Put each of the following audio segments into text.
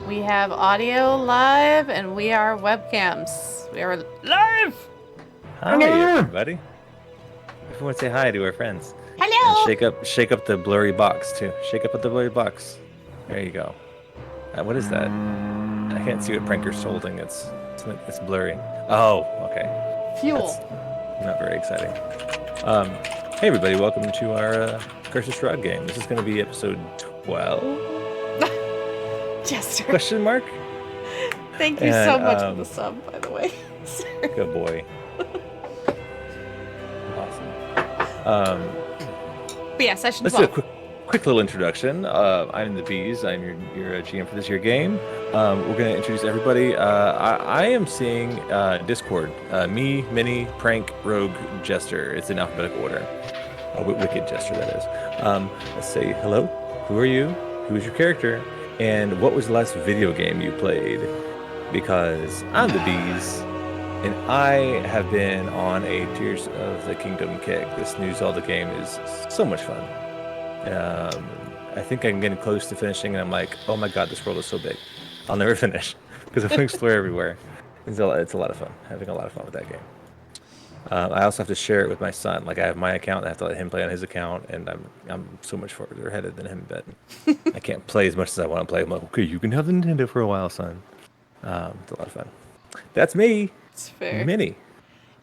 We have audio live, and we are webcams. We are live! Hi, everybody. Everyone say hi to our friends. Hello! And shake up the blurry box, too. Shake up the blurry box. There you go. What is that? I can't see what Pranker's holding. It's blurry. Oh, okay. Fuel. That's not very exciting. Hey, everybody. Welcome to our Curse of Strahd game. This is going to be episode 12? Jester. Question mark? Thank you so much for the sub, by the way. Good boy. Awesome. But yeah, session 12. Let's do a quick little introduction. I'm TheBeez. I'm your GM for this year game. We're going to introduce everybody. I am seeing Discord. Me, Minnie, Prank, Rogue, Jester. It's in alphabetical order. WickedJester, that is. Let's say hello. Who are you? Who is your character? And what was the last video game you played? Because I'm TheBeez, and I have been on a Tears of the Kingdom kick. This new Zelda game is so much fun. I think I'm getting close to finishing, and I'm like, oh my god, this world is so big. I'll never finish, because I can explore everywhere. It's a lot of fun, having a lot of fun with that game. I also have to share it with my son. Like, I have my account, and I have to let him play on his account, and I'm so much further ahead than him, but I can't play as much as I want to play. I'm like, okay, you can have the Nintendo for a while, son. It's a lot of fun. That's me. It's fair. Minnie.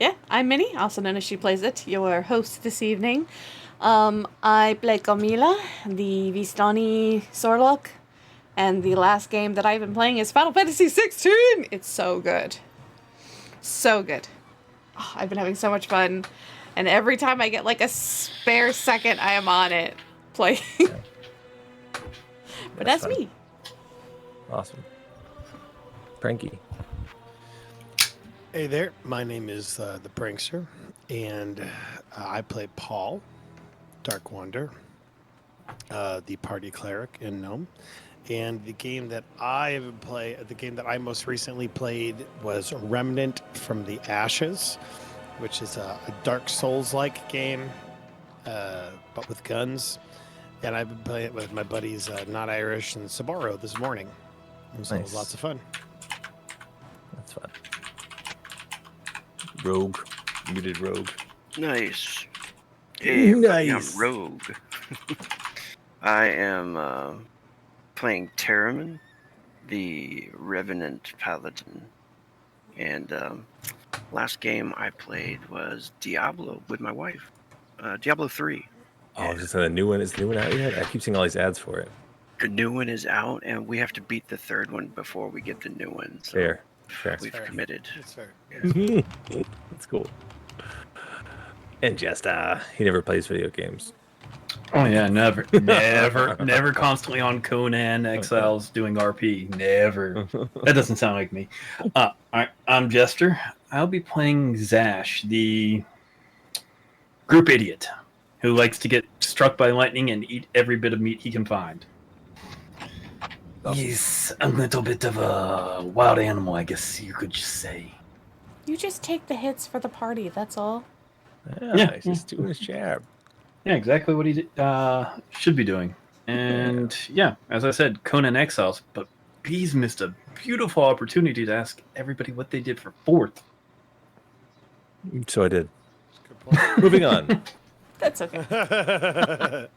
Yeah, I'm Minnie, also known as She Plays It, your host this evening. I play Camila, the Vistani Sorlock, and the last game that I've been playing is Final Fantasy 16. It's so good. So good. Oh, I've been having so much fun, and every time I get like a spare second, I am on it playing. But that's me. Awesome. Pranky. Hey there, my name is the Prankster, and I play Pall, Dark Wander, the party cleric in Gnome. And the game that I most recently played was Remnant from the Ashes, which is a Dark Souls-like game, but with guns. And I've been playing it with my buddies Not Irish and Sabaro this morning. So it was lots of fun. That's fun. Rogue. Muted Rogue. Nice. Hey, nice. I'm Rogue. I am playing Terramyn, the Revenant Paladin. And last game I played was Diablo with my wife. Diablo 3. Oh, is the new one? Is the new one out yet? I keep seeing all these ads for it. The new one is out, and we have to beat the third one before we get the new one. So Fair. we've committed. That's fair. Yeah. That's cool. And Jester, he never plays video games. Oh yeah, never constantly on Conan Exiles doing RP. Never. That doesn't sound like me. I'm Jester. I'll be playing Zash, the group idiot who likes to get struck by lightning and eat every bit of meat he can find. Awesome. He's a little bit of a wild animal, I guess you could just say. You just take the hits for the party, that's all. Yeah, he's just doing his job. Yeah, exactly what he should be doing. And yeah, as I said, Conan Exiles, but Beez missed a beautiful opportunity to ask everybody what they did for 4th. So I did. Good point. Moving on. That's okay. That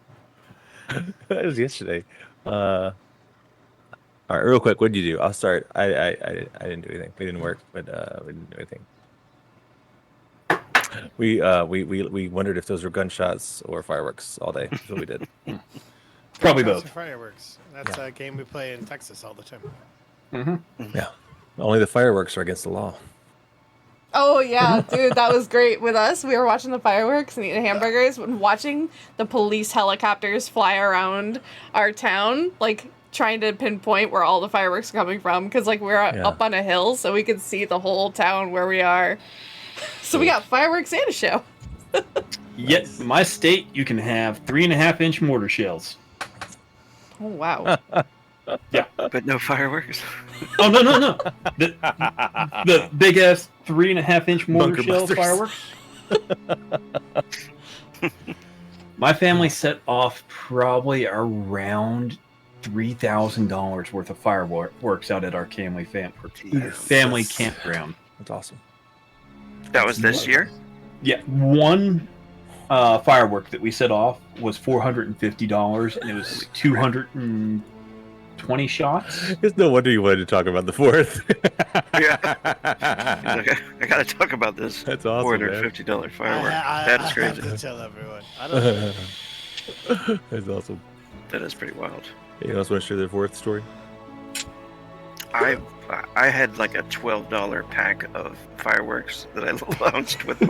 was yesterday. All right, real quick, what did you do? I'll start. I didn't do anything. We didn't work, but we didn't do anything. We wondered if those were gunshots or fireworks all day. That's what we did. Probably both. Fireworks. That's a game we play in Texas all the time. Mm-hmm. Yeah. Only the fireworks are against the law. Oh, yeah, dude, that was great with us. We were watching the fireworks and eating hamburgers and watching the police helicopters fly around our town, like, trying to pinpoint where all the fireworks are coming from, because, like, we're up on a hill, so we could see the whole town where we are. So we got fireworks and a show. Yet, my state, you can have 3.5-inch mortar shells. Oh, wow. Yeah. But no fireworks? Oh, no. The big-ass 3.5-inch mortar shell fireworks. My family set off probably around $3,000 worth of fireworks out at our family campground. That's awesome. That was this year? Yeah, one firework that we set off was $450, and it was 220 shots. It's no wonder you wanted to talk about the 4th. Yeah. I gotta talk about this. That's awesome, $450 firework. That is crazy. I have to tell everyone. I don't know. That's awesome. That is pretty wild. You also want to share the 4th story? I had like a $12 pack of fireworks that I launched with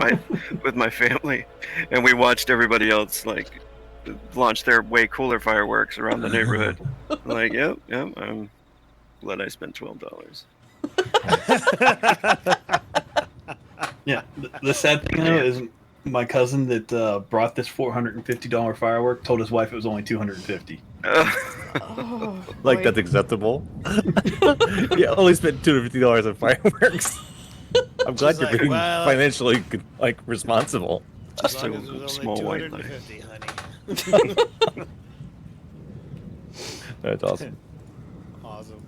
my family, and we watched everybody else like launch their way cooler fireworks around the neighborhood. Like, yep, I'm glad I spent $12. Yeah, the sad thing though is my cousin that brought this $450 firework told his wife it was only $250. Oh, Like boy. that's acceptable? You only spent $250 on fireworks. I'm glad She's you're like, being well, financially like responsible. As Just long a as it was small only white lie. 250, honey. That's awesome. Awesome.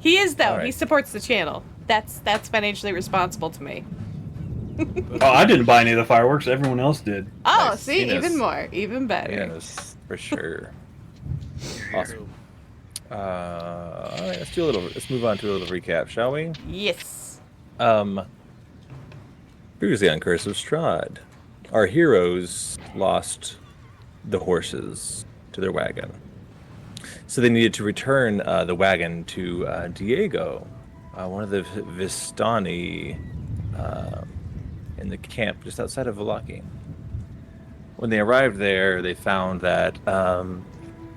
He is, though. All right. He supports the channel. That's financially responsible to me. Oh, I didn't buy any of the fireworks. Everyone else did. Oh, Nice. see, Yes. even more, even better. Yes, for sure. Awesome. All right, let's move on to a little recap, shall we? Yes. Previously on Curse of Strahd, our heroes lost the horses to their wagon. So they needed to return the wagon to Diego, one of the Vistani in the camp just outside of Vallaki. When they arrived there, they found that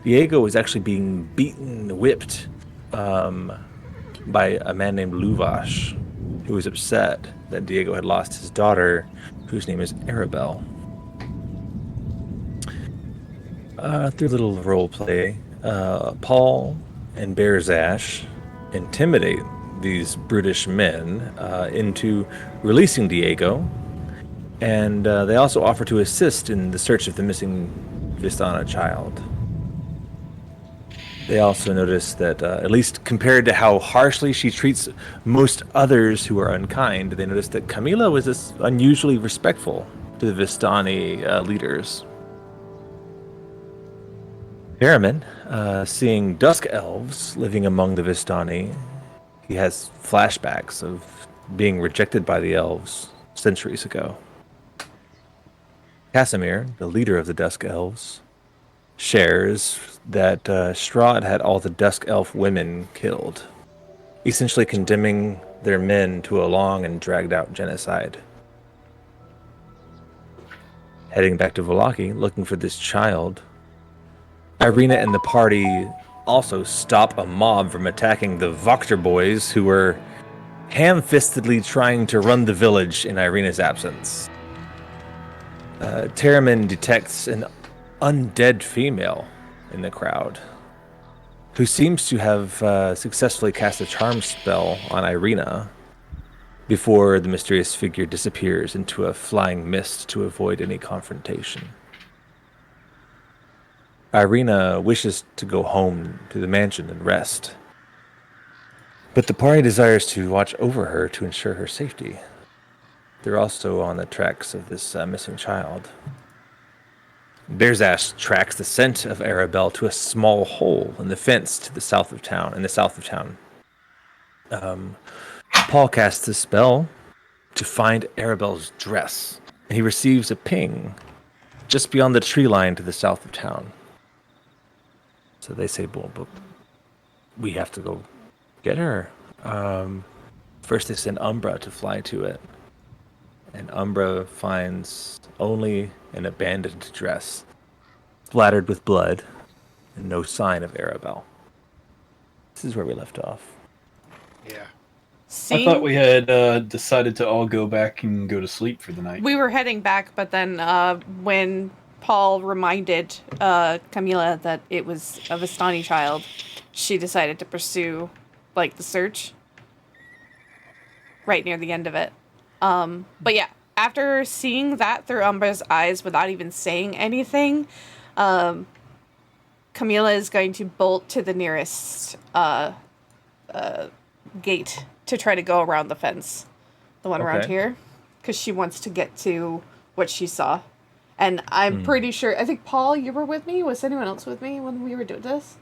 Diego was actually being beaten, whipped by a man named Luvash, who was upset that Diego had lost his daughter, whose name is Arabelle. Through a little role play, Pall and Zash intimidate these brutish men into releasing Diego, and they also offer to assist in the search of the missing Vistana child. They also notice that, at least compared to how harshly she treats most others who are unkind, they notice that Camila was just unusually respectful to the Vistani leaders. Terramyn, seeing dusk elves living among the Vistani, he has flashbacks of being rejected by the elves centuries ago. Casimir, the leader of the dusk elves, shares that Strahd had all the dusk elf women killed, essentially condemning their men to a long and dragged out genocide. Heading back to Vallaki, looking for this child, Irina and the party also stop a mob from attacking the Vokter boys, who were ham-fistedly trying to run the village in Irina's absence. Terramyn detects an undead female in the crowd, who seems to have successfully cast a charm spell on Irina before the mysterious figure disappears into a flying mist to avoid any confrontation. Irina wishes to go home to the mansion and rest, but the party desires to watch over her to ensure her safety. They're also on the tracks of this missing child. Zash tracks the scent of Arabelle to a small hole in the fence to the south of town. Pall casts a spell to find Arabelle's dress, and he receives a ping just beyond the tree line to the south of town. So they say, well, but we have to go get her. First they send Umbra to fly to it, and Umbra finds only an abandoned dress, splattered with blood, and no sign of Arabelle. This is where we left off. Yeah. See, I thought we had decided to all go back and go to sleep for the night. we were heading back, but then when Paul reminded Camila that it was a Vistani child, she decided to pursue the search right near the end of it. But yeah, after seeing that through Umbra's eyes without even saying anything, Camila Camila is going to bolt to the nearest gate to try to go around the fence, the one around Okay. here, because she wants to get to what she saw. And I'm pretty sure, I think, Paul, you were with me? Was anyone else with me when we were doing this?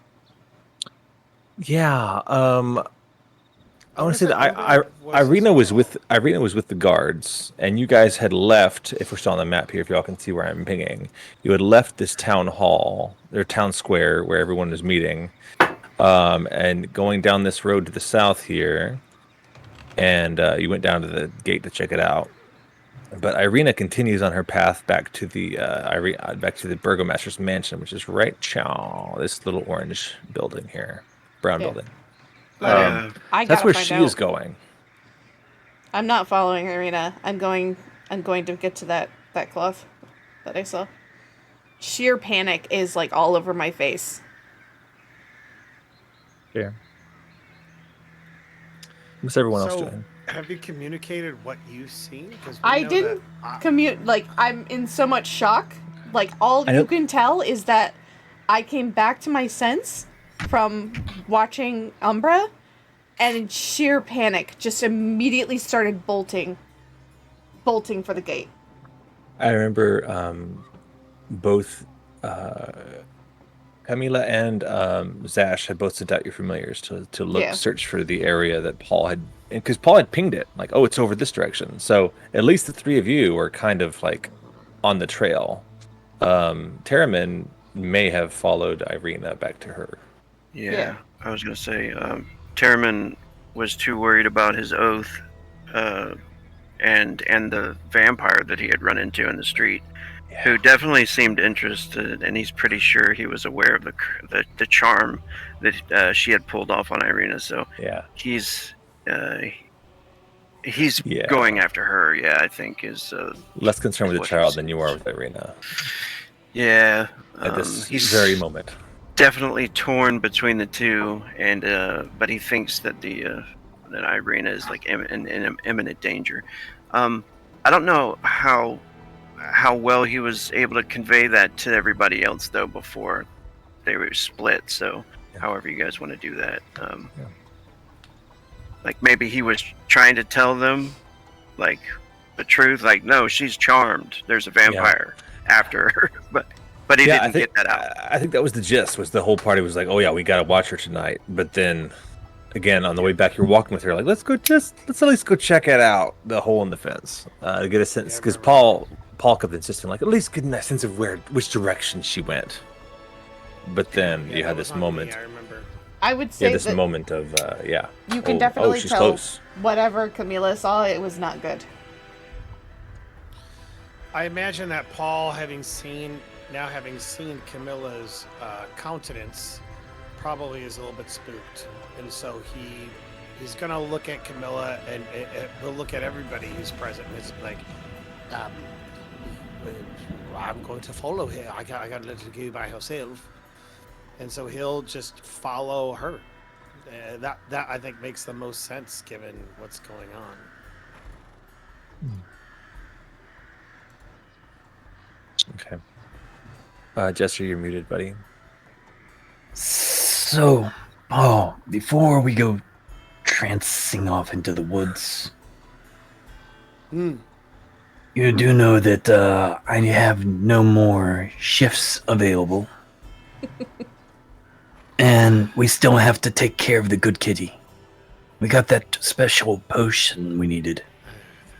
Yeah. I want to say that Umbra Irina was as with Irina was with the guards, and you guys had left. If we're still on the map here, if y'all can see where I'm pinging, you had left this town hall, their town square where everyone was meeting, and going down this road to the south here, and you went down to the gate to check it out. But Irina continues on her path back to the back to the burgomaster's mansion, which is right this little orange building here, brown Yeah. building. Yeah. I That's gotta where find she out. is going. I'm not following Irina. I'm going to get to that cloth that I saw. Sheer panic is like all over my face. Yeah. What's everyone else So, doing? have you communicated what you've seen? Because I didn't commute. Like, I'm in so much shock. Like, all I know- you can tell is that I came back to my sense from watching Umbra, and in sheer panic, just immediately started bolting for the gate. I remember both Camila and Zash had both sent out your familiars to look Yeah. search for the area that Paul had, because Paul had pinged it like, oh, it's over this direction. So at least the three of you were kind of like on the trail. Terramyn may have followed Irina back to her. Yeah, I was gonna say, Terramyn was too worried about his oath, and the vampire that he had run into in the street, who definitely seemed interested, and he's pretty sure he was aware of the charm that she had pulled off on Irina. So Yeah. he's Yeah. going after her. Yeah, I think is Less concerned with the what child he's- than you are with Irina yeah. at this he's very moment. definitely torn between the two, and but he thinks that that Irina is like in imminent danger. I don't know how well he was able to convey that to everybody else though before they were split. So, Yeah. however you guys want to do that, Yeah. like maybe he was trying to tell them like the truth, like no, she's charmed. There's a vampire after her, but he didn't get that out. I think that was the gist. Was the whole party was like, oh yeah, we got to watch her tonight. But then, again, on the way back, you're walking with her, like, let's at least go check it out, the hole in the fence, to get a sense, because Paul kept insisting, like, at least getting that sense of which direction she went. But then you had this moment. I remember. I would say This that moment of you can definitely she's tell close. whatever Camila saw, it was not good. I imagine that Paul, having seen Camilla's countenance, probably is a little bit spooked, and so he's gonna look at Camilla and will look at everybody who's present. And it's like, I'm going to follow her. I got to let her go by herself, and so he'll just follow her. That I think makes the most sense given what's going on. Okay. Jester, you're muted, buddy. So, Paul, before we go trancing off into the woods, you do know that I have no more shifts available. And we still have to take care of the good kitty. We got that special potion we needed.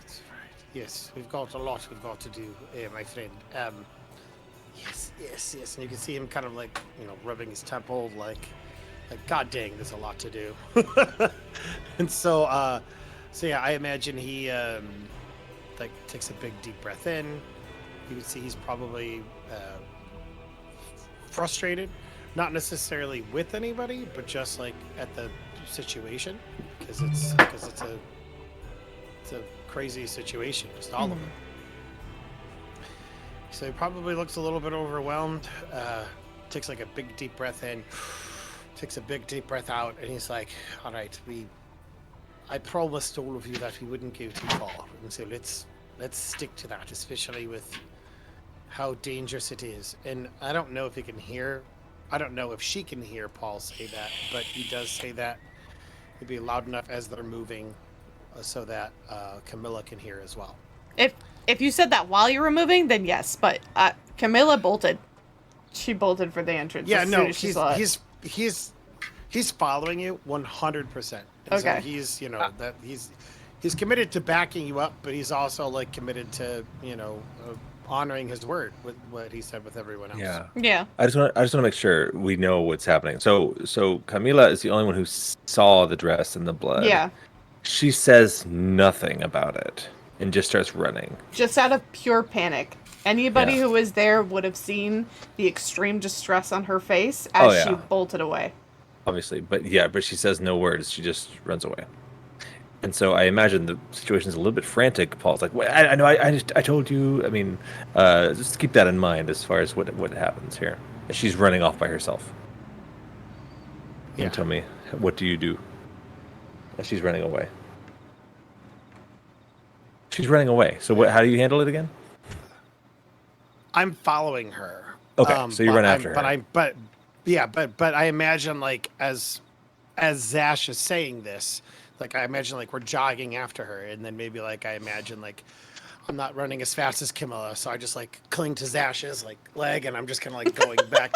That's right. Yes, we've got a lot we've got to do, my friend. Yes. And you can see him kind of like, rubbing his temple, like God dang, there's a lot to do. And so yeah, I imagine he like takes a big deep breath in. You can see he's probably frustrated, not necessarily with anybody, but just like at the situation, because it's a crazy situation, just all of it. So he probably looks a little bit overwhelmed, takes like a big deep breath in, takes a big deep breath out, and he's like, all right, I promised all of you that we wouldn't go too far, and so let's stick to that, especially with how dangerous it is. And I don't know if you can hear I don't know if she can hear Paul say that, but he does say that. It'd be loud enough as they're moving, so that Camilla can hear as well. If you said that while you were moving, then yes. But Camilla bolted. She bolted for the entrance. Yeah, as no, soon as she saw it. he's following you 100%. Okay. So he's that he's committed to backing you up, but he's also like committed to honoring his word with what he said with everyone else. Yeah. I just want to make sure we know what's happening. So Camila is the only one who saw the dress and the blood. Yeah. She says nothing about it and just starts running. Just out of pure panic. Anybody who was there would have seen the extreme distress on her face as she bolted away. Obviously, but she says no words. She just runs away. And so I imagine the situation's a little bit frantic. Paul's like, "Wait, I know, I told you." I mean, just keep that in mind as far as what happens here. She's running off by herself. Yeah. And tell me, what do you do as she's running away? She's running away. So how do you handle it again? I'm following her. Okay, so you run after her. But I imagine like as Zash is saying this, like I imagine like we're jogging after her, and then maybe like I imagine like I'm not running as fast as Camilla, so I just like cling to Zash's like leg, and I'm just kind of like going back,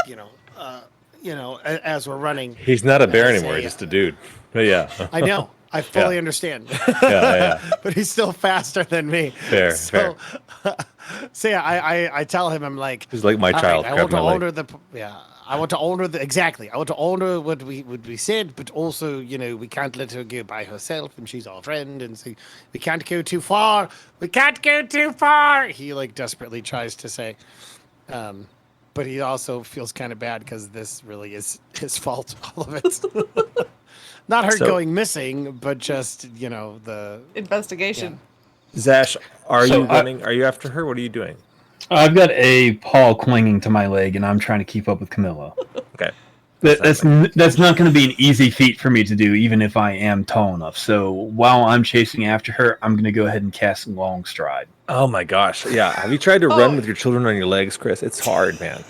as we're running. He's not a bear anymore, he's just a dude. But yeah, I know. I fully understand. Yeah. But he's still faster than me. Fair. So I tell him, I'm like, he's like my child. Right, I want to honor what we said, but also, we can't let her go by herself, and she's our friend, and so we can't go too far. He like desperately tries to say, but he also feels kind of bad because this really is his fault, all of it. Not her going missing, but just, the investigation. Yeah. Zash, are you running? Are you after her? What are you doing? I've got a Pall clinging to my leg, and I'm trying to keep up with Camilla. Okay. That's not going to be an easy feat for me to do, even if I am tall enough. So while I'm chasing after her, I'm going to go ahead and cast Long Stride. Oh my gosh. Yeah. Have you tried to run with your children on your legs, Chris? It's hard, man.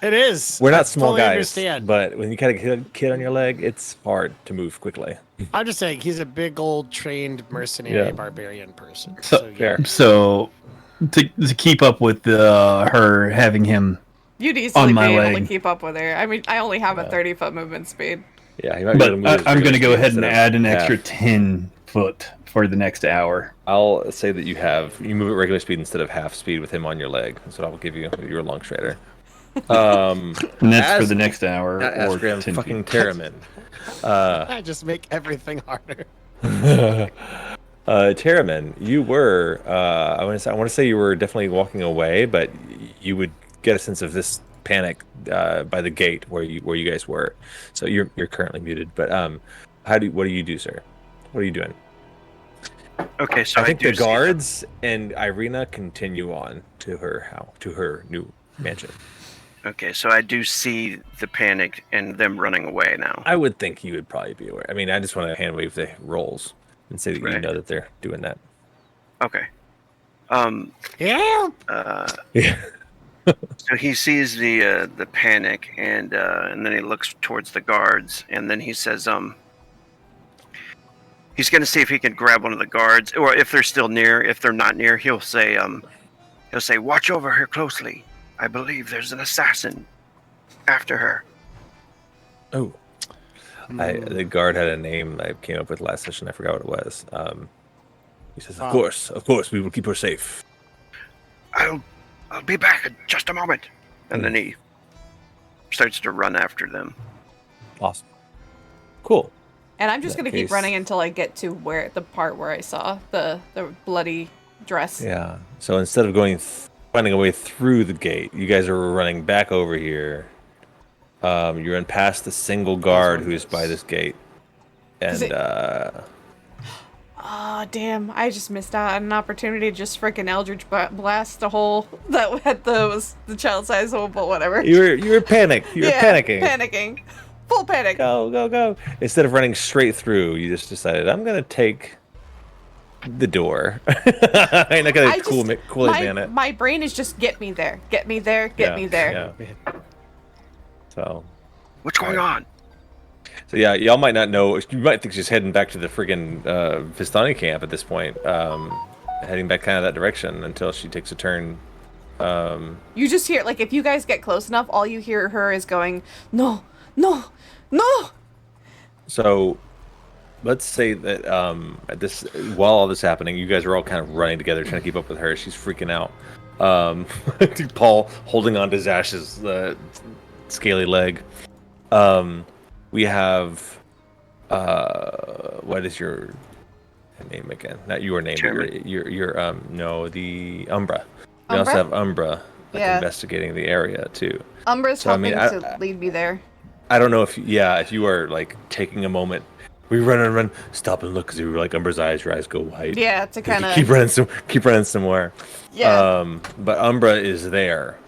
It is. We're not small guys, understand. But when you got a kid on your leg, it's hard to move quickly. I'm just saying, he's a big old trained mercenary barbarian person. So to keep up with her having him you'd easily be able leg. to keep up with her. I mean, I only have a 30-foot movement speed. Yeah, he might but I'm going to go ahead and add an extra 10 foot for the next hour. I'll say that you move at regular speed instead of half speed with him on your leg. That's what I'll give you. You're a long strider. And that's for the next hour. Or Graham, 10 fucking feet. Terramyn. I just make everything harder. Terramyn, you were I want to say you were definitely walking away, but you would get a sense of this panic by the gate where you guys were. So you're currently muted. But what do you do, sir? What are you doing? Okay, so I think the guards and Irina continue on to her new mansion. Okay, so I do see the panic and them running away now. I would think you would probably be aware. I mean, I just want to hand wave the rolls and say that you know that they're doing that. Okay. Yeah. So he sees the panic and then he looks towards the guards and then he says he's going to see if he can grab one of the guards, or if they're still near. If they're not near, he'll say watch over her closely. I believe there's an assassin after her. Oh. The guard had a name I came up with last session. I forgot what it was. He says, of course, we will keep her safe. I'll be back in just a moment. And then he starts to run after them. Awesome. Cool. And I'm just going to keep running until I get to the part where I saw the bloody dress. Yeah. So instead of finding a way through the gate, you guys are running back over here. You run past the single guard who's by this gate. And damn, I just missed out on an opportunity to just freaking Eldritch blast the hole that had the child-sized hole, but whatever. You were panicked. You were panicking. Full panic. Go. Instead of running straight through, you just decided, I'm going to take the door. I ain't not going to Kool-Aid man it. My brain is just, get me there. Get me there. Yeah. So, What's going on? so yeah, y'all might not know. You might think she's heading back to the friggin' Vistani camp at this point, heading back kind of that direction until she takes a turn. You just hear, like, if you guys get close enough, all you hear her is going, no, no, no. So, let's say that at this, while all this happening, you guys are all kind of running together, trying to keep up with her. She's freaking out. Paul holding on to Zash's scaly leg. We have what is your name again? Not your name, but your no, the Umbra. We also have Umbra investigating the area too. Umbra's helping to lead me there. I don't know if you are like taking a moment. We run, stop and look because you were like Umbra's eyes, your eyes go white. Yeah, to kind of keep running some more. Yeah. But Umbra is there,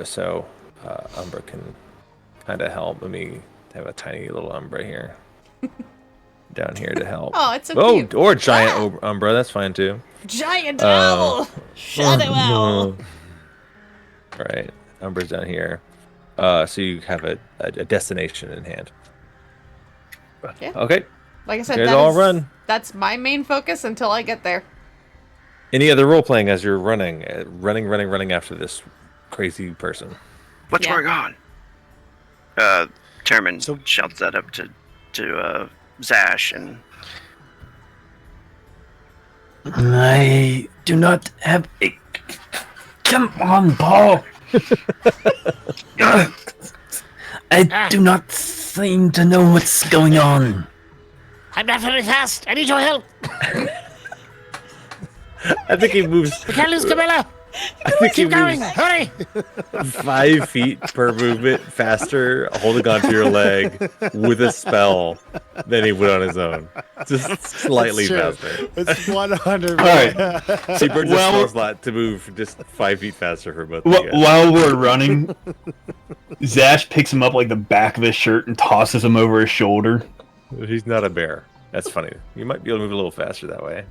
so Umbra can kind of help. Let me have a tiny little Umbra here, down here to help. Oh, it's so cute. Or giant Umbra, that's fine too. Giant owl, shadow owl. Right, Umbra's down here. So you have a destination in hand. Yeah. Okay. Like I said, that's my main focus until I get there. Any other role playing as you're running after this crazy person? What's going on? Terramyn shouts that up to Zash, and I do not have a. Come on, Paul. I do not seem to know what's going on. I'm not very fast. I need your help. I think he moves. We can't lose Camila. Keep going. Hurry. 5 feet per movement faster, holding onto your leg with a spell than he would on his own. Just slightly faster. It's 100. All right. She burns a spell slot to move just 5 feet faster for both of you guys. While we're running, Zash picks him up like the back of his shirt and tosses him over his shoulder. He's not a bear. That's funny. You might be able to move a little faster that way.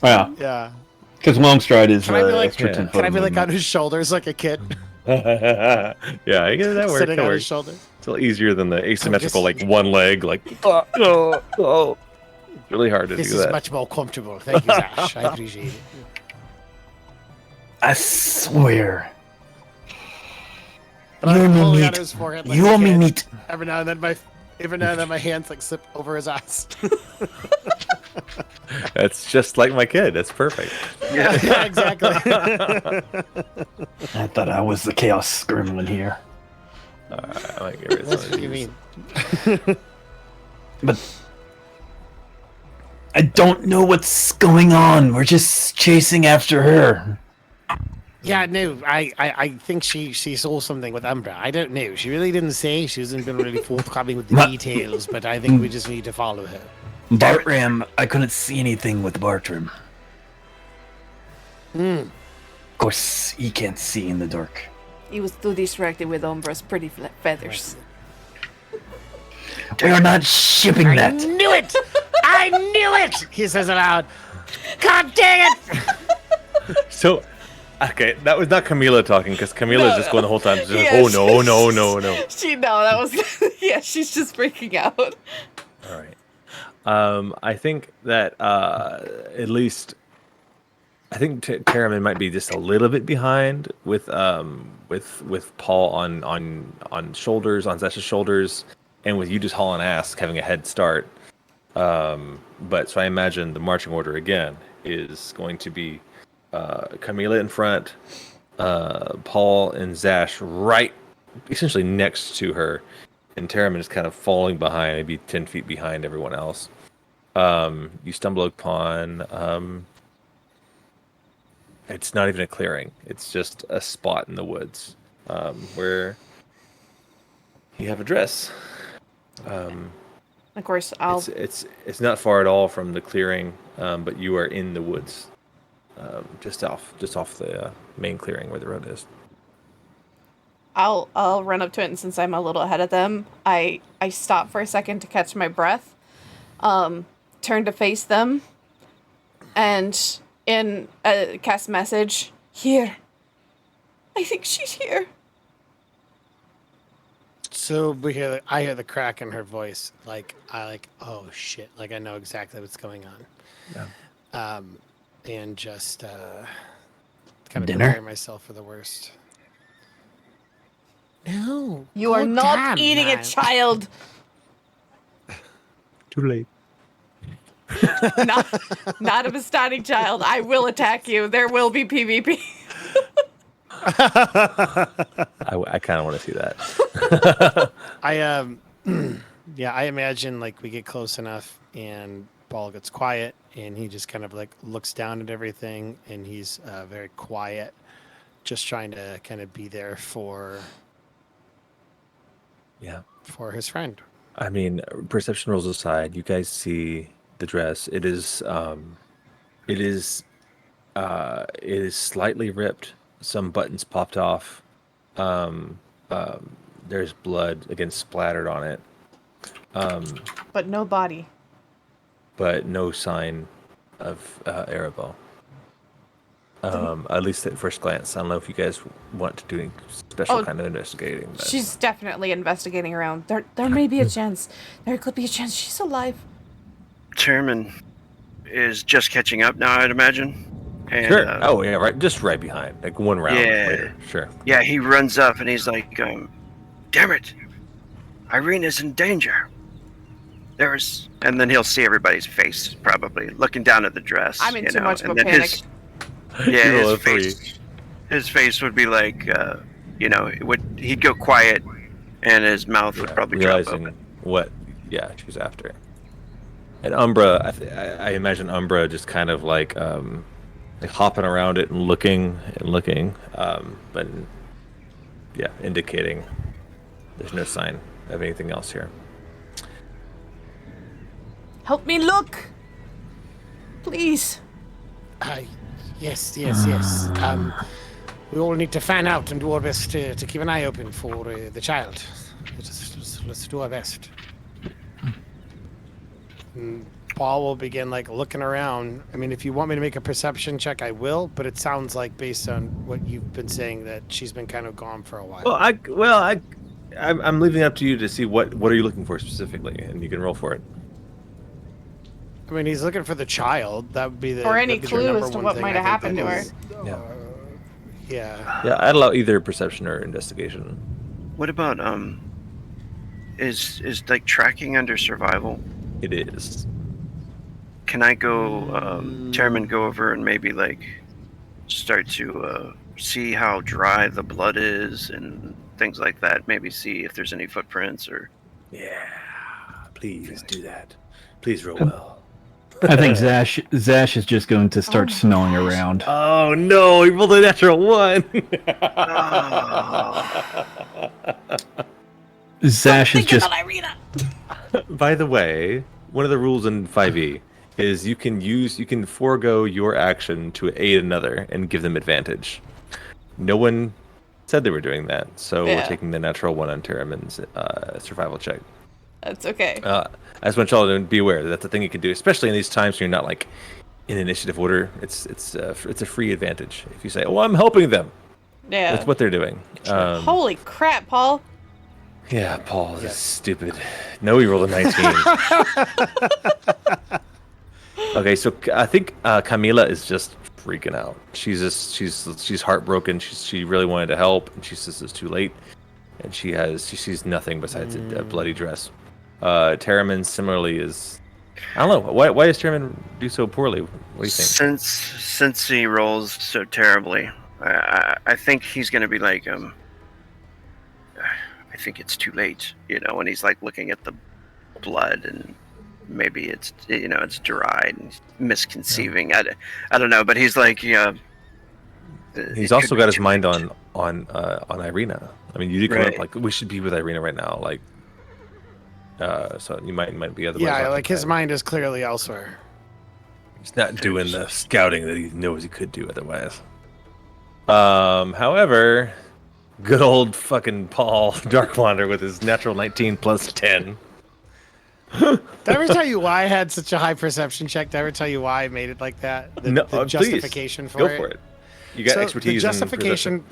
Yeah. Yeah. Because long stride is extra 10 foot. Can I be like on his shoulders like a kid? Yeah, I guess that works. Sitting on his shoulder. It's a little easier than the asymmetrical, like one leg, like. It's really hard to do that. This is much more comfortable. Thank you, Zash. I appreciate it. I swear. But You I'm owe pulling me out meat. his forehead like You a owe me kid. meat. Every now and then my hands like slip over his eyes. That's just like my kid. That's perfect. Yeah, exactly. I thought I was the chaos gremlin here. I might get rid of That's some what of you these. mean. But I don't know what's going on. We're just chasing after her. Yeah, no, I think she saw something with Umbra. I don't know. She really didn't say. She hasn't been really forthcoming with the details, but I think we just need to follow her. Bartram, I couldn't see anything with Bartram. Of course, he can't see in the dark. He was too distracted with Umbra's pretty feathers. We are not shipping I that. knew it. I knew it. He says aloud, God dang it. So, okay, that was not Camila talking, because Camila is just going the whole time. Just like, Yeah, oh, no. That was, yeah, she's just freaking out. All right. I think that at least I think Terramyn might be just a little bit behind with Paul on shoulders, on Zash's shoulders, and with you just hauling ass, having a head start. But so I imagine the marching order again is going to be Camila in front, Paul and Zash right, essentially next to her, and Terramyn is kind of falling behind, maybe 10 feet behind everyone else. You stumble upon, it's not even a clearing. It's just a spot in the woods where you have a dress. Of course, It's not far at all from the clearing, but you are in the woods, just off the main clearing where the road is. I'll run up to it, and since I'm a little ahead of them, I stop for a second to catch my breath, turn to face them, and in a cast message, here. I think she's here. So I hear the crack in her voice. Oh shit! Like I know exactly what's going on. Yeah. And just kind of Dinner? prepare myself for the worst. No, You are God not damn, eating a man. child. Too late. Not a Vistani child. I will attack you. There will be PvP. I kind of want to see that. I imagine like we get close enough and Paul gets quiet and he just kind of like looks down at everything and he's very quiet, just trying to kind of be there for Yeah. his friend. I mean, perception rolls aside, you guys see the dress. It is slightly ripped. Some buttons popped off. There's blood again splattered on it. But no body. But no sign of Arabelle. At least at first glance. I don't know if you guys want to do any special kind of investigating. But... She's definitely investigating around. There may be a chance. There could be a chance she's alive. Terramyn is just catching up now, I'd imagine. And, sure. Right. Just right behind, like one round later. Sure. Yeah, he runs up and he's like, "Damn it, Irina's in danger." And then he'll see everybody's face, probably looking down at the dress. I'm in too much of a panic. His face would be like, he'd go quiet, and his mouth would probably drop open. What? Yeah, she was after. And Umbra, I imagine Umbra just kind of like hopping around it and looking, but yeah, indicating there's no sign of anything else here. Help me look, please. Yes. We all need to fan out and do our best to keep an eye open for the child. Let's do our best. Paul will begin like looking around. I mean, if you want me to make a perception check, I will. But it sounds like, based on what you've been saying, that she's been kind of gone for a while. I'm leaving it up to you to see what are you looking for specifically, and you can roll for it. I mean, he's looking for the child. That would be the or any clue as to what might have happened to her. Yeah. Yeah, I'd allow either perception or investigation. What about is like tracking under survival? It is. Can I go, Terramyn, go over and maybe like start to see how dry the blood is and things like that? Maybe see if there's any footprints or. Yeah, please do that. Please roll well. I think Zash is just going to start smelling around. Oh no, he rolled a natural 1. Zash is just. By the way, one of the rules in 5e is you can forego your action to aid another and give them advantage. No one said they were doing that, so we're taking the natural 1 on Terramyn's survival check. That's okay. I just want y'all to be aware that that's a thing you can do, especially in these times when you're not like in initiative order. It's a free advantage if you say, "Oh, I'm helping them." Yeah, that's what they're doing. Holy crap, Paul! Yeah, Paul is stupid. No, he rolled a 19. Okay, so I think Camila is just freaking out. She's heartbroken. She really wanted to help, and she says it's too late, and she sees nothing besides a bloody dress. Terramyn similarly is. I don't know why does Terramyn do so poorly. What do you think? Since he rolls so terribly, I think he's gonna be like I think it's too late, when he's like looking at the blood and maybe it's it's dry and misconceiving. I don't know, but he's like he's also got his mind on Irina. I mean, you did come up like we should be with Irina right now, like. So you might be otherwise. Yeah, like his mind is clearly elsewhere. He's not doing the scouting that he knows he could do otherwise. However, good old fucking Pall Darkwander with his natural 19 plus 10. Did I ever tell you why I had such a high perception check? Did I ever tell you why I made it like that? The justification for it. You got expertise. The justification.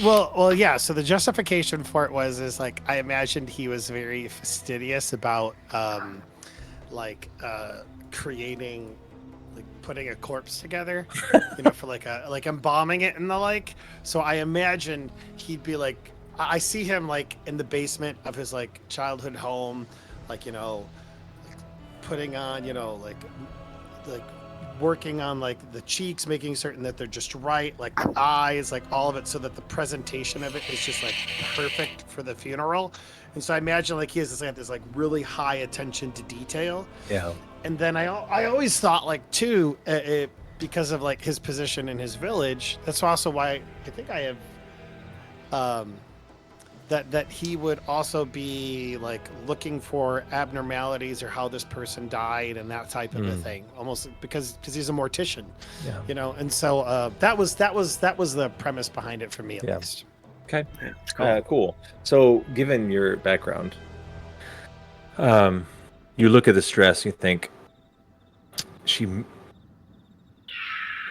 Well, yeah. So the justification for it is like I imagined he was very fastidious about creating, like putting a corpse together, for like embalming it and the like. So I imagined he'd be like, I see him like in the basement of his like childhood home, like putting on like working on like the cheeks, making certain that they're just right, like the eyes, like all of it, so that the presentation of it is just like perfect for the funeral. And so I imagine like he has this like really high attention to detail. Yeah. And then I always thought like too, because of like his position in his village. That's also why I think I have that he would also be like looking for abnormalities or how this person died and that type of a thing, almost because he's a mortician. Yeah. And so that was the premise behind it for me at least. Okay. Yeah, it's cool. Cool. So, given your background, you look at the stress, you think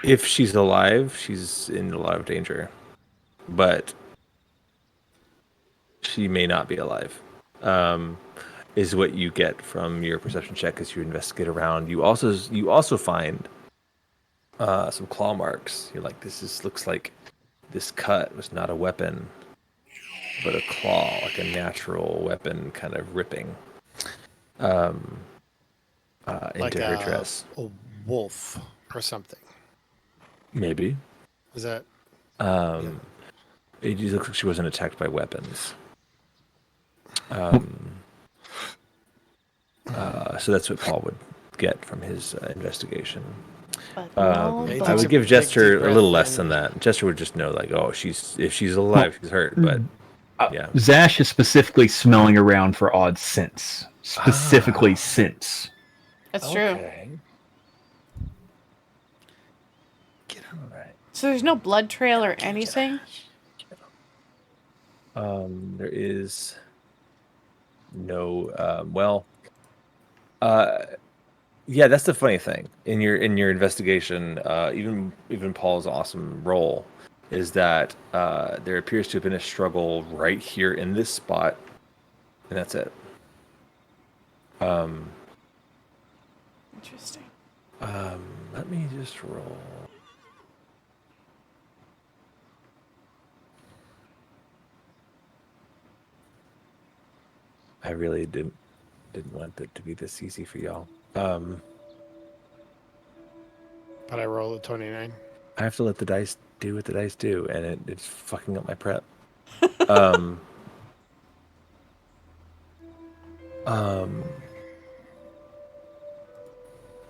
if she's alive, she's in a lot of danger, but she may not be alive. Is what you get from your perception check as you investigate around. You also find some claw marks. You're like, looks like this cut was not a weapon, but a claw, like a natural weapon, kind of ripping Like into her dress. a wolf or something. Maybe. Is that? It just looks like she wasn't attacked by weapons. So that's what Paul would get from his investigation. But I would give Jester a little less than that. Jester would just know, like, oh, if she's alive, she's hurt. But yeah, Zash is specifically smelling around for odd scents. Specifically scents. That's true. Okay. Get him right. So there's no blood trail or anything? There is no yeah, that's the funny thing in your investigation. Even Paul's awesome roll is that there appears to have been a struggle right here in this spot, and that's it. Interesting. Let me just roll. I really didn't want it to be this easy for y'all. But I rolled a 29. I have to let the dice do what the dice do, and it's fucking up my prep.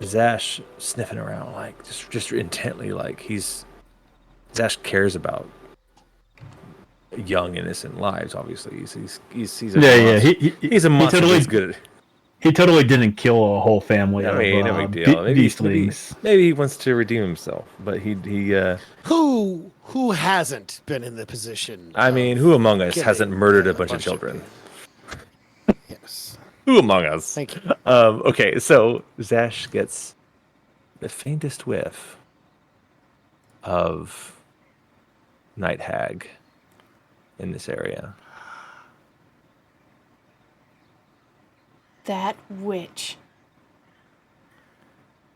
Zash sniffing around, like just intently, like Zash cares about young innocent lives. Obviously, he's a monster. He's a monster. He's good. He totally didn't kill a whole family. No big deal. Maybe he wants to redeem himself, but he Who hasn't been in the position? I mean, who among us hasn't murdered a bunch of children? Yes. Who among us? Thank you. Okay, so Zash gets the faintest whiff of Night Hag in this area. That witch.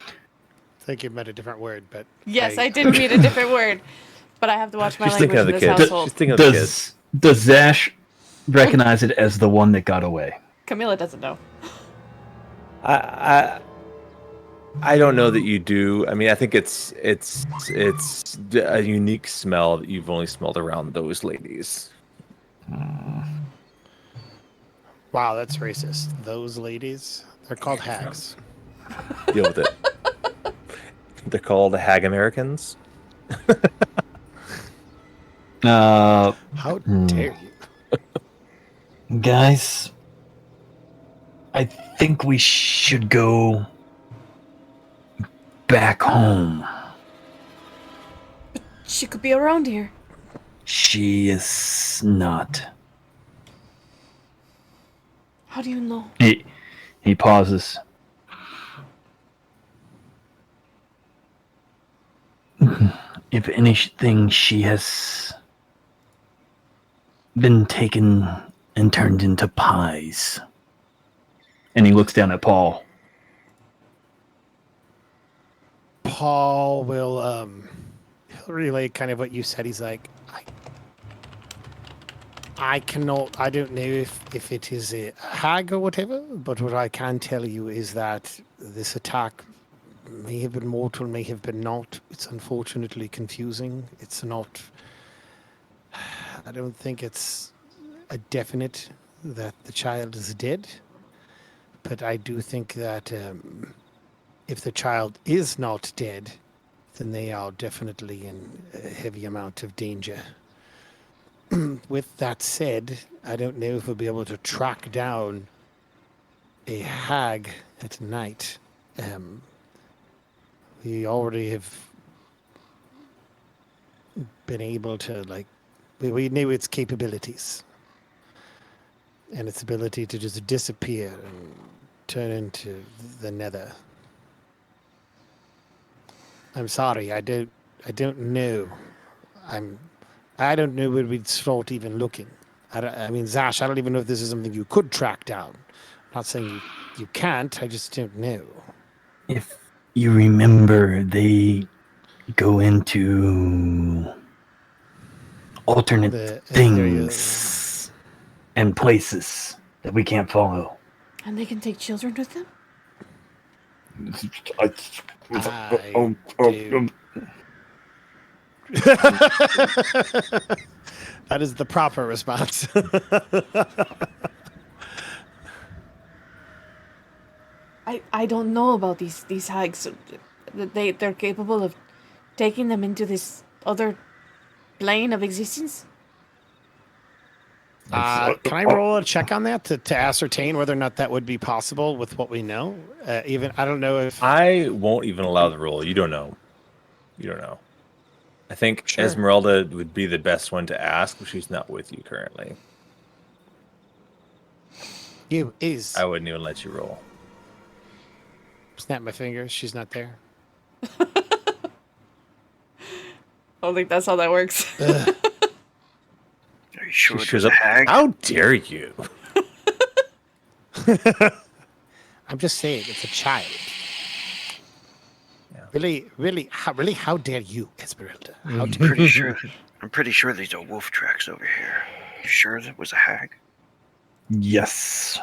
I think you meant a different word, but Yes, I did mean a different word, but I have to watch my She's thinking language of in the this kids. household. She's thinking of the kids. Does Zash recognize it as the one that got away? Camila doesn't know. I don't know that you do. I mean, I think it's a unique smell that you've only smelled around those ladies. Wow, that's racist. Those ladies, they're called hags. Deal with it. They're called Hag Americans. How dare you? Guys, I think we should go back home. She could be around here. She is not. How do you know? He pauses. If anything, she has been taken and turned into pies. And he looks down at Paul. Paul will he'll relay kind of what you said. He's like, I don't know if it is a hag or whatever, but what I can tell you is that this attack may have been mortal, may have been not. It's unfortunately confusing. It's not, I don't think it's a definite that the child is dead, but I do think that if the child is not dead, then they are definitely in a heavy amount of danger. With that said, I don't know if we'll be able to track down a hag at night. We already have been able to, like, we knew its capabilities and its ability to just disappear and turn into the nether. I'm sorry, I don't know. I don't know where we'd start even looking. I mean, Zash, I don't even know if this is something you could track down. I'm not saying you can't, I just don't know. If you remember, they go into alternate things and places that we can't follow. And they can take children with them? That is the proper response. I don't know about these hags. They're capable of taking them into this other plane of existence? Can I roll a check on that to ascertain whether or not that would be possible with what we know? Even I don't know if I won't even allow the roll. You don't know. I think Sure. Esmeralda would be the best one to ask, but she's not with you currently. you is. I wouldn't even let you roll. Snap my fingers. She's not there. I don't think that's how that works. Are you sure She it shows was a up. hag? How dare you? I'm just saying, it's a child. Yeah. Really, how dare you, Esmeralda? How I'm dare pretty sure. I'm pretty sure these are wolf tracks over here. You sure it was a hag? Yes.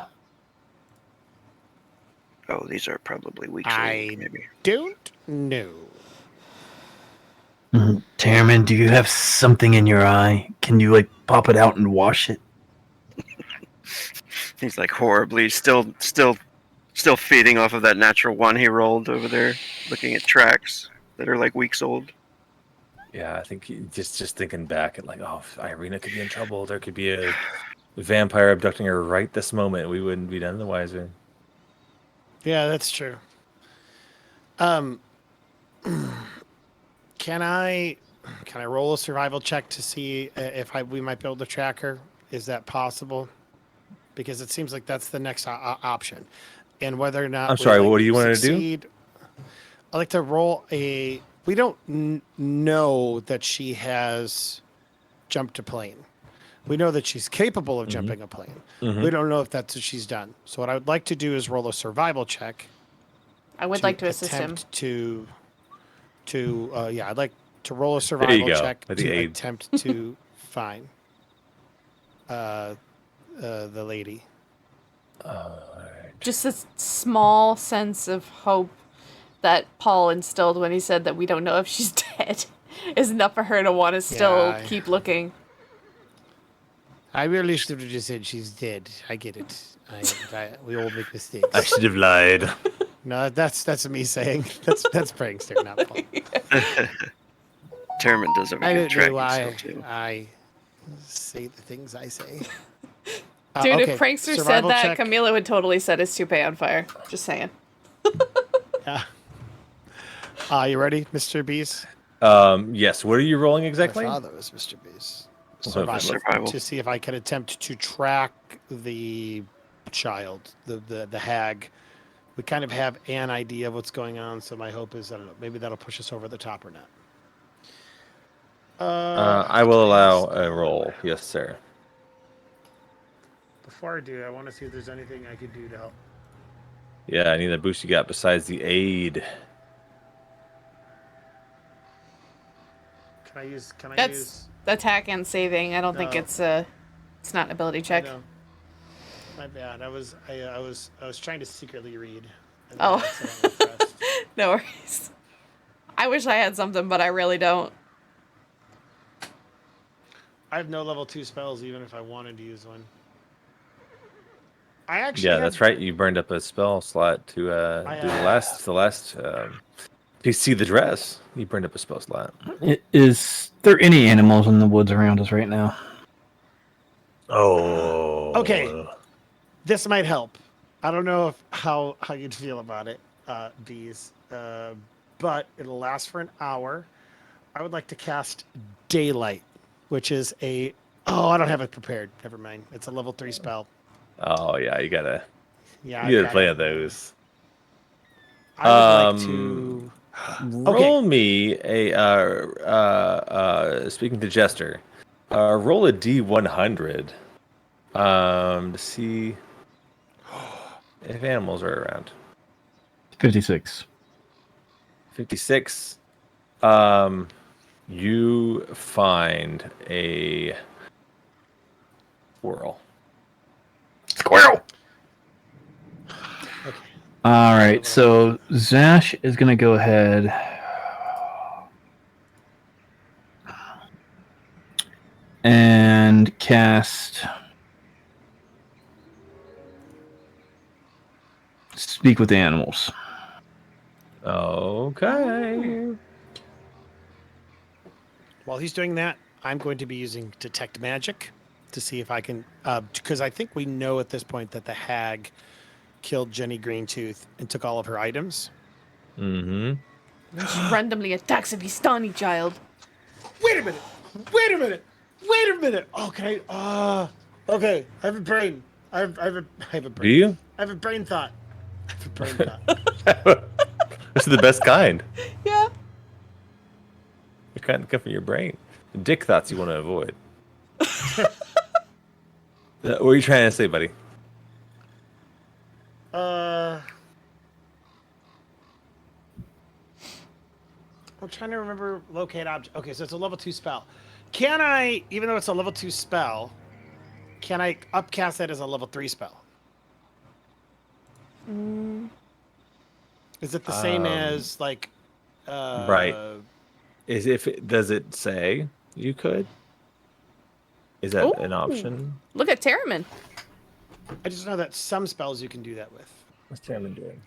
Oh, these are probably weeks I old, maybe. don't know. Terramyn, do you have something in your eye? Can you, like, pop it out and wash it? He's like horribly still feeding off of that natural one he rolled over there, looking at tracks that are like weeks old. Yeah, I think just thinking back at like, oh, Irina could be in trouble. There could be a vampire abducting her right this moment. We wouldn't be none the wiser. Yeah, that's true. Can I roll a survival check to see if we might be able to track her? Is that possible? Because it seems like that's the next option. And whether or not I'm sorry, what do you want to do? succeed, I'd like to roll a. We don't know that she has jumped a plane. We know that she's capable of jumping a plane. Mhm. We don't know if that's what she's done. So what I would like to do is roll a survival check. I would like to assist him. attempt I'd like to roll a survival go. check Let the to aid. attempt to find the lady. Just a small sense of hope that Paul instilled when he said that we don't know if she's dead is enough for her to want to still keep looking. I really should have just said she's dead. I get it. We all make mistakes. I should have lied. No, that's me saying. That's prankster, not Paul. Terramyn does have a I good don't track know why too. I say the things I say. Dude, okay, if Prankster said survival that, check. Camila would totally set his toupee on fire. Just saying. Yeah. You ready, Mr. Bees? Yes. What are you rolling exactly? My father was Mr. Bees. Survival. Survival. To see if I can attempt to track the child, the hag. We kind of have an idea of what's going on, so my hope is, I don't know, maybe that'll push us over the top or not. I will allow a roll. Yes, sir. before I do, I want to see if there's anything I could do to help. Yeah, any other boost you got besides the aid? Can I use? That's attack and saving. I don't think No. it's not an ability check. I know. My bad. I was trying to secretly read. And Oh. I accidentally pressed. No worries. I wish I had something, but I really don't. I have no level 2 spells, even if I wanted to use one. I actually. Yeah, had- that's right. You burned up a spell slot to do the last. To see the dress, you burned up a spell slot. Is there any animals in the woods around us right now? Oh. Okay. This might help. I don't know how you'd feel about it, bees. But it'll last for an hour. I would like to cast Daylight, which is a. Oh, I don't have it prepared. Never mind. It's a level 3 spell. Oh yeah, you gotta Play play those. I would like to. Roll me a speaking to Jester. Roll a D100. To see if animals are around. 56. 56. You find a squirrel. Squirrel! All right, so Zash is going to go ahead and cast Speak with the Animals. Okay. While he's doing that, I'm going to be using Detect Magic to see if I can. Because I think we know at this point that the hag killed Jenny Greentooth and took all of her items. Mm-hmm. She randomly attacks a Vistani child. Wait a minute! Wait a minute! Wait a minute! Okay. Okay. I have a brain. I have a brain. Do you? I have a brain thought. I have a brain thought. This is the best kind. Yeah. The kind that come from your brain. Dick thoughts you want to avoid. What are you trying to say, buddy? I'm trying to remember locate object. Okay, so it's a level 2 spell. Can I, even though it's a level 2 spell, can I upcast that as a level 3 spell? Is it the same as like? Right. Does it say you could? Is that an option? Look at Terramyn. I just know that some spells you can do that with. What's Terramyn doing?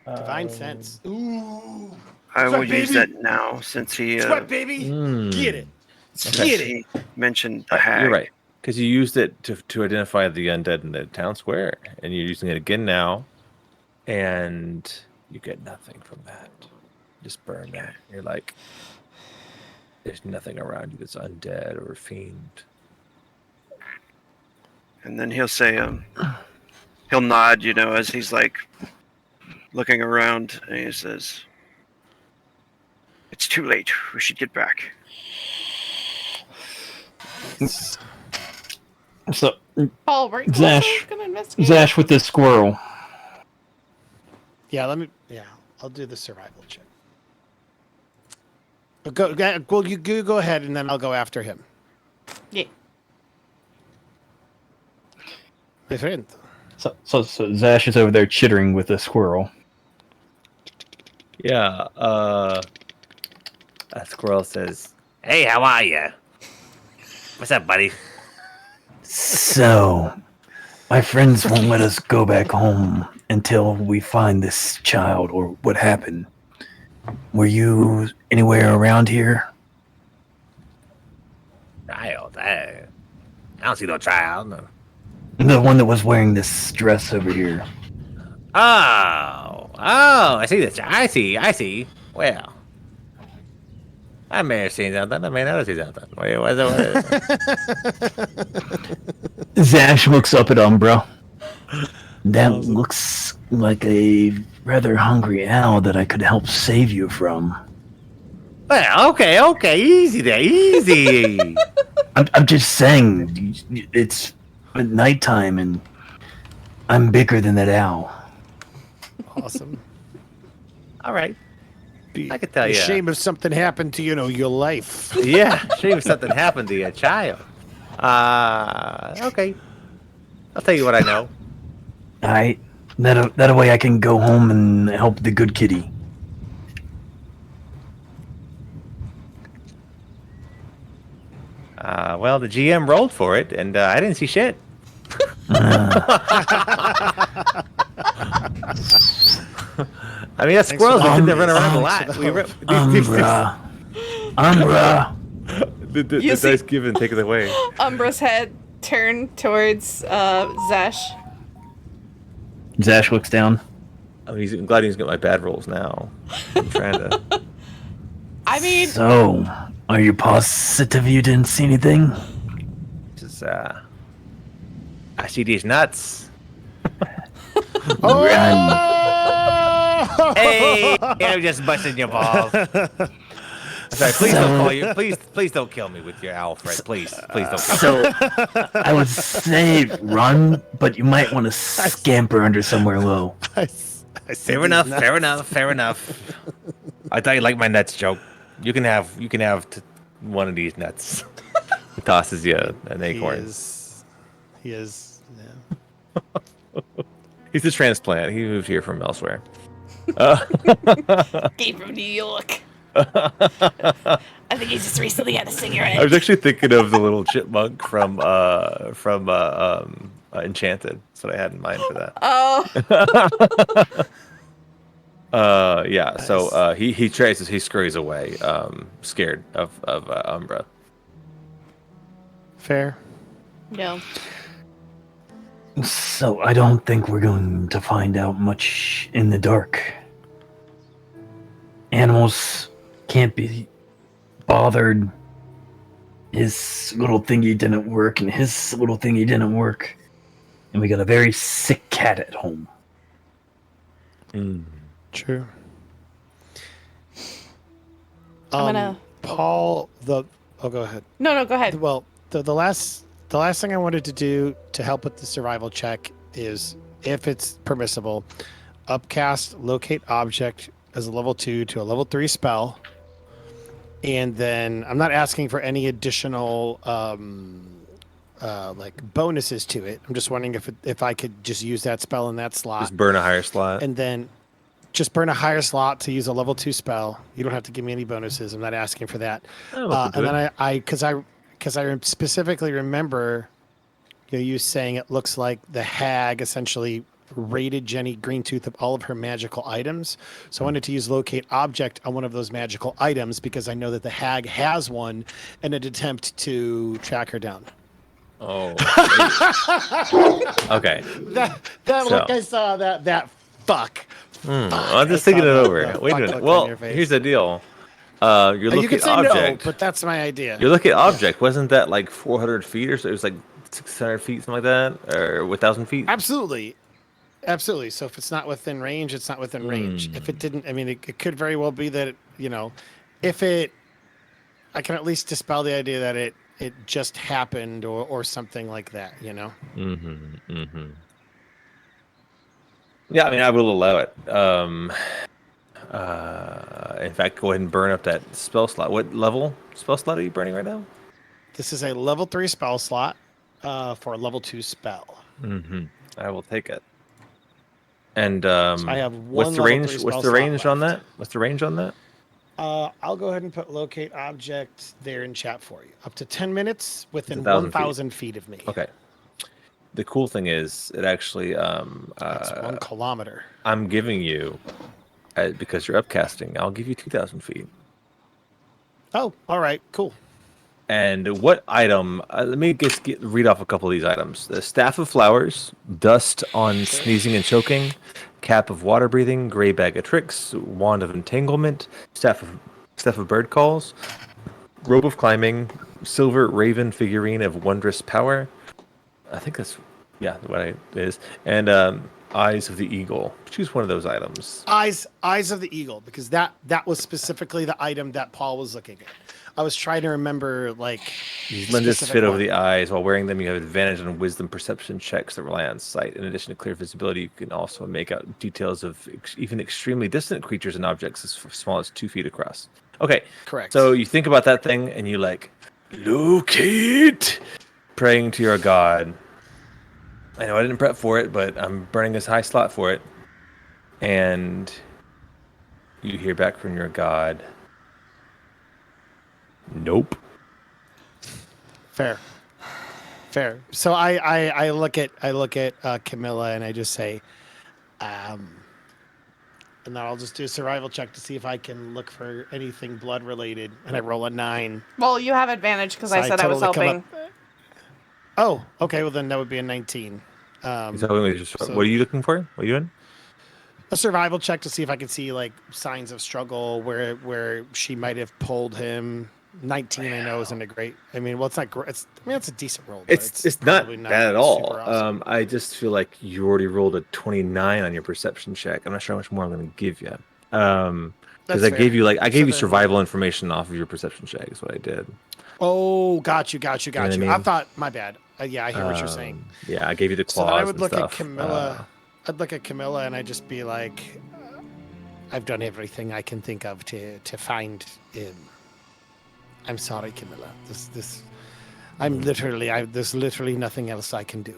Divine Sense. Ooh. I will Sweat, use baby. that now since he Sweat, baby. Get it. since Get he mentioned the hag. You're right. Because you used it to identify the undead in the town square, and you're using it again now, and you get nothing from that. Just burn that. You're like, there's nothing around you that's undead or fiend. And then he'll say, he'll nod, as he's like looking around, and he says, "It's too late. We should get back." So, Paul, we're Zash. gonna investigate. Zash with this squirrel. Yeah, I'll do the survival check. Well, you go ahead, and then I'll go after him. Yeah. My friend. So Zash is over there chittering with the squirrel. Yeah, a squirrel says, "Hey, how are you? What's up, buddy?" So, my friends won't let us go back home until we find this child or what happened. Were you anywhere around here? Child? I don't see no child. No. The one that was wearing this dress over here. Oh, I see this. I see. Well, I may have seen something. I may not have seen something. Wait, what is it? Zash looks up at Umbra. That looks like a rather hungry owl that I could help save you from. Well, okay, easy there, easy. I'm just saying, it's at nighttime, and I'm bigger than that owl. Awesome. All right. Be I could tell a you. shame if something happened to your life. Yeah, shame if something happened to your child. Okay. I'll tell you what I know. All right. That way I can go home and help the good kitty. Well, the GM rolled for it, and I didn't see shit. I mean, that's squirrels that didn't run around a lot. Umbra. The You see- dice give and take it away. Umbra's head turned towards Zash. Zash looks down. I'm glad he's got my bad rolls now. I'm trying to. I mean, So, are you positive you didn't see anything? Just, I see these nuts. Hey, I'm just busting your balls. Sorry, please don't call you. Please don't kill me with your Alfred. Please don't kill me. So, I would say run, but you might want to scamper under somewhere low. Fair enough. I thought you liked my nuts joke. You can have one of these nuts. He tosses you an acorn. He is. Yeah. He's a transplant. He moved here from elsewhere. came from New York. I think he just recently had a cigarette. I was actually thinking of the little chipmunk from Enchanted. That's what I had in mind for that. Oh. Yeah. So he traces. He scurries away, scared of Umbra. Fair. No. So, I don't think we're going to find out much in the dark. Animals can't be bothered. His little thingy didn't work, and his little thingy didn't work. And we got a very sick cat at home. True. I'm gonna. Paul, oh, go ahead. No, go ahead. Well, the last thing I wanted to do to help with the survival check is, if it's permissible, upcast locate object as a level 2 to a level 3 spell, and then I'm not asking for any additional like bonuses to it. I'm just wondering if I could just use that spell in that slot. Just burn a higher slot. And then just burn a higher slot to use a level 2 spell. You don't have to give me any bonuses. I'm not asking for that. And then because I specifically remember you saying it looks like the hag essentially raided Jenny Greentooth of all of her magical items. So I wanted to use locate object on one of those magical items because I know that the hag has one in an attempt to track her down. Oh. Okay. That look I saw, that fuck. I'm just thinking it over. Wait a minute. Well, here's the deal. Your You look could at say object. no, but that's my idea. Your look at object. Wasn't that like 400 feet or so? It was like 600 feet, something like that, or 1,000 feet. Absolutely. So if it's not within range, it's not within range. If it didn't, I mean, it could very well be that if it, I can at least dispel the idea that it just happened or something like that. Yeah, I mean, I will allow it. In fact, go ahead and burn up that spell slot. What level spell slot are you burning right now? This is a level 3 spell slot for a level 2 spell. I will take it. And So I have what's one the level range? 3 What's spell the range slot on left. that? What's the range on that? I'll go ahead and put locate object there in chat for you. Up to 10 minutes within 1,000 1,000 feet of me. Okay. The cool thing is, it actually That's 1 kilometer. I'm giving you, because you're upcasting, I'll give you 2,000 feet. Oh, all right, cool. And what item? Let me just read off a couple of these items. The Staff of Flowers, Dust on Sneezing and Choking, Cap of Water Breathing, Gray Bag of Tricks, Wand of Entanglement, Staff of Bird Calls, Robe of Climbing, Silver Raven Figurine of Wondrous Power. I think that's, what it is. And Eyes of the Eagle. Choose one of those items. Eyes of the Eagle, because that was specifically the item that Paul was looking at. I was trying to remember like These lenses specific fit over one. the eyes. While wearing them, you have advantage on wisdom perception checks that rely on sight. In addition to clear visibility, you can also make out details of even extremely distant creatures and objects as small as 2 feet across. Okay, Correct. so you think about that thing and you like, locate, praying to your god. I know I didn't prep for it, but I'm burning this high slot for it. And you hear back from your god. Nope. Fair. So I look at Camila and I just say, and then I'll just do a survival check to see if I can look for anything blood related. And I roll a 9. Well, you have advantage because So I said I was totally come helping. up- Oh, okay. Well, then that would be a 19. So what are you looking for? What are you doing? A survival check to see if I can see like signs of struggle where she might have pulled him. 19, I know, isn't a great. I mean, well, it's not great. It's a decent roll. But It's not probably bad at all. super awesome. I just feel like you already rolled a 29 on your perception check. I'm not sure how much more I'm going to give you. Because That's I fair. gave you I gave you then- survival information off of your perception check. Is what I did. Oh, got you. know what I I mean? thought, my bad. Yeah, I hear what you're saying. Yeah, I gave you the So claws then I would look and at stuff. Camila. I'd look at Camila and I'd just be like, I've done everything I can think of to find him. I'm sorry, Camila. There's literally nothing else I can do.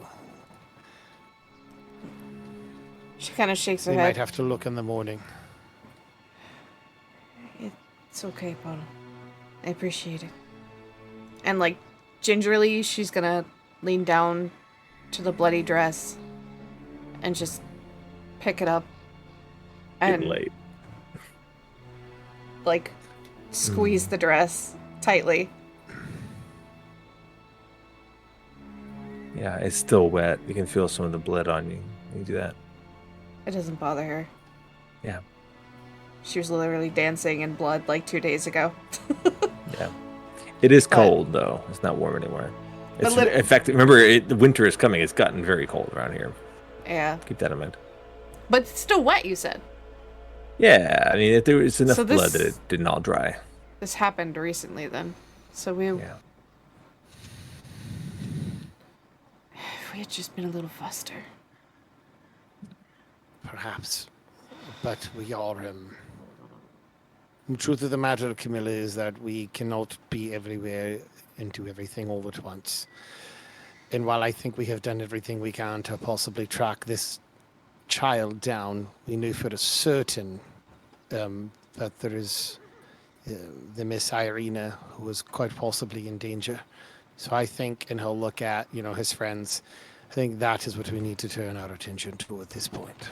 She kind of shakes her We head. might have to look in the morning. It's okay, Paul. I appreciate it. And like, gingerly, she's gonna lean down to the bloody dress and just pick it up Getting and late. like squeeze the dress tightly. Yeah, it's still wet. You can feel some of the blood on you. You do that. It doesn't bother her. Yeah. She was literally dancing in blood like 2 days ago. Yeah. It is But- cold though. It's not warm anymore. It's, lit- in fact, remember, the winter is coming. It's gotten very cold around here. Yeah. Keep that in mind. But it's still wet, you said. Yeah, I mean, there was enough So blood that this- it didn't all dry. This happened recently then. So Yeah. if we had just been a little faster. Perhaps. But we are. The truth of the matter, Camilla, is that we cannot be everywhere and do everything all at once. And while I think we have done everything we can to possibly track this child down, we knew for a certain that there is the Miss Irina who is quite possibly in danger. So I think, and he'll look at, his friends, I think that is what we need to turn our attention to at this point.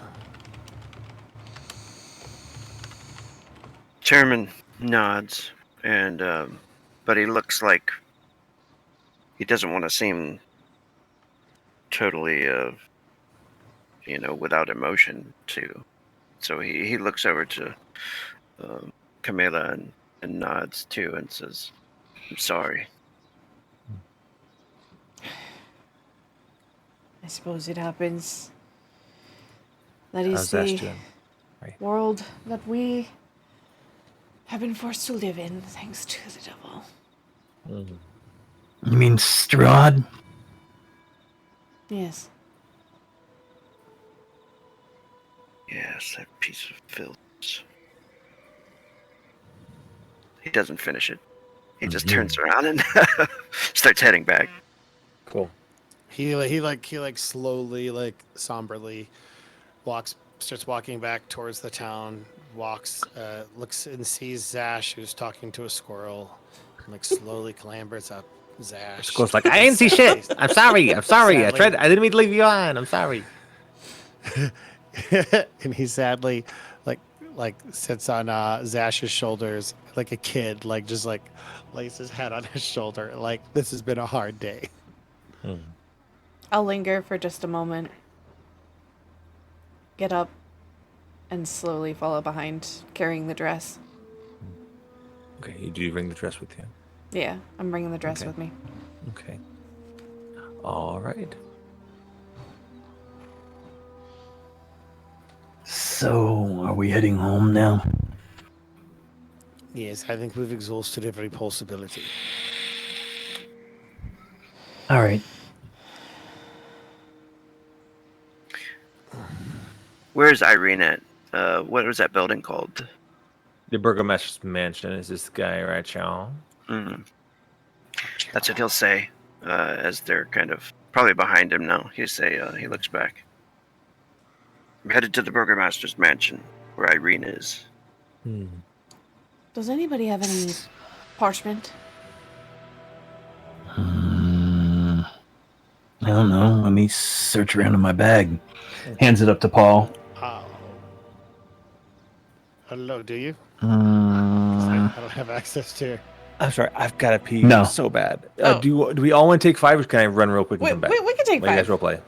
Terramyn nods, and but he looks like he doesn't want to seem totally, without emotion too. So he looks over to Camila and nods too, and says, "I'm sorry." I suppose it happens. That is How's Zash the doing? Right. world that we have been forced to live in, thanks to the devil. You mean Strahd? Yes. Yes, that piece of filth. He doesn't finish it. He just turns around and starts heading back. Cool. He slowly, somberly starts walking back towards the town, looks and sees Zash, who's talking to a squirrel, and slowly clambers up Zash. Goes like, I didn't see shit. I'm sorry. Sadly. I didn't mean to leave you on. I'm sorry. And he sadly sits on Zash's shoulders like a kid, just lays his head on his shoulder, this has been a hard day. I'll linger for just a moment. Get up and slowly follow behind, carrying the dress. Okay, do you bring the dress with you? Yeah, I'm bringing the dress Okay. with me. Okay. All right. So, are we heading home now? Yes, I think we've exhausted every possibility. All right. Where's Irene at? What was that building called? The Burgomaster's mansion is this guy, right, y'all? Mm. That's what he'll say as they're kind of probably behind him now. He'll say, he looks back. I'm headed to the Burgomaster's mansion where Irene is. Does anybody have any parchment? I don't know. Let me search around in my bag. Hands it up to Paul. Oh. Hello, do you? Uh, I don't have access to. I'm sorry, I've got to pee No. so bad. Oh. Do we all want to take 5, or can I run real quick and come back? We can take Let you guys 5. role play.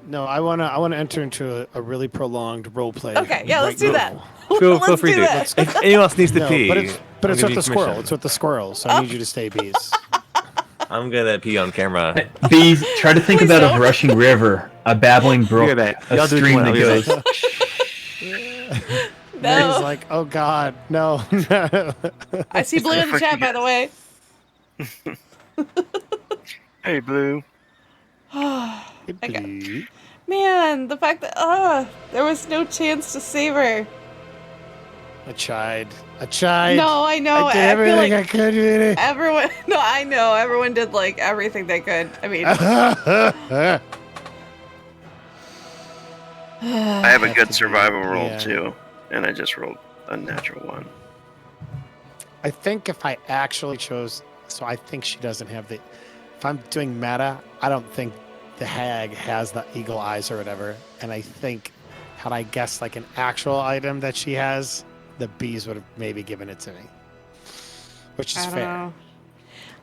No, I wanna enter into a really prolonged role play. Okay, yeah, let's do that. Feel Let's free do to. that. If anyone else needs to No, pee, but it's I'll with give the you squirrel. permission. It's with the squirrel. So I need you to stay, bees. I'm gonna pee on camera. Bees, try to think Please about don't. a rushing river, a babbling brook, Look at that. a Y'all do it stream well. that Look goes. at No. He's like, oh God, no. I see blue in the chat, by the way. Hey, Blue. Okay. Man, the fact that there was no chance to save her. I tried. No, I know. I did I feel everything like I could, really. everyone. No, I know. Everyone did like everything they could. I mean, I have a good survival roll, yeah. too. And I just rolled a natural 1. I think if I actually chose, so I think she doesn't have the. If I'm doing meta, I don't think the hag has the eagle eyes or whatever. And I think, had I guessed like an actual item that she has, the bees would have maybe given it to me, which is I don't fair. know.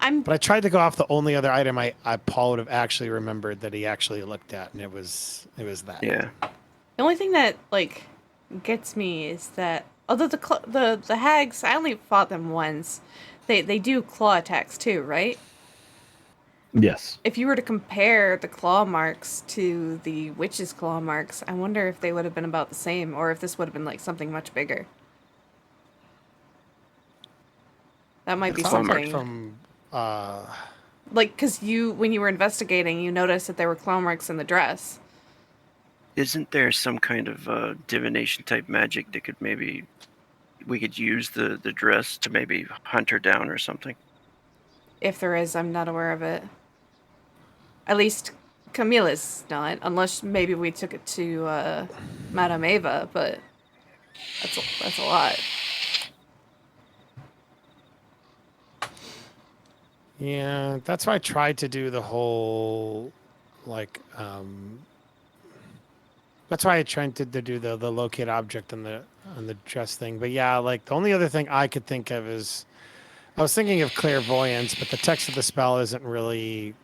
I'm. But I tried to go off the only other item I Paul would have actually remembered that he actually looked at, and it was that. Yeah. The only thing that like gets me is that although the hags, I only fought them once. They do claw attacks too, right? Yes. If you were to compare the claw marks to the witch's claw marks, I wonder if they would have been about the same, or if this would have been like something much bigger. That might be Sounds like something. from Like, because when you were investigating, you noticed that there were claw marks in the dress. Isn't there some kind of divination type magic that could maybe we could use the dress to maybe hunt her down or something? If there is, I'm not aware of it. At least Camila's not, unless maybe we took it to Madame Ava, but that's a lot. Yeah, that's why I tried to do the whole, like, that's why I tried to do the locate object on the dress thing. But yeah, like the only other thing I could think of is, I was thinking of clairvoyance, but the text of the spell isn't really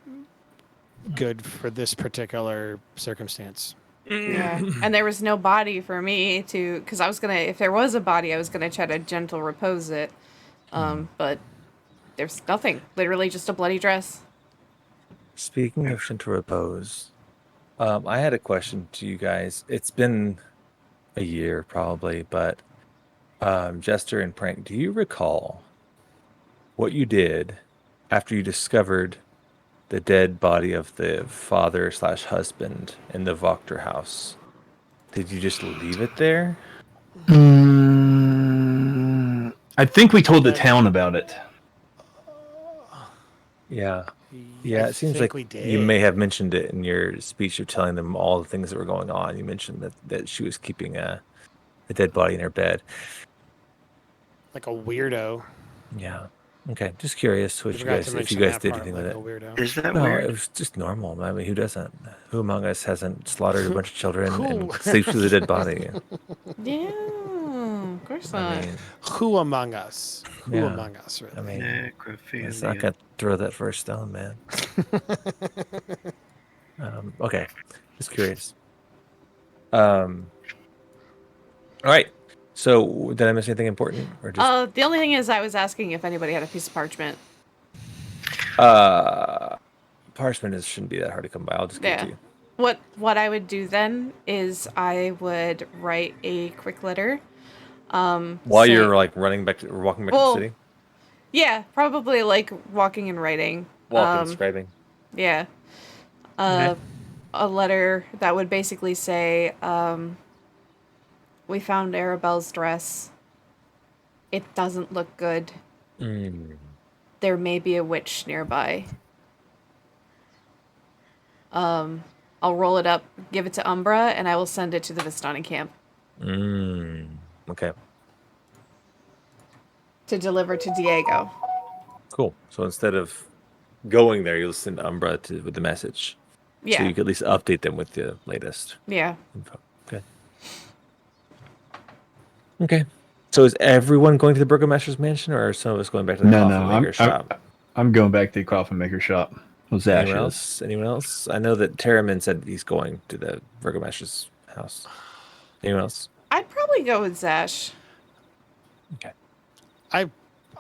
good for this particular circumstance. Yeah, and there was no body for me to, because I was gonna, if there was a body, I was gonna try to gentle repose it, but there's nothing. Literally just a bloody dress. Speaking of gentle repose, I had a question to you guys. It's been a year probably, but Jester and Prank, do you recall what you did after you discovered the dead body of the father/husband in the Voctor house? Did you just leave it there? I think we told the town about it. Yeah. Yeah, I it seems think like we did. you may have mentioned it in your speech of telling them all the things that were going on. You mentioned that she was keeping a dead body in her bed. Like a weirdo. Yeah. Okay. Just curious what you Forgot guys, to if mention you guys that did part, anything like with a it. weirdo. Is that No, weird? it was just normal. I mean, who doesn't? Who among us hasn't slaughtered a bunch of children and Who? sleeps with a dead body? Yeah, of course not. I mean, Who among us? Who Yeah. among us, really? I mean, Necrophilia. it's not gonna throw that first stone, man. Okay, just curious. All right. So, did I miss anything important, or just The only thing is, I was asking if anybody had a piece of parchment. parchment shouldn't be that hard to come by. I'll just give it Yeah. to you. What I would do then is I would write a quick letter While you're like running back to, or walking back to the Well, city, yeah, probably like walking and writing. walking, scribing. Yeah. Okay. A letter that would basically say, we found Arabelle's dress. It doesn't look good. Mm. There may be a witch nearby. I'll roll it up, give it to Umbra, and I will send it to the Vistani camp Okay. to deliver to Diego. Cool. So instead of going there, you'll send Umbra with the message. Yeah. So you can at least update them with the latest Yeah. info. Okay. Okay. So is everyone going to the Burgomaster's mansion, or are some of us going back to the coffin maker's shop? I'm going back to the coffin maker shop. Zash Anyone else? Anyone else? I know that Terramyn said he's going to the Burgomaster's house. Anyone else? I'd probably go with Zash. Okay.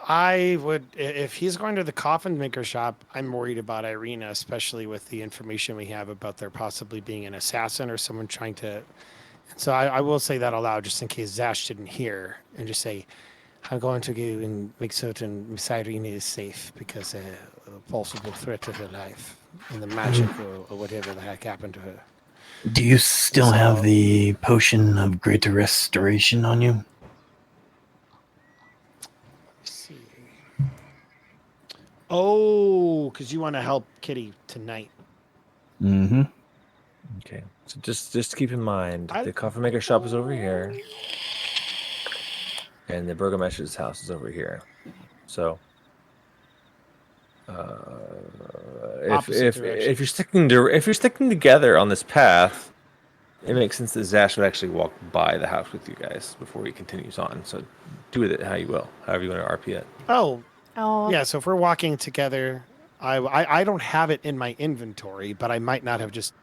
I would, if he's going to the coffin maker shop, I'm worried about Irina, especially with the information we have about there possibly being an assassin or someone trying to. So I will say that aloud just in case Zash didn't hear, and just say, I'm going to go and make certain Miss Irina is safe because a possible threat to her life and the magic or whatever the heck happened to her. Do you still have the potion of greater restoration on you? See. Oh, because you want to help Kitty tonight. Mm-hmm. Okay. So just keep in mind, the coffin maker shop is over here, and the Burgomaster's house is over here. So, if you're sticking together on this path, it makes sense that Zash would actually walk by the house with you guys before he continues on. So, do with it how you will, however you want to RP it. Oh, Oh. yeah. So if we're walking together, I don't have it in my inventory, but I might not have just.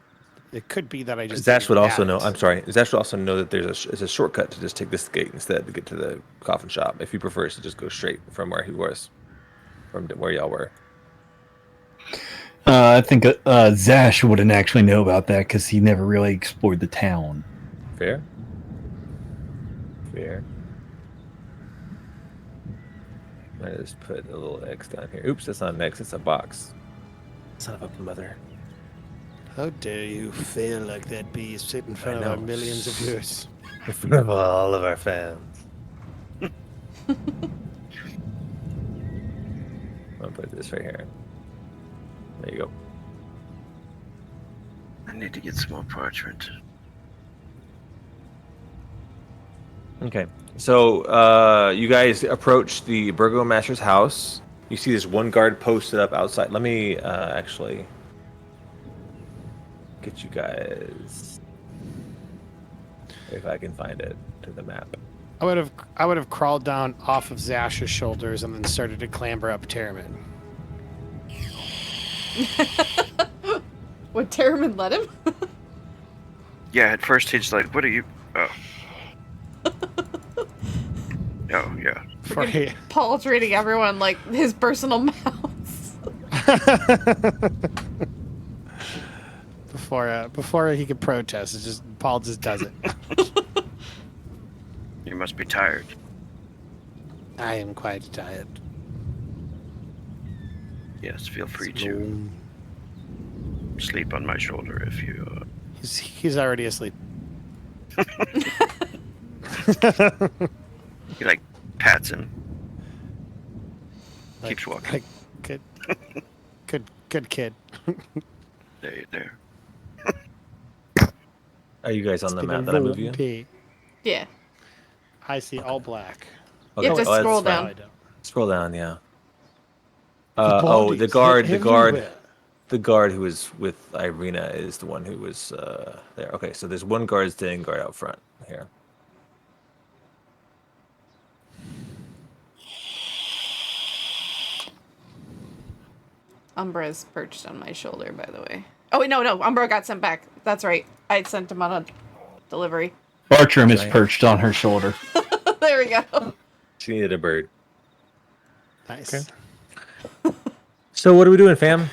It could be that I just. Zash would also add know. it. I'm sorry. Zash would also know that it's a shortcut to just take this gate instead to get to the coffin shop. If he prefers to just go straight from where he was, from where y'all were. I think Zash wouldn't actually know about that because he never really explored the town. Fair. Fair. I just put a little X down here. Oops, that's not an X. It's a box. Son of a mother. How dare you fail like that, Bee? Sit in front of our millions of viewers. In front of all of our fans. I'm gonna put this right here. There you go. I need to get some more parchment. Okay. So you guys approach the Burgomaster's house. You see this one guard posted up outside. Let me actually get you guys, if I can find it, to the map. I would have crawled down off of Zash's shoulders and then started to clamber up Terramyn. Would Terramyn let him? Yeah, at first he's like, "What are you?" Oh. Oh yeah. For he, Paul's reading everyone like his personal mouse. before he could protest, it's just Paul just does it. You must be tired. I am quite tired. Yes, feel free to sleep on my shoulder if you. He's already asleep. He like pats him. Like, Keeps walking. Like, good kid. There. Are you guys on the It's map been that I a move you? volunteer. Yeah. I see all black. You have to that's scroll fine. down. I don't. Scroll down, yeah. The The bodies guard everywhere. the guard who was with Irina is the one who was there. Okay, so there's one guard standing guard out front here. Umbra's perched on my shoulder, by the way. Oh, wait, no, Umbra got sent back. That's right. I sent him on a delivery. Bartram is perched on her shoulder. There we go. She needed a bird. Nice. Okay. So what are we doing, fam?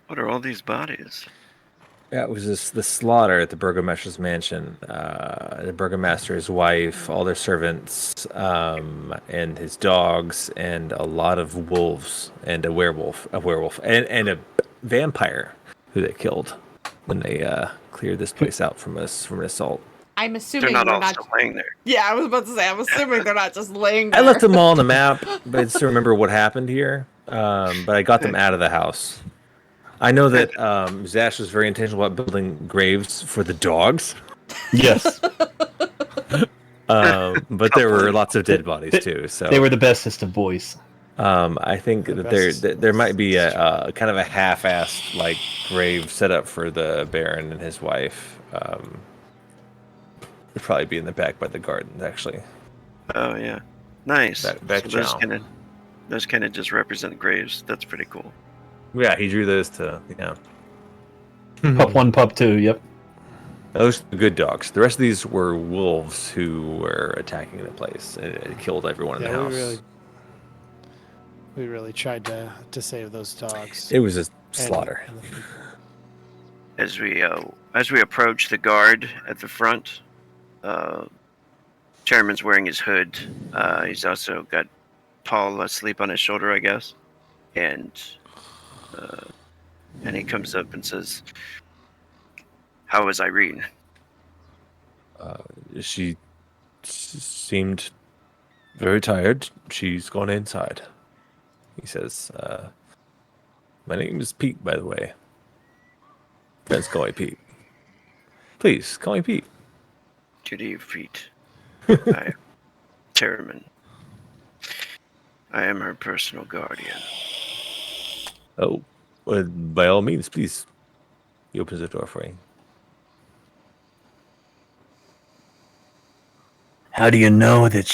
What are all these bodies? Yeah, it was the slaughter at the burgomaster's mansion. The burgomaster, his wife, all their servants, and his dogs, and a lot of wolves, and a werewolf, and a vampire who they killed when they cleared this place out from us from an assault. I'm They're assuming not they're all not. still laying there. Yeah, I was about to say. I'm assuming they're not just laying I there. left them all on the map, but I just remember what happened here. But I got them out of the house. I know that Zash was very intentional about building graves for the dogs. Yes. But there were lots of dead bodies too. So They were the bestest of boys. I think The that best- there might be a kind of a half-assed like grave set up for the Baron and his wife. It'd probably be in the back by the gardens, actually. Oh yeah, nice. Back So chow. those kind of just represent graves. That's pretty cool. Yeah, he drew those to Pup 1, pup 2, yep. Those are the good dogs. The rest of these were wolves who were attacking the place and it killed everyone in the Yeah, house. we really tried to save those dogs. It was a And- slaughter. and the people. As we approach the guard at the front, Chairman's wearing his hood. He's also got Paul asleep on his shoulder, I guess, and he comes up and says, "How is Irene?" She seemed very tired. She's gone inside. He says, my name is Pete, by the way. Friends call me Pete. Please, call me Pete. Good eve, Pete. I am Terramyn. I am her personal guardian. Oh, well, by all means, please. He opens the door for you. How do you know that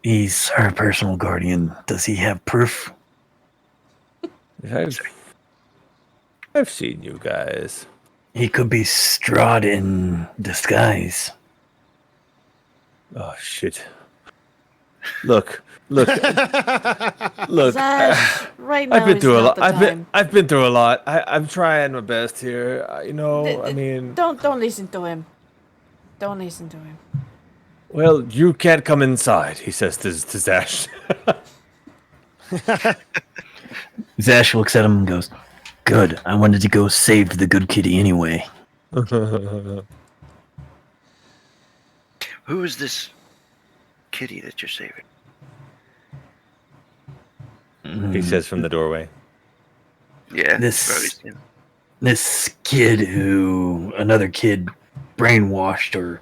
he's her personal guardian? Does he have proof? I've seen you guys. He could be Strahd in disguise. Oh shit! Look! Look! Zash, right now I've been is through a not lot. the time. I've been through a lot. I'm trying my best here. I mean, Don't listen to him. Don't listen to him. well, you can't come inside. He says to Zash. Zash looks at him and goes, "Good. I wanted to go save the good kitty anyway." Who is this kitty that you're saving? He says from the doorway. Yeah, This- probably seen. This kid who another kid brainwashed or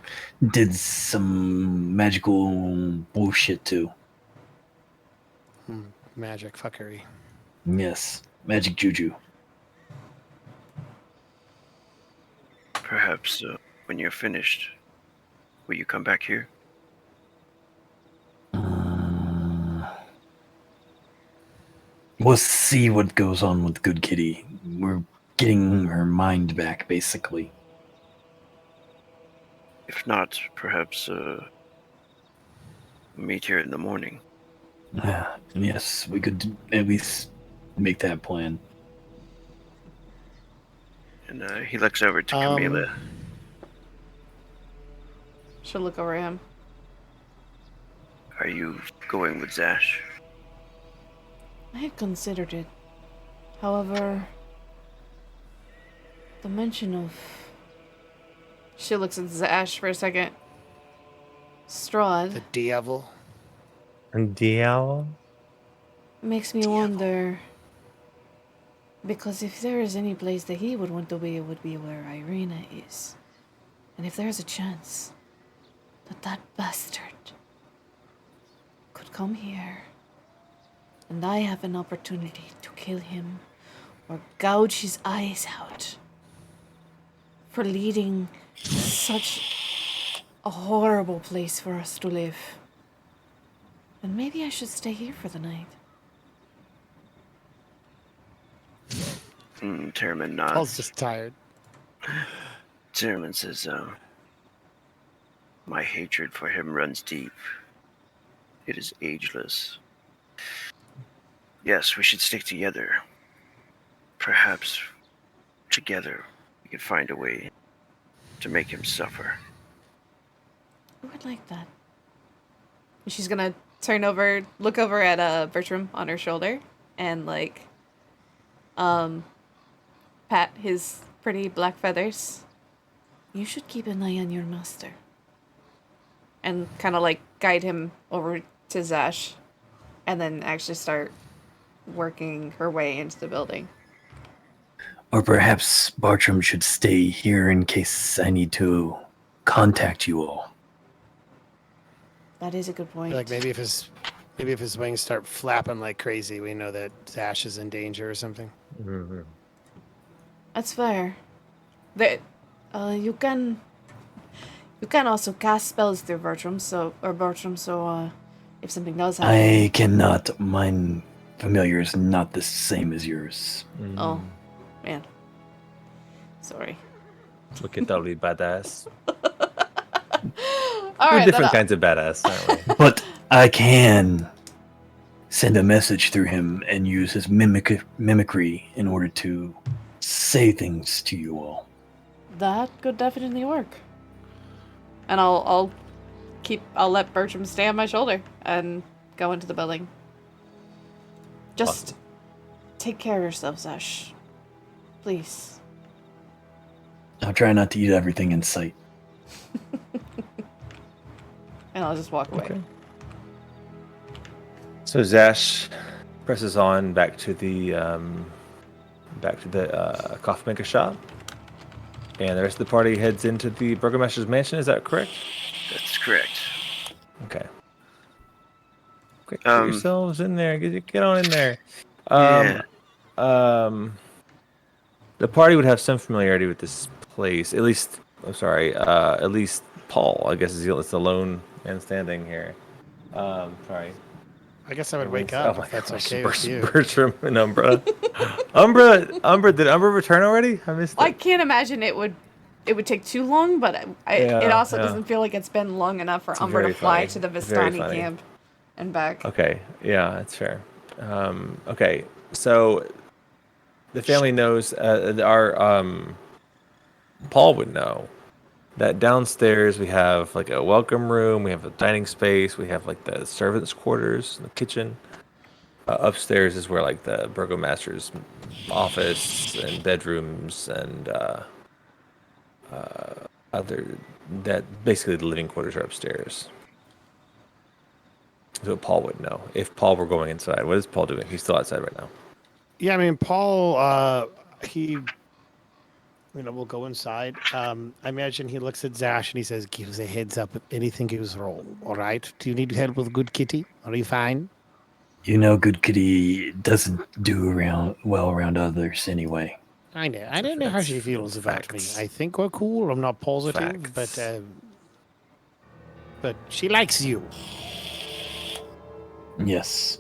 did some magical bullshit to. Magic fuckery. Yes, magic juju. Perhaps when you're finished, will you come back here? We'll see what goes on with Good Kitty. We're getting her mind back, basically. If not, perhaps meet here in the morning. Yes, we could at least make that plan. And he looks over to Um, Camila. Should look over him. Are you going with Zash? I had considered it. However, the mention of... She looks at Zash for a second. Strahd The devil. And DL? makes me wonder... Because if there is any place that he would want to be, it would be where Irina is. And if there's a chance that that bastard could come here, and I have an opportunity to kill him or gouge his eyes out for leading such a horrible place for us to live, then maybe I should stay here for the night. Terramyn Paul's nods. just tired. Terramyn says, my hatred for him runs deep. It is ageless. Yes, we should stick together. Perhaps together we could find a way to make him suffer. I would like that. She's gonna look over at Bertram on her shoulder, and like, pat his pretty black feathers. You should keep an eye on your master. And kind of like guide him over to Zash, and then actually start working her way into the building. Or perhaps Bartram should stay here in case I need to contact you all. That is a good point. Like maybe if his wings start flapping like crazy, we know that Zash is in danger or something. Mm-hmm. That's fair. You can also cast spells through Bertram, so if something does happen. I cannot. Mine familiar is not the same as yours. Oh, man. Sorry. Look at totally badass. All We're right, different kinds of badass, aren't we? But I can send a message through him and use his mimicry in order to say things to you all. That could definitely work. And I'll let Bertram stay on my shoulder and go into the building. Just Awesome. take care of yourself, Zash. Please. I'll try not to eat everything in sight. And I'll just walk away. Okay. So Zash presses on back to the coffee maker shop, and the rest of the party heads into the burgomaster's mansion. Is that correct? That's correct. Okay. Quick, get yourselves in there. Get on in there. Yeah. The party would have some familiarity with this place. At least, at least Pall, I guess, is the lone man standing here. Sorry. I guess I would wake up if that's okay with you. Bertram and Umbra. Umbra, did Umbra return already? I missed it. I can't imagine it would take too long, but it also doesn't feel like it's been long enough for Umbra to fly to the Vistani camp and back. Okay, yeah, that's fair. Okay, so the family knows, Pall would know that downstairs we have like a welcome room, we have a dining space, we have like the servants' quarters, the kitchen. Upstairs is where like the burgomaster's office and bedrooms and basically the living quarters are upstairs. So Pall would know if Pall were going inside. What is Pall doing? He's still outside right now. Yeah, I mean, Pall, we'll go inside. I imagine he looks at Zash and he says, gives a heads up if anything goes wrong. All right? Do you need help with Good Kitty? Are you fine? You know, Good Kitty doesn't do well around others anyway. I know. I don't know how she feels about me. I think we're cool. I'm not positive, but she likes you. Yes.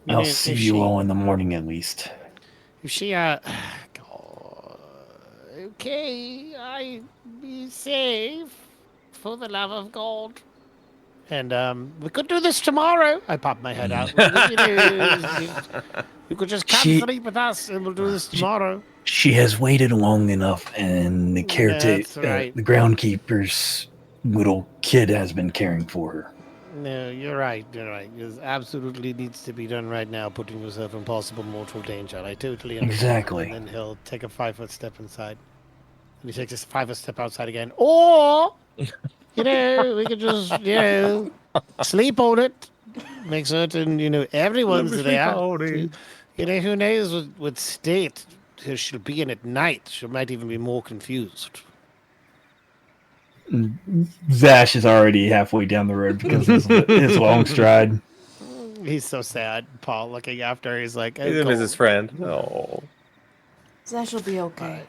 I'll see you all in the morning at least. If she, okay, I be safe for the love of God. And we could do this tomorrow. I pop my head out. You could just come sleep with us, and we'll do this tomorrow. She has waited long enough, and the caretaker, right. the groundkeeper's little kid has been caring for her. No, you're right. It absolutely needs to be done right now, putting yourself in possible mortal danger. I totally understand. Exactly. And then he'll take a 5-foot step inside. And he takes a 5-foot step outside again. Or, we could just, sleep on it. Make certain, everyone's there. Who knows what state she'll be in at night. She might even be more confused. Zash is already halfway down the road because of his long stride. He's so sad. Paul looking after her, he's like, He's his friend. Oh. Zash will be okay.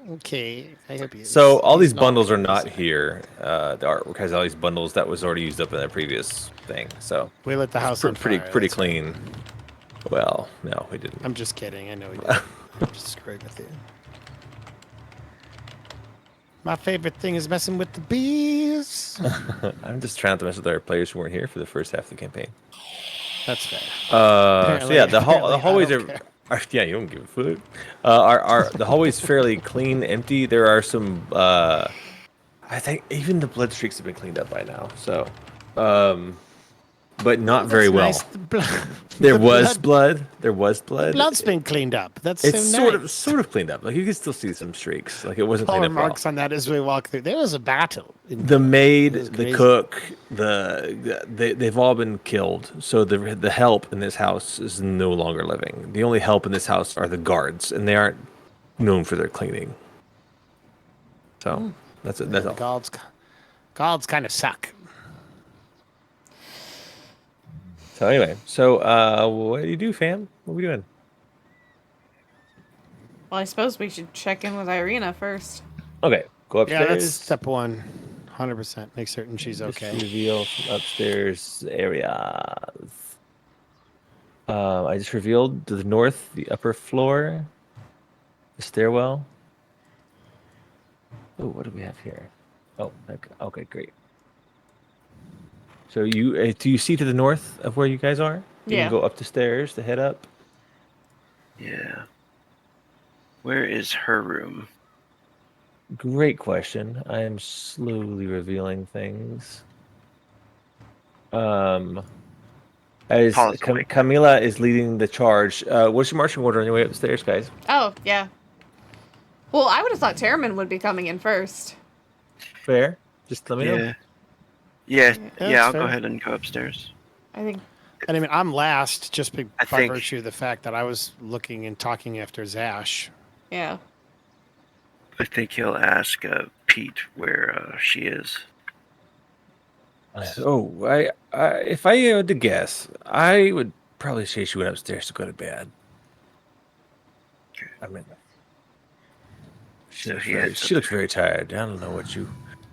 Okay, I hope you. So all these bundles are not here. The artwork has all these bundles that was already used up in the previous thing. So we lit the house on fire. Pretty clean. Well, no, we didn't. I'm just kidding. I know we did. I'm just screwing with you. My favorite thing is messing with the bees. I'm just trying to mess with our players who weren't here for the first half of the campaign. That's fair. So yeah, the hallways are Yeah, you don't give a fuck. The hallway's fairly clean, empty. There are some. I think even the blood streaks have been cleaned up by now. So, but not very That's well. nice. The blood, There the was blood, blood. There was the blood. blood's been cleaned up. That's It's so nice. sort of cleaned up. Like you can still see some streaks. Like it wasn't Paul cleaned up well. remarks on that as we walk through. There was a battle. The maid, was the crazy. cook, they've all been killed. So the help in this house is no longer living. The only help in this house are the guards, and they aren't known for their cleaning. So that's it. That's The all. gods kind of suck. So anyway, what do you do, fam? What are we doing? Well, I suppose we should check in with Irina first. Okay, go Yeah, upstairs. that's step one. 100%. Make certain she's Just okay. reveal some upstairs areas. I just revealed to the north, the upper floor, the stairwell. Oh, what do we have here? Oh, okay, great. So do you see to the north of where you guys are? You Yeah. can go up the stairs to head up. Yeah. Where is her room? Great question. I am slowly revealing things. As Paul's awake. Camila is leading the charge. What's your marching order on your way up the stairs, guys? Oh, yeah. Well, I would have thought Terramyn would be coming in first. Fair. Just let me know. Yeah. Yeah, that's yeah, I'll fair. go ahead and go upstairs. I think. And I mean, I'm last just by think- virtue of the fact that I was looking and talking after Zash. Yeah. I think he'll ask Pete where she is. Oh, if I had to guess, I would probably say she went upstairs to go to bed. I mean, So he heads she up looks very tired. I don't know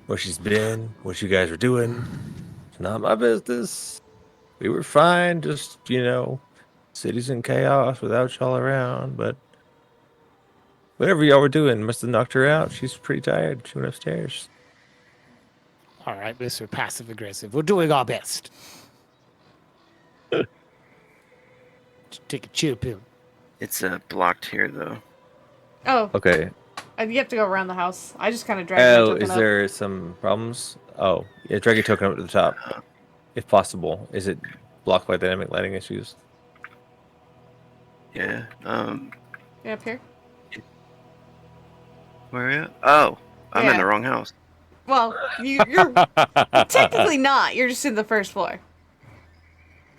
where she's been, what you guys are doing. It's not my business. We were fine, just city's in chaos without y'all around. But whatever y'all were doing must have knocked her out. She's pretty tired. She went upstairs. All right, Mr. Passive Aggressive. We're doing our best. Just take a chill pill. It's blocked here, though. Oh, Okay. you have to go around the house. I just kind of dragged my Oh, token is up. there some problems? Oh, yeah, drag your token up to the top, if possible. Is it blocked by dynamic lighting issues? Yeah. Yeah, up here. Where are you? Oh, I'm in Yeah. the wrong house. Well, you're technically not. You're just in the first floor.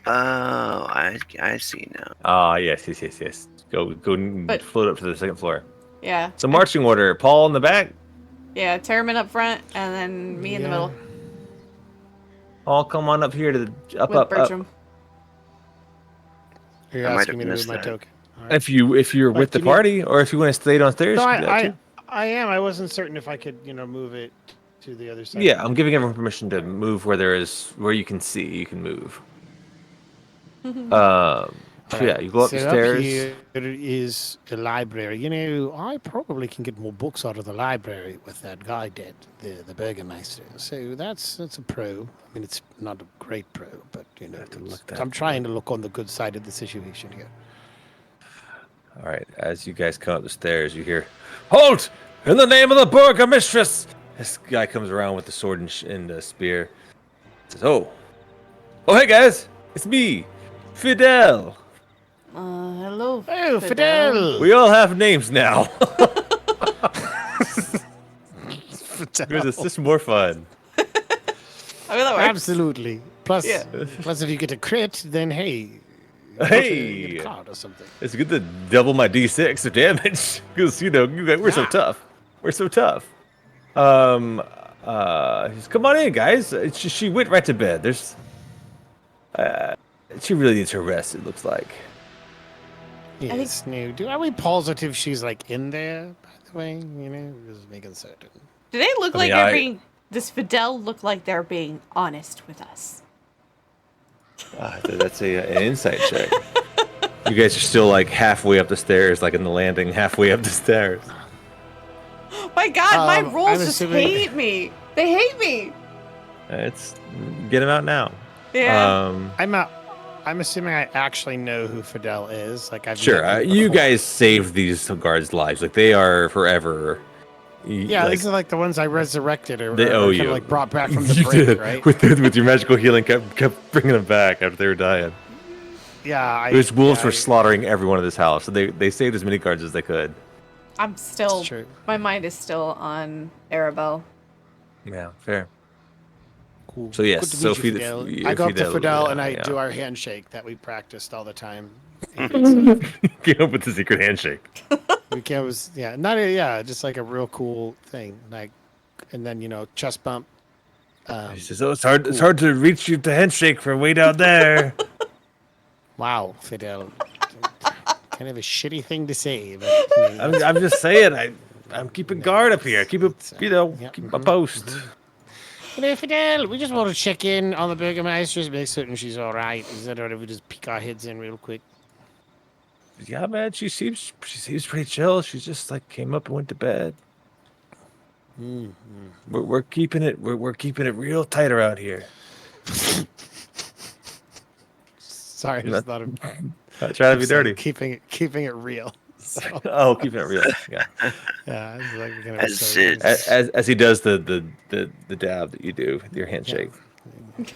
Oh, I see now. Ah, yes. Go But- float up to the second floor. Yeah. So marching order. Paul in the back. Yeah, Terramyn up front, and then me in the Yeah. middle Paul, come on up here to the up. with Bertram. You're I might asking me have to move missed my that. token. All right. If you're with Like, the you need- party, or if you want to stay downstairs. No, you can do that too. I am. I wasn't certain if I could, move it to the other side. Yeah, I'm giving everyone permission to move where you can see. You can move. So yeah, you go up the So stairs. Up here is the library. I probably can get more books out of the library with that guy dead, the Burgermeister. So that's a pro. I mean, it's not a great pro, but I'm trying to look on the good side of the situation here. All right, as you guys come up the stairs, you hear, "Halt! In the name of the Burgermistress!" This guy comes around with the sword and the spear. Says, "Oh, hey guys, it's me, Fidel. Hello. Oh, Fidel! We all have names now. Fidel. It's just more fun." I mean, that works. Absolutely. Plus, Yeah. plus, if you get a crit, then hey, Hey, get a card or something. it's good to double my d6 of damage because we're so tough. We're so tough. Come on in, guys. She went right to bed. She really needs her rest. It looks like. Yes, no. Are we positive she's like in there? By the way, just making certain. Do they look I like mean, they're being? Does Fidel look like they're being honest with us? That's an insight check. You guys are still like halfway up the stairs, like in the landing, halfway up the stairs. My God, my I'm rolls just assuming- hate me. They hate me. It's get him out now. Yeah. I'm I'm assuming I actually know who Fidel is. Like I've Sure, met him you before. guys saved these guards' lives. Like they are forever. Yeah, like, these are like the ones I resurrected or, they or, owe kind you. of like brought back from the You brink, did. right? With your magical healing, kept bringing them back after they were dying. Yeah, Those wolves were slaughtering everyone in this house, so they saved as many guards as they could. I'm still. true. My mind is still on Arabelle. Yeah, fair. Cool. So yes, Good to so meet you, Fidel. Fidel, I go up to Fidel yeah, and I yeah. do our handshake that we practiced all the time. Came up with the secret handshake. We can was just like a real cool thing. Like, and then chest bump. He says, "Oh, it's hard to reach you to handshake from way down there." Wow, Fidel. Kind of a shitty thing to say, but I mean, I'm just saying, I'm keeping guard up here. Keep a keep a post. Fidel, we just want to check in on the Burgermeister, make certain she's all right. Is that all right if we just peek our heads in real quick? Yeah, man, she seems pretty chill. She just like came up and went to bed. We're keeping it real tight around here. Sorry, I just thought of Not trying to be dirty. keeping it real. So, Oh, keeping it real. Yeah. yeah, it's like kind of As silly. it- As he does the dab that you do with your handshake.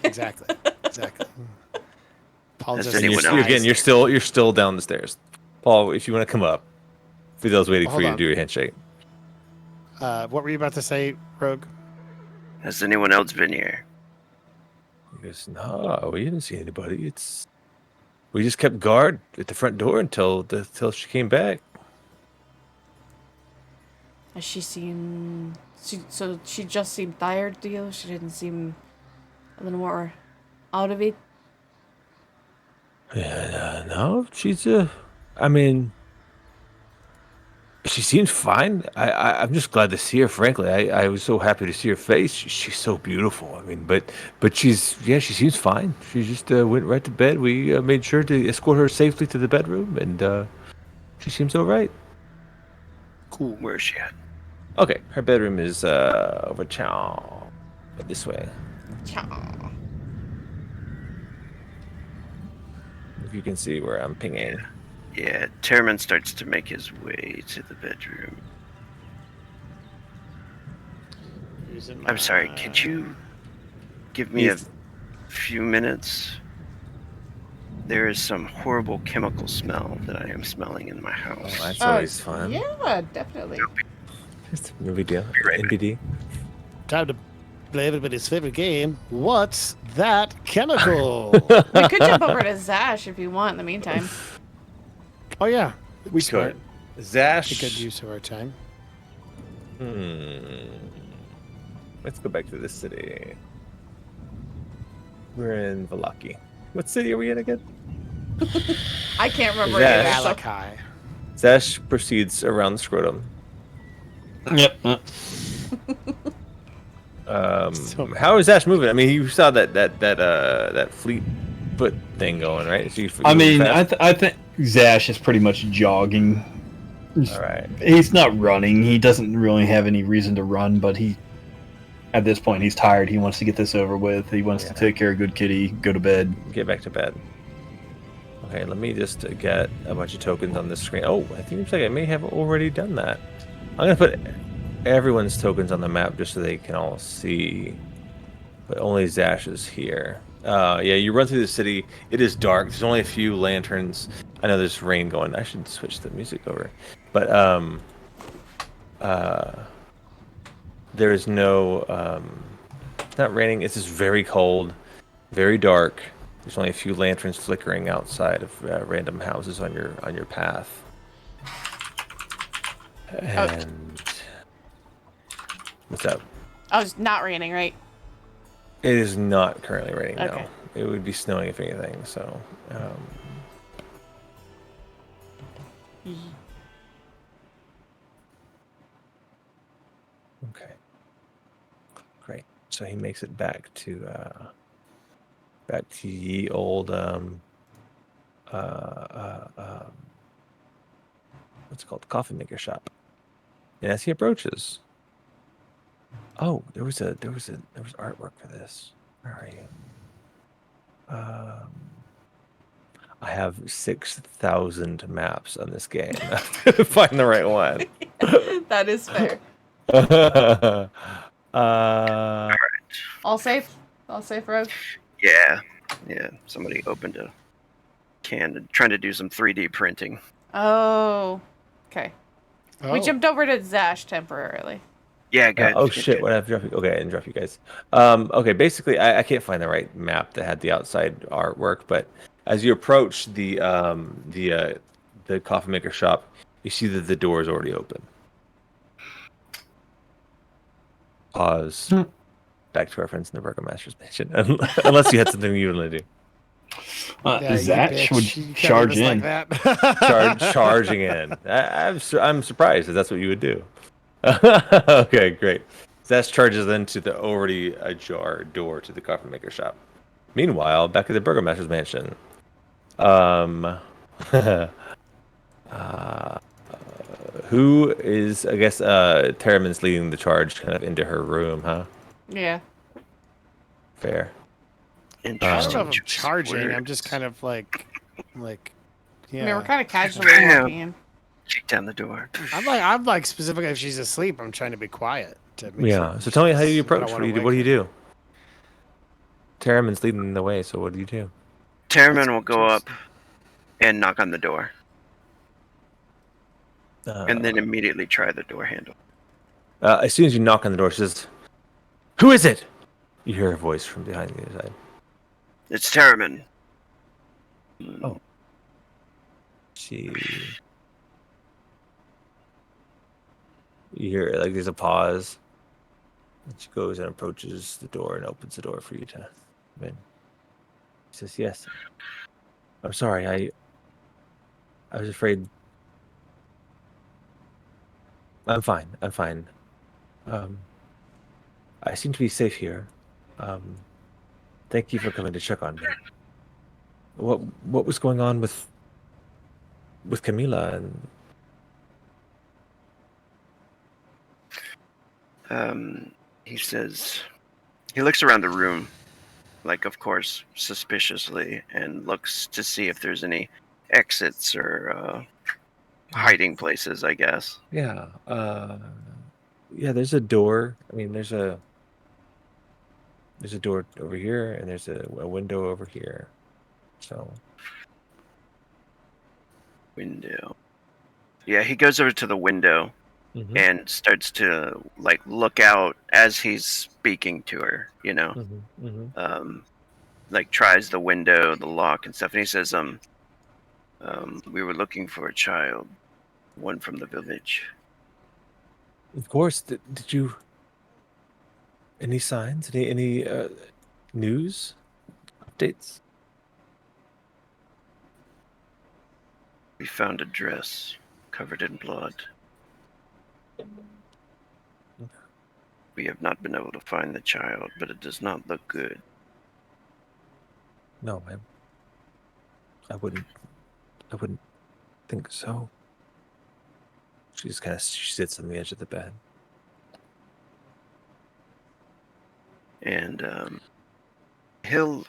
Exactly. Paul Has just anyone You're, else- again, you're still down the stairs. Paul, if you want to come up, Fidel's waiting for Hold you on. to do your handshake. What were you about to say, Rogue? Has anyone else been here? He goes, "No, we didn't see anybody. We just kept guard at the front door until she came back." Has she seemed... So she just seemed tired to you? She didn't seem a little more out of it? Yeah, no, she's I mean, she seems fine. I'm just glad to see her. Frankly, I was so happy to see her face. She's so beautiful. I mean, but she seems fine. She just went right to bed. We made sure to escort her safely to the bedroom, and she seems all right. Cool. Where is she at? Okay, her bedroom is over this way. Cha. If you can see where I'm pinging. Yeah, Terramyn starts to make his way to the bedroom. I'm sorry, could you give me a few minutes? There is some horrible chemical smell that I am smelling in my house. Oh, that's always fun. Yeah, definitely. No big deal. right back. NBD. Time to play everybody's favorite game. What's that chemical? We could jump over to Zash if you want in the meantime. Oh yeah, we Could. smart. Zash. A good use of our time. Let's go back to this city. We're in Valaki. What city are we in again? I can't remember Zash. either, so... Malachi. Zash proceeds around the scrotum. Yep. How is Zash moving? I mean, you saw that fleet foot thing going, right? So I mean, fast? I think Zash is pretty much jogging. All right. He's not running. He doesn't really have any reason to run, but at this point, he's tired. He wants to get this over with. He wants to take care of good kitty, go to bed. Get back to bed. Okay, let me just get a bunch of tokens on this screen. Oh, I think it looks like I may have already done that. I'm gonna put everyone's tokens on the map just so they can all see, but only Zash is here. Yeah, you run through the city. It is dark. There's only a few lanterns. I know there's rain going. I should switch the music over. But there is no. It's not raining. It's just very cold, very dark. There's only a few lanterns flickering outside of random houses on your path. And what's up? Oh, it's not raining, right? It is not currently raining. Okay. No, it would be snowing if anything. So, okay, great. So he makes it back to ye old what's it called, the coffee maker shop. And as he approaches, oh, there was artwork for this. Where are you? I have 6,000 maps on this game. I have to find the right one. That is fair. uh, All safe? All safe, Rogue? Yeah. Somebody opened a can and trying to do some 3D printing. Oh. Okay. We Oh. jumped over to Zash temporarily. Yeah, good. oh good, shit! good. What have dropped you? Okay, I didn't drop you guys. Okay, basically, I can't find the right map that had the outside artwork, but as you approach the coffee maker shop, you see that the door is already open. Pause. Back to our friends in the Burgomaster's Mansion, unless you had something you wanted to do. Yeah, Zash you would bitch. You charge us in. like that. Charging in. I'm surprised that that's what you would do. Okay, great. Zash charges into the already ajar door to the coffee maker shop. Meanwhile, back at the Burgomaster's Mansion, who is, I guess, Terramyn's leading the charge kind of into her room, huh? Yeah. Fair. I don't Interesting. know if I'm choice of charging. I'm words. just kind of like, I mean, yeah. we're kind of casually Bam. walking in. Kick down the door. I'm like specifically if she's asleep, I'm trying to be quiet. To make Yeah. sure So tell me, how do you I approach? don't What wanna do you do? wake What do you her. do? Terramyn's leading the way, so what do you do? Terramyn will go up and knock on the door, and then immediately try the door handle. As soon as you knock on the door, she says, "Who is it?" You hear a voice from behind the other side. It's Terramyn. Oh. You hear, like, there's a pause. And she goes and approaches the door and opens the door for you to come in. She says, "Yes. I'm sorry. I was afraid. I'm fine. I'm fine. I seem to be safe here. Thank you for coming to check on me. What was going on with Camila and He says, he looks around the room, like, of course, suspiciously, and looks to see if there's any exits or hiding places, I guess. yeah, there's a door. I mean, there's a door over here, and there's a window over here. So Window. Yeah, he goes over to the window and starts to, like, look out as he's speaking to her, you know? Like, tries the window, the lock, and stuff. And he says, we were looking for a child, one from the village. Of course. Did you? Any signs? Any news? Updates? We found a dress covered in blood. We have not been able to find the child, but it does not look good. No, I wouldn't think so. She just kind of sits on the edge of the bed. And he'll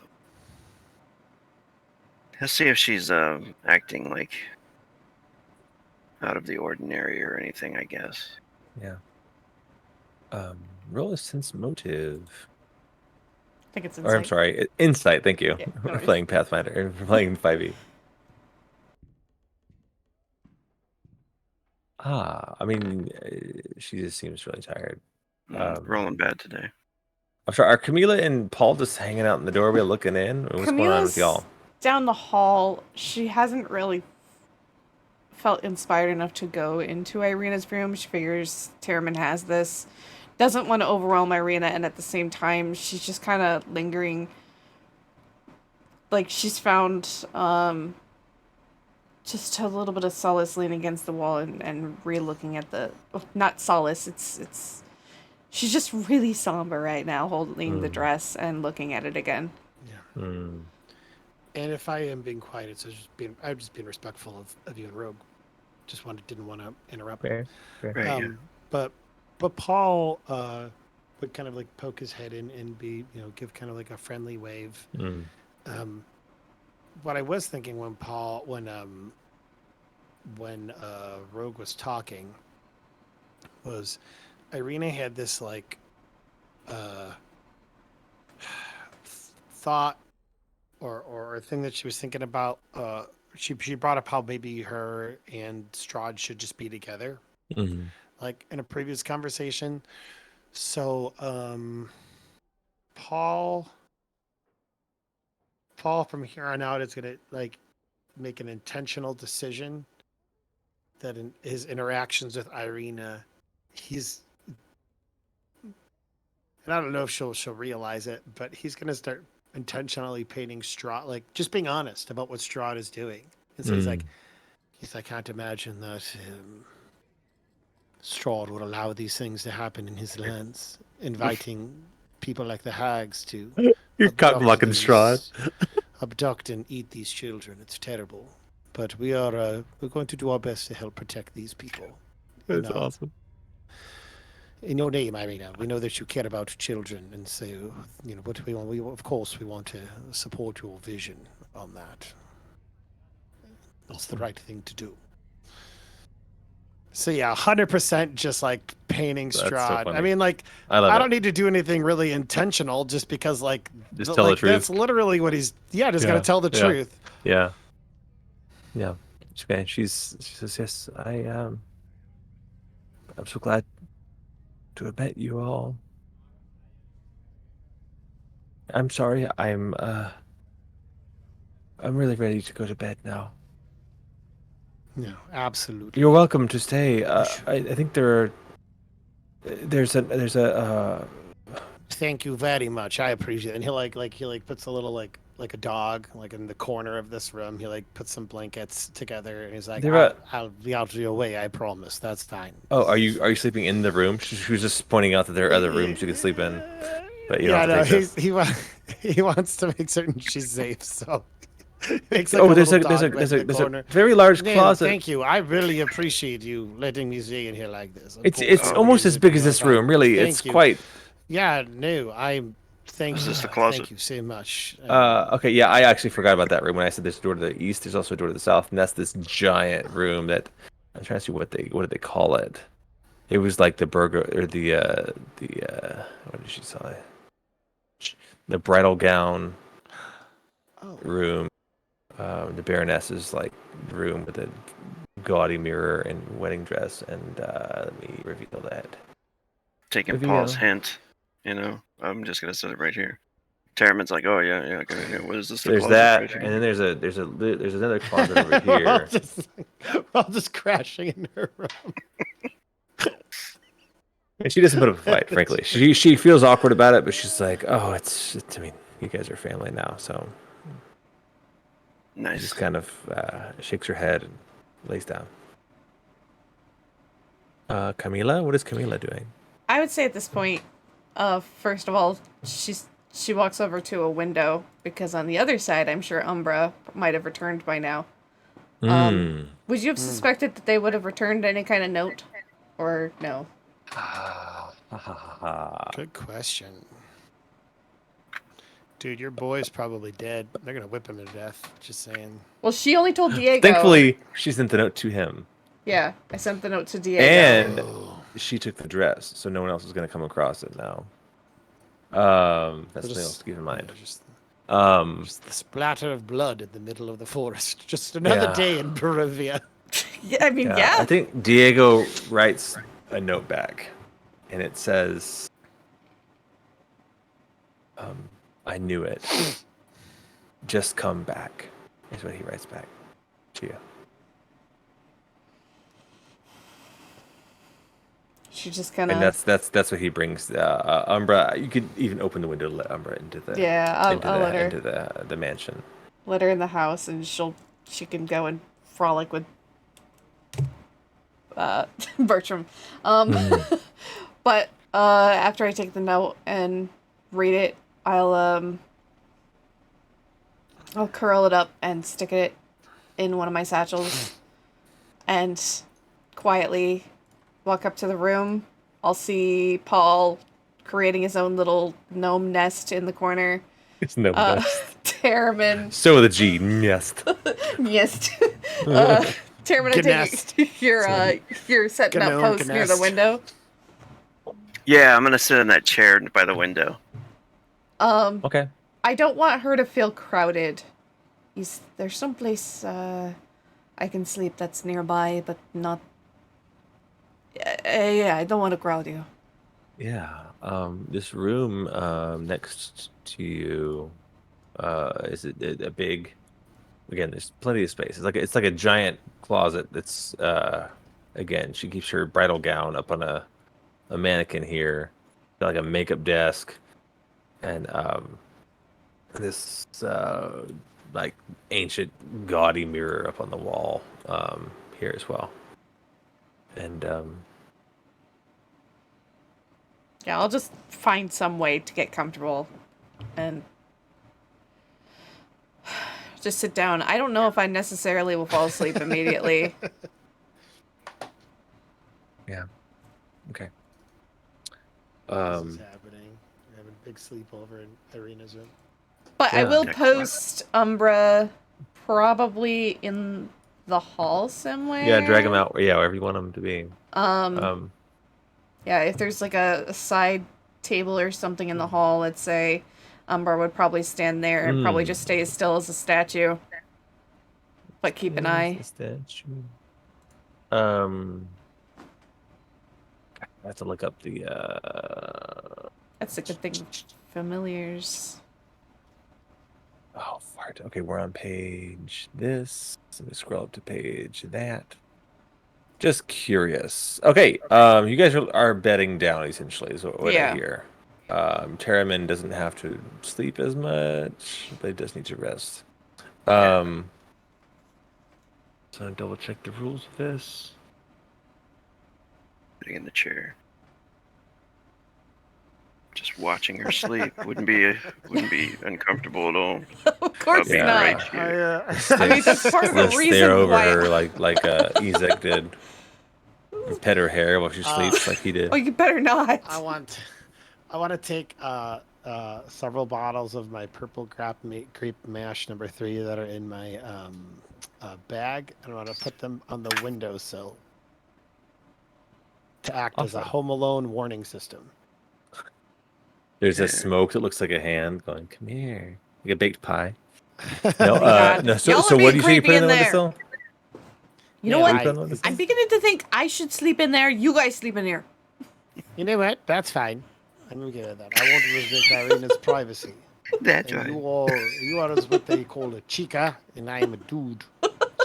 see if she's acting like out of the ordinary or anything, I guess. Yeah. Roll a sense motive. I think it's Or insane. I'm sorry, insight. Thank you. Yeah, no We're worries. playing Pathfinder. We're playing 5e. I mean, she just seems really tired. Rolling bad today. I'm sorry. Are Camila and Paul just hanging out in the doorway looking in? What's going on with y'all? Down the hall. She hasn't really felt inspired enough to go into Irina's room. She figures Terramyn has this. Doesn't want to overwhelm Irina, and at the same time, she's just kind of lingering. Like, she's found just a little bit of solace leaning against the wall and re-looking at the... Not solace, it's... She's just really somber right now, holding the dress and looking at it again. Yeah. And if I am being quiet, it's I'm just being respectful of you and Rogue. Didn't want to interrupt. Fair. Right, yeah. But Paul would kind of like poke his head in and be, give kind of like a friendly wave. what I was thinking when Rogue was talking was Irina had this like thought or thing that she was thinking about. She brought up how maybe her and Strahd should just be together, Mhm. like in a previous conversation. So Paul from here on out is gonna like make an intentional decision that in his interactions with Irina, he's, and I don't know if she'll realize it, but he's gonna start intentionally painting Strahd, like just being honest about what Strahd is doing. And so he's like, I can't imagine that Strahd would allow these things to happen in his lands, inviting people like the hags to You're cock-blocking Strahd. abduct and eat these children. It's terrible. But we're going to do our best to help protect these people. That's awesome. In your name, Irina, we know that you care about children, and so what we want. Of course, we want to support your vision on that. That's the right thing to do. So yeah, 100% just like painting That's so Strahd. funny. I mean, like, I love I it. don't need to do anything really intentional, just because like, Just tell the truth. That's literally what he's. Yeah, just gotta tell the truth. Yeah. Yeah. Okay. She says, yes, I'm so glad to have met you all. I'm sorry. I'm really ready to go to bed now. No, absolutely. You're welcome to stay. I think there's a Thank you very much. I appreciate it. And he puts a little like a dog like in the corner of this room. He like puts some blankets together and he's like, I'll be out of your way. I promise. That's fine. Oh, are you sleeping in the room? She was just pointing out that there are other rooms you can sleep in. But you don't have to take this. He wants to make certain she's safe. So makes There's a very large closet. Thank you. I really appreciate you letting me stay in here like this. It's almost as big as this room. Really, it's quite. Yeah, no, thank Is you. this the closet? Thank you so much. Okay, yeah, I actually forgot about that room when I said there's a door to the east. There's also a door to the south, and that's this giant room that I'm trying to see what did they call it? It was like the burger or what did she say? The bridal gown room. The Baroness's like room with a gaudy mirror and wedding dress, and let me reveal that. Taking Paul's hint, I'm just gonna set it right here. Terramyn's like, oh yeah. What is this? There's that, right, and then there's another closet over here. We're all just crashing in her room. And she doesn't put up a fight, frankly. She feels awkward about it, but she's like, oh, it's I mean, you guys are family now, so. Nice. She just kind of shakes her head and lays down. Camila, what is Camila doing? I would say at this point, first of all, she walks over to a window because on the other side, I'm sure Umbra might have returned by now. Would you have suspected that they would have returned any kind of note, or no? Good question. Dude, your boy's probably dead. They're gonna whip him to death. Just saying. Well, she only told Diego. Thankfully, she sent the note to him. Yeah, I sent the note to Diego. And she took the dress, so no one else is going to come across it now. That's something else to keep in mind. Just the splatter of blood in the middle of the forest. Just another day in Perovia. Yeah, I mean, yeah. I think Diego writes a note back, and it says, I knew it. Just come back, is what he writes back to you. She just kind of. And that's what he brings. Umbra, you could even open the window to let Umbra into the into the mansion. Let her in the house, and she can go and frolic with Bertram. But after I take the note and read it, I'll curl it up and stick it in one of my satchels, and quietly walk up to the room. I'll see Pall creating his own little gnome nest in the corner, It's no nest. Terramyn. So with a G, nest. Yes. Terramyn, I Gnest. take it you're setting up Gnome, posts near the gnest. window. Yeah, I'm gonna sit in that chair by the window. Okay. I don't want her to feel crowded. There's someplace I can sleep that's nearby, but not. Yeah, I don't want to crowd you. Yeah. This room next to you is a big. Again, there's plenty of space. It's like a giant closet. That's again, she keeps her bridal gown up on a mannequin here, got like a makeup desk, and this like ancient gaudy mirror up on the wall here as well. And Yeah, I'll just find some way to get comfortable and just sit down. I don't know if I necessarily will fall asleep immediately. yeah, okay. This is happening. We're having a big sleepover in Irina's room. But I Yeah. will post Umbra probably in the hall somewhere. Yeah, drag them out. Yeah, wherever you want them to be. Yeah, if there's like a side table or something in the hall, let's say, Umbra would probably stand there and probably just stay as still as a statue. But keep an eye. Statue. I have to look up the. That's a good thing. Familiars. Oh, fart. Okay, we're on page this. Let me scroll up to page that. Just curious. Okay, you guys are bedding down essentially, is what I hear. Terramyn doesn't have to sleep as much, but he does need to rest. So double check the rules of this. Sitting in the chair, just watching her sleep wouldn't be uncomfortable at all. Of course Yeah. not. Right here. I mean, that's part of the Just reason stare over why. her like Ezek did. And pet her hair while she sleeps like he did. Oh, you better not. I want to take several bottles of my purple creep mash number 3 that are in my bag, and I want to put them on the windowsill to act as a Awesome. Home Alone warning system. There's a smoke that looks like a hand going, "Come here," like a baked pie. No, God. no. So Y'all are what being do you say you put creepy in the in there. windowsill? You know Yeah, what? What do you put on the windowsill? I'm beginning to think I should sleep in there. You guys sleep in here. You know what? That's fine. I'm okay with that. I won't respect Irina's privacy. That's And right. you are what they call a chica, and I am a dude.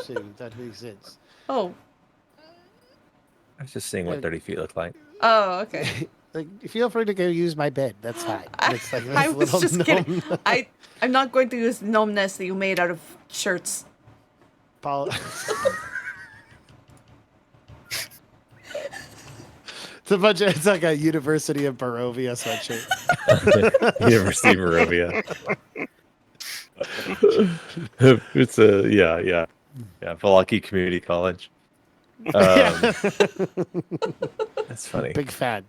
So that makes sense. Oh. I was just seeing what 30 feet look like. Oh, okay. Like, feel free to go use my bed. That's fine. And it's like I this was little just kidding. gnome. I'm not going to use gnome nest that you made out of shirts. Paul. It's like a University of Barovia sweatshirt. University of Barovia. It's a yeah. Valaki Community College. That's funny. Big fan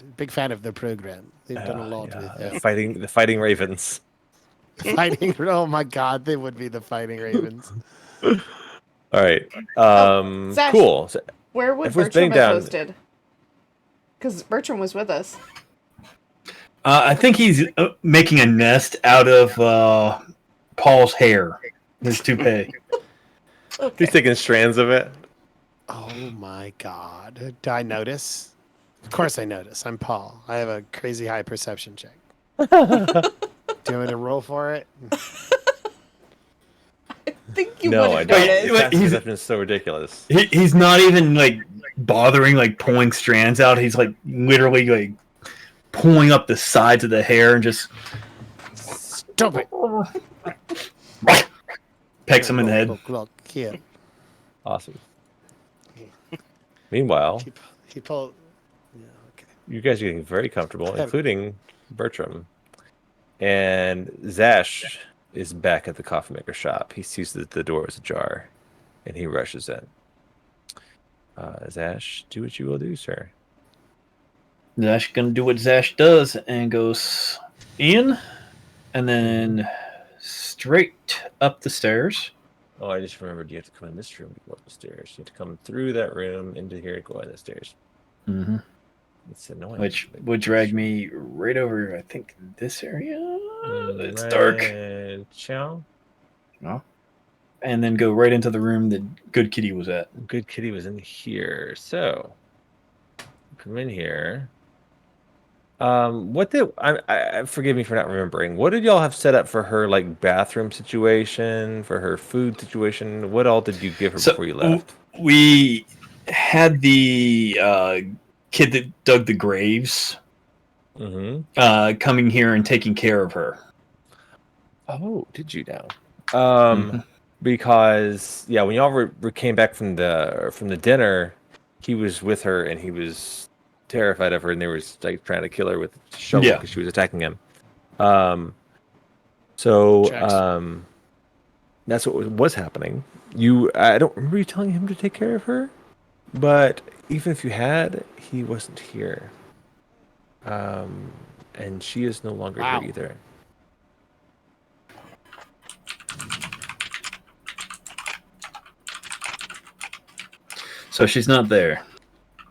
of the program. They've done a lot with the Fighting Ravens. fighting. Oh my God, they would be the Fighting Ravens. All right. Zash, Cool. So, Where would Everyone's Bertram bedding have down. posted? Because Bertram was with us. I think he's making a nest out of Paul's hair, his toupee. Okay. he's taking strands of it. Oh my God. Do I notice? Of course I notice. I'm Paul. I have a crazy high perception check. Do you want me to roll for it? I think you No, would I have don't. noticed. Wait, That's definitely so ridiculous. He's not even like bothering like pulling strands out. He's like literally like pulling up the sides of the hair and just Stop it. pecks him in the head. Look, here. Awesome. Meanwhile, He pulled. Yeah, okay. you guys are getting very comfortable, including Bertram. And Zash is back at the coffee maker shop. He sees that the door is ajar, and he rushes in. Zash, do what you will do, sir. Zash gonna do what Zash does and goes in, and then straight up the stairs. Oh, I just remembered you have to come in this room to go up the stairs. You have to come through that room into here and go on the stairs. Mm-hmm. It's annoying. Which would drag me right over, I think, this area. It's dark. Chow. No. And then go right into the room that Good Kitty was at. Good Kitty was in here. So, come in here. What did I forgive me for not remembering. What did y'all have set up for her like bathroom situation, for her food situation? What all did you give her before you left? We had the kid that dug the graves coming here and taking care of her. Oh, did you now? Because when y'all came back from the dinner, he was with her and he was terrified of her, and they were like trying to kill her with a shovel because she was attacking him. That's what was happening. I don't remember you telling him to take care of her, but even if you had, he wasn't here. And she is no longer here either. So she's not there.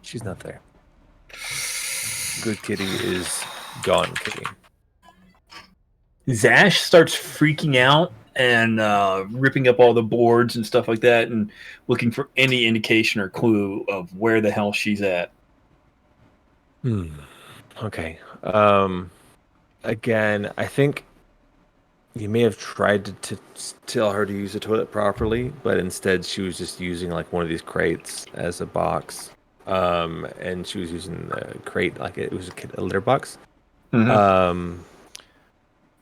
She's not there. Good Kitty is gone, Kitty. Zash starts freaking out and ripping up all the boards and stuff like that and looking for any indication or clue of where the hell she's at. Okay. Again, I think you may have tried to tell her to use the toilet properly, but instead she was just using like one of these crates as a box. And she was using the crate like it was a litter box. I'm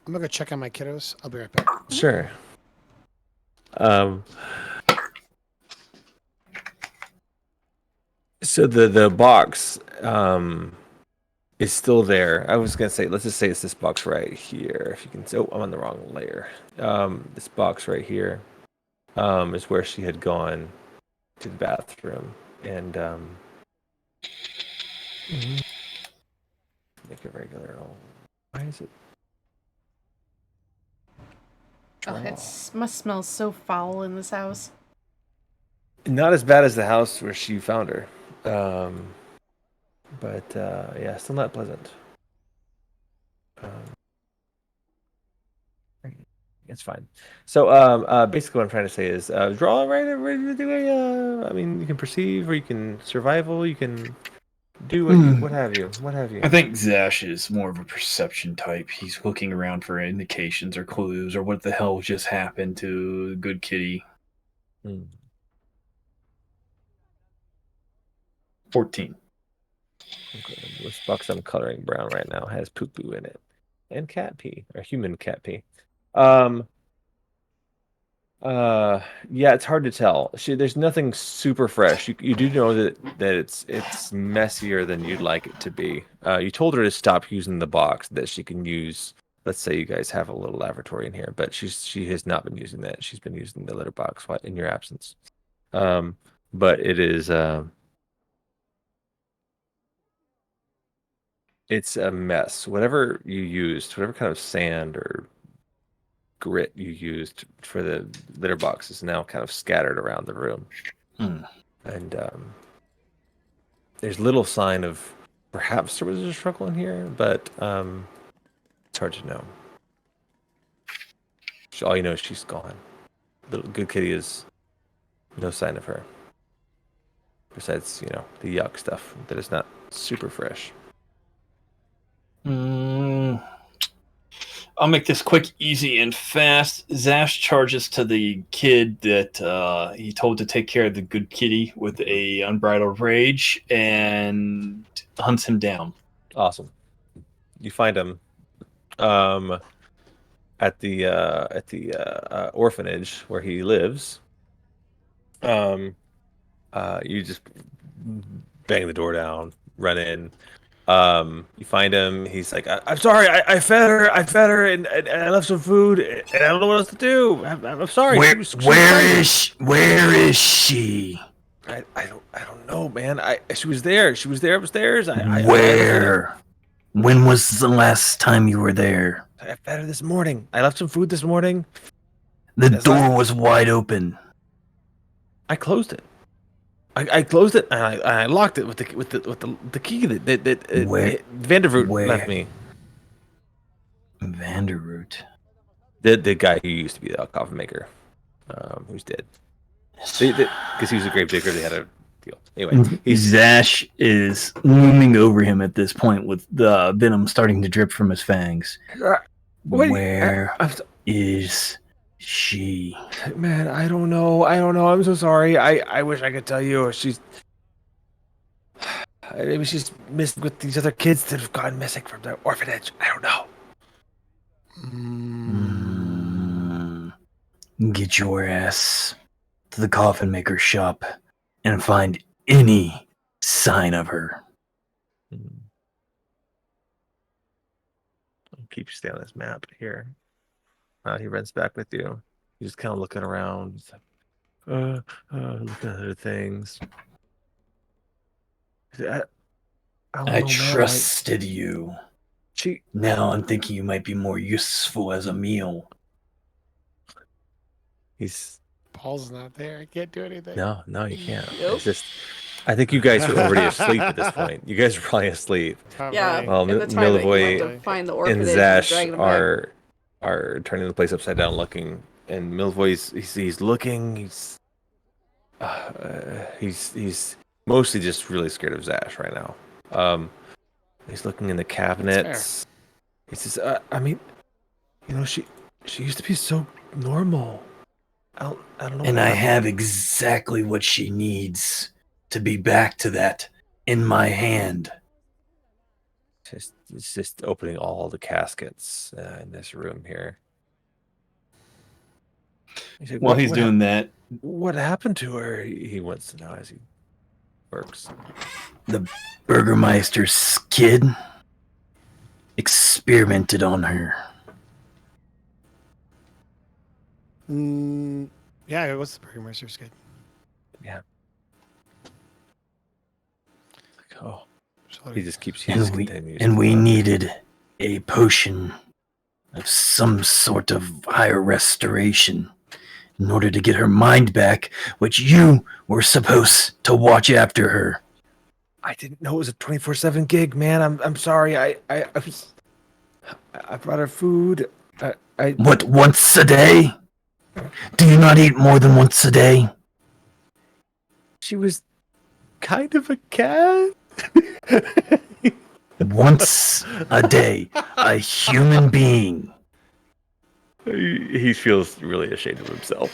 gonna go check on my kiddos. I'll be right back. Sure. So the box is still there. I was gonna say, let's just say it's this box right here. If you can, I'm on the wrong layer. This box right here is where she had gone to the bathroom, and make it regular. Why is it? Oh, it must smell so foul in this house. Not as bad as the house where she found her. But still not pleasant. It's fine. So basically what I'm trying to say is draw right. I mean, you can perceive, or you can survival, you can do what have you. I think Zash is more of a perception type. He's looking around for indications or clues or what the hell just happened to Good Kitty. 14. Okay. This box I'm coloring brown right now has poo-poo in it. And cat pee, or human cat pee. It's hard to tell. There's nothing super fresh. You do know that it's messier than you'd like it to be. You told her to stop using the box that she can use. Let's say you guys have a little lavatory in here, but she has not been using that. She's been using the litter box in your absence. But it is it's a mess. Whatever you used, whatever kind of sand or grit you used for the litter box is now kind of scattered around the room. And there's little sign of perhaps there was a struggle in here, but it's hard to know. All you know is she's gone. Little Good Kitty is no sign of her. Besides, the yuck stuff that is not super fresh. I'll make this quick, easy, and fast. Zash charges to the kid that he told to take care of the Good Kitty with a unbridled rage and hunts him down. Awesome. You find him at the orphanage where he lives. You just bang the door down, run in. You find him. He's like, I'm sorry. I fed her, and I left some food, and I don't know what else to do. I'm sorry. Where is she? I don't know, man. She was there. She was there upstairs. Where? When was the last time you were there? I fed her this morning. I left some food this morning. The That's not- door was wide open. I closed it. I closed it and I locked it with the key that Where- Vandervoot where- left me. Vanderroot. The guy who used to be the coffin maker, who's dead. Because he was a grave digger, they had a deal. Anyway, Zash is looming over him at this point with the venom starting to drip from his fangs. What- Where I'm is she? Man, I don't know. I'm so sorry. I wish I could tell you. Maybe she's missed with these other kids that have gone missing from the orphanage. I don't know. Get your ass to the coffin maker's shop and find any sign of her. I'll keep you stay on this map here. He runs back with you. He's just kind of looking around. He's like, looking at other things. I don't I know, man. trusted you. She. Now I'm thinking you might be more useful as a meal. He's. Paul's not there. I can't do anything. No, you can't. Nope. It's just. I think you guys are already asleep at this point. You guys are probably asleep. Yeah, Well, in the time that you Milvoy have to find the and orphanage and Zash dragging them back. are turning the place upside down, looking. And Milvoy's he's looking. He's mostly just really scared of Zash right now. He's looking in the cabinets. He says, I mean, she used to be so normal. I don't know. And I have exactly what she needs to be back to that in my hand. It's just opening all the caskets in this room here. Said, While he's doing that, what happened to her? He wants to know as he works. The Burgermeister's kid experimented on her. Yeah, what's the Burgermeister's good? Yeah. Like, oh, So he just keeps. And we needed a potion of some sort of higher restoration in order to get her mind back, which you were supposed to watch after her. I didn't know it was a 24/7 gig, man. I'm sorry. I brought her food. What, once a day? Do you not eat more than once a day? She was kind of a cat. Once a day, a human being. He feels really ashamed of himself.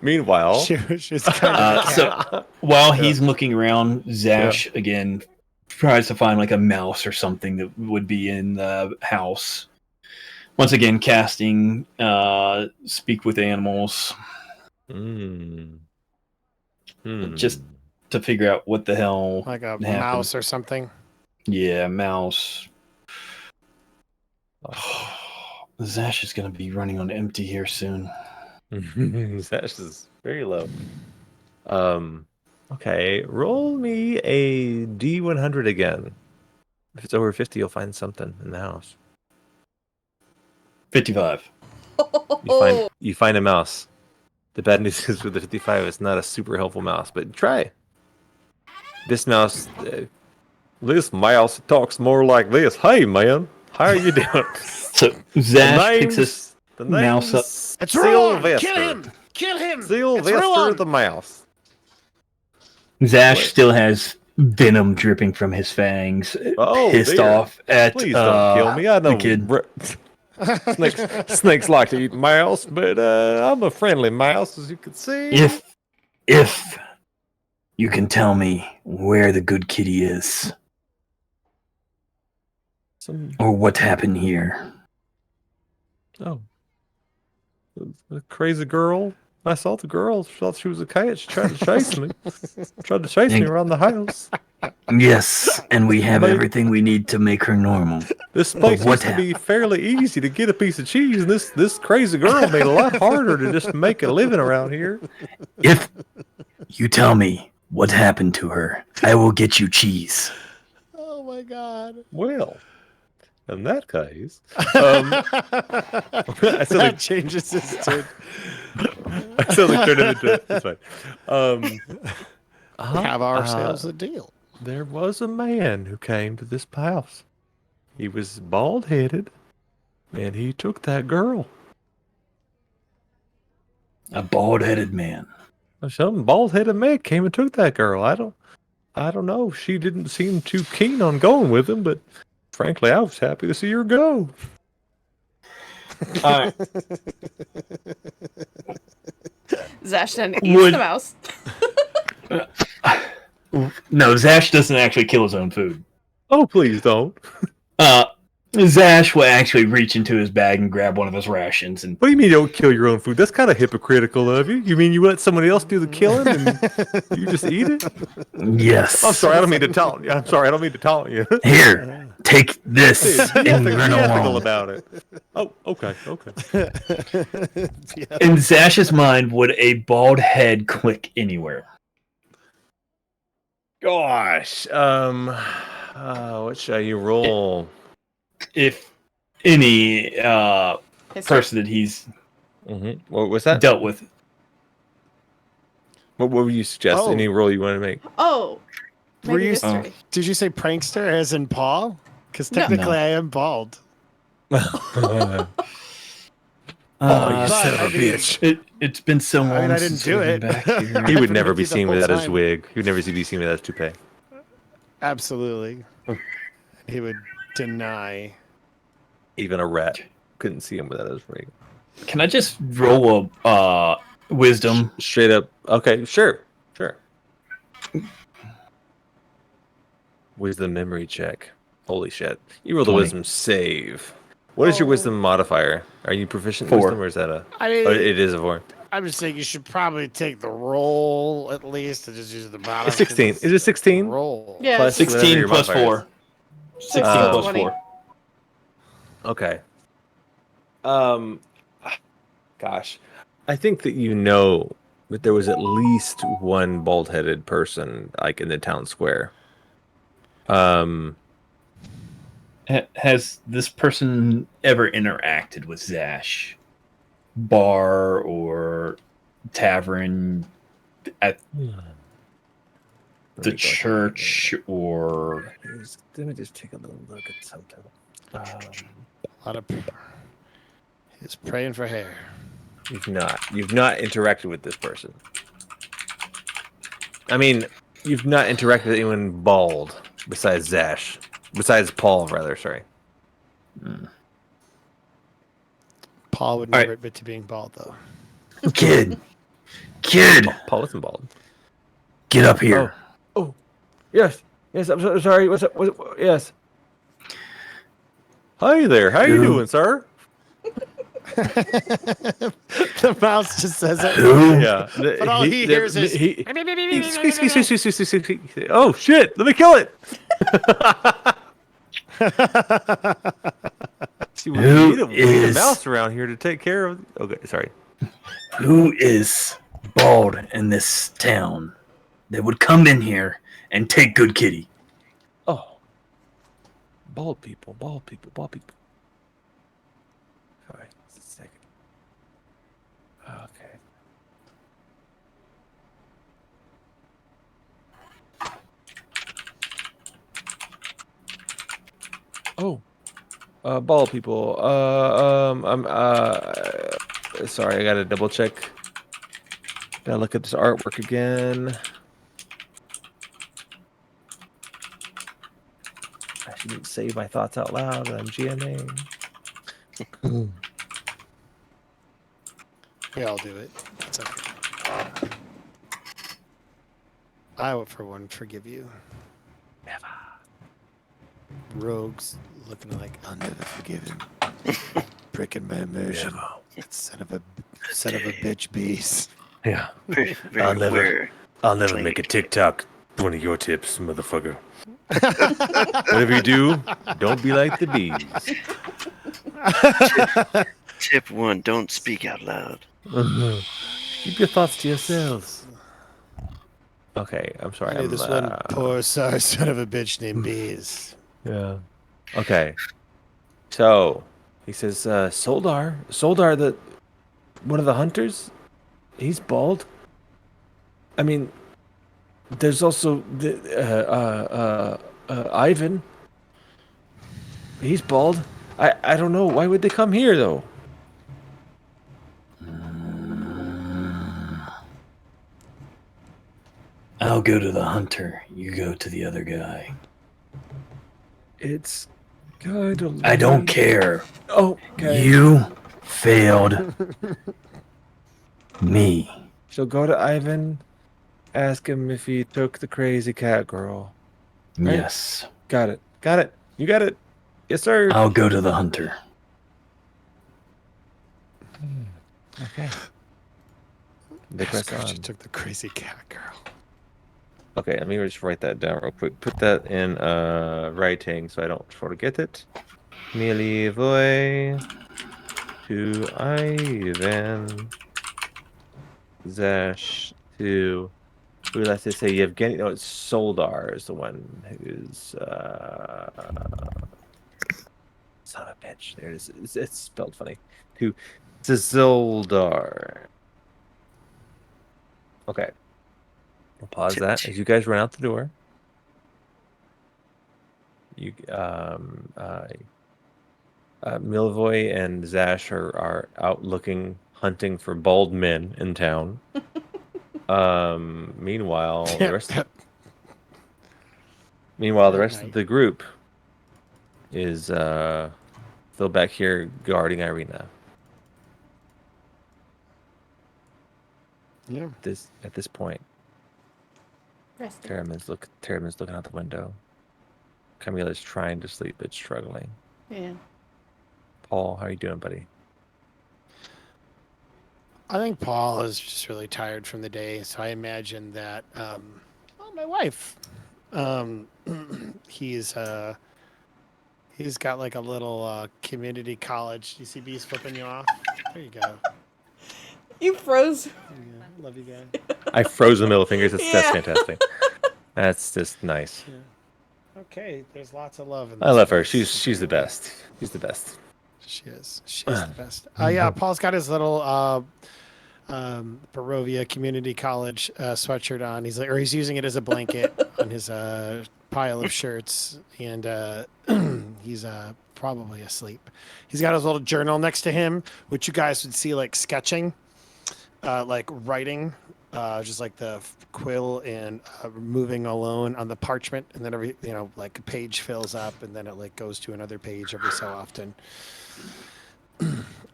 Meanwhile, she's kind of so while he's looking around, Zash again tries to find like a mouse or something that would be in the house. Once again, casting speak with animals, just to figure out what the hell like a happened. mouse or something. Yeah, mouse. Zash is going to be running on empty here soon. Zash is very low. Okay, roll me a D100 again. If it's over 50, you'll find something in the house. 55. You find a mouse. The bad news is with the 55, it's not a super helpful mouse, but try. This mouse talks more like this. Hey, man, how are you doing? So Zash picks this mouse up. It's wrong! Sylvester. Kill him! Kill him! Sylvester the mouse. Zash still has venom dripping from his fangs, pissed dear. off at Please don't kill me. I know the kid. snakes like to eat mouse, but I'm a friendly mouse, as you can see. If you can tell me where the good kitty is, or what happened here. Oh. The crazy girl. I saw the girl. She thought she was a cat. She tried to chase me. Tried to chase me around the house. Yes, and we have everything we need to make her normal. This place used to be fairly easy to get a piece of cheese, and this crazy girl made it a lot harder to just make a living around here. If you tell me what happened to her, I will get you cheese. Oh my god. Well, In that case, that changes his tune. I suddenly turned him into. It's fine. Have ourselves a deal. There was a man who came to this house. He was bald-headed, and he took that girl. A bald-headed man. Some bald-headed man came and took that girl. I don't know. She didn't seem too keen on going with him, but frankly, I was happy to see her go. All right. Zash then eats the mouse. No, Zash doesn't actually kill his own food. Oh, please don't. Zash will actually reach into his bag and grab one of his rations. And What do you mean you don't kill your own food? That's kind of hypocritical of you. You mean you let somebody else do the killing and you just eat it? Yes. I'm sorry, I don't mean to taunt you. I'm sorry, I don't mean to taunt you. Here, take this and Be run ethical along. about it. Oh, okay. in Zash's mind, would a bald head click anywhere? Gosh. What shall you roll? If any History. person that he's What was that? dealt with. What would you suggest? Oh. Any roll you want to make? Oh. Were Maybe you- history. Did you say prankster as in Paul? Because No. technically No. I am bald. Oh, Oh, you But, son of I a mean, bitch. It's been so long I mean, I didn't since do I've it. been back here. He I've would been never with be you the seen whole without his time. wig. He would never be seen without his toupee. Absolutely. He would deny. Even a rat couldn't see him without his wig. Can I just roll a wisdom? Straight up. Okay, sure. Wisdom memory check. Holy shit. You rolled a 20. wisdom save. What is your wisdom modifier? Are you proficient in 4. wisdom or is that a... I mean, Oh, it is a 4. I'm just saying you should probably take the roll at least and just use the bottom. It's 16. Is it 16? Roll. Yeah. Plus- Plus, 16 your plus modifier 4. 16 Oh. plus 20. 4. Okay. Gosh. I think that you know that there was at least one bald-headed person like in the town square. Has this person ever interacted with Zash? Bar or tavern at the church or... Let me just take a little look at something. A lot of. He's praying for hair. You've not interacted with this person. I mean, you've not interacted with anyone bald besides Zash. Besides Paul, rather, sorry. Paul would All right. never admit to being bald, though. Kid, Paul isn't bald. get up here. Oh, yes, I'm so sorry. What's up? Yes. Hi there. How you Who? doing, sir? The mouse just says it. Who? Yeah. But all he hears is. Oh shit! Let me kill it. See, we Who need a is- mouse around here to take care of. Okay, sorry. Who is bald in this town that would come in here and take good kitty? Oh, bald people. Sorry, just a second. Okay. Oh, bald people. I'm sorry. I gotta double check. Gotta look at this artwork again. I shouldn't say my thoughts out loud. I'm GMing. We all do it. It's okay. I will, for one, forgive you. Never. Rogues looking like I'll never forgive him. Breaking my immersion. Son of a bitch beast. Yeah. Very I'll never- aware. I'll never make a TikTok. One of your tips, motherfucker. Whatever you do, don't be like TheBeez. Tip 1: don't speak out loud. Keep your thoughts to yourselves. Okay, I'm sorry. I knew this one poor sorry son of a bitch named Bees. Yeah. Okay. So he says, Soldar, one of the hunters, he's bald. I mean, there's also Ivan. He's bald. I don't know. Why would they come here though? I'll go to the hunter. You go to the other guy. It's good. I don't care. Oh, okay. You failed me. So go to Ivan. Ask him if he took the crazy cat girl. Right? Yes. Got it. You got it. Yes, sir. I'll go to the hunter. Okay. They press She on. took the crazy cat girl. Okay, let me just write that down real quick. Put that in writing so I don't forget it. Milivoy to Ivan. Zash to... Who last to say Yevgeny? No, it's Soldar is the one who's... Son of a bitch. There it is. It's spelled funny. To Zoldar. Okay. We'll pause that as you guys run out the door. You, Milvoy and Zash are out hunting for bald men in town. Meanwhile, the rest of the group is still back here guarding Irina. Yeah. At this point. Terramyn's looking out the window. Camila's trying to sleep but struggling. Yeah. Paul, how are you doing, buddy? I think Paul is just really tired from the day, so I imagine that. My wife. He's got like a little community college. You see Bees flipping you off? There you go. You froze. Yeah, love you guys. I froze the middle fingers. That's Yeah. fantastic. That's just nice. Yeah. Okay, there's lots of love in this I love her. place. She's the best. She's the best. She is. She's the best. Yeah, Paul's got his little Barovia Community College sweatshirt on. He's using it as a blanket on his pile of shirts, and he's probably asleep. He's got his little journal next to him, which you guys would see like sketching, like writing, just like the quill and moving alone on the parchment, and then like a page fills up, and then it like goes to another page every so often.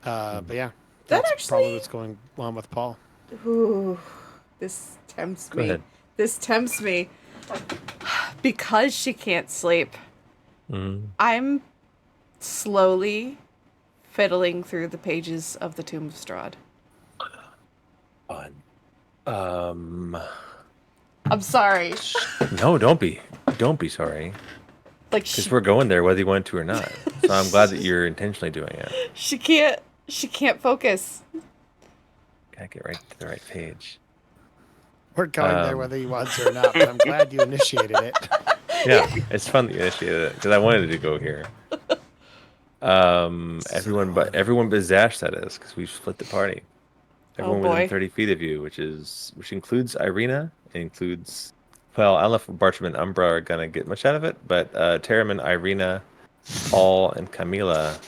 But yeah, that's probably what's going on with Paul. Ooh, this tempts Go me. ahead. This tempts me. Because she can't sleep, I'm slowly fiddling through the pages of the Tomb of Strahd. I'm sorry. No, don't be sorry. Like Because we're going there whether you want to or not. So I'm glad that you're intentionally doing it. she can't focus. Gotta get right to the right page. We're going there whether you want to or not, but I'm glad you initiated it. Yeah, it's fun that you initiated it because I wanted to go here. Everyone but Zash, that is, because we split the party. Everyone within 30 feet of you, which includes Irina. It includes, well, I don't know if Bartram and Umbra are gonna get much out of it, but Terramyn, Irina, Pall, and Camila.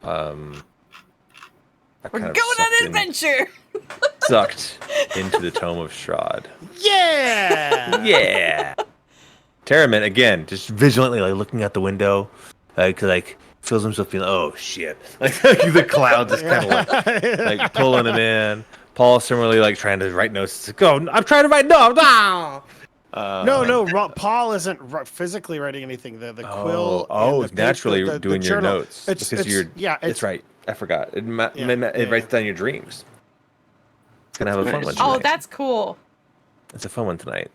We're going on an adventure. Sucked into the Tome of Strahd. Yeah. Yeah. Terramyn again, just vigilantly like looking out the window, like feels himself feeling, oh shit, like the cloud just kind of like pulling him in. Paul similarly like trying to write notes. Like, oh, I'm trying to write notes. No, Paul isn't physically writing anything. The quill. Oh, and naturally the doing your journal. notes because you're. Yeah, it's right. I forgot. It writes down your dreams. It's gonna have a fun one. Oh, Tonight. that's cool. It's a fun one tonight.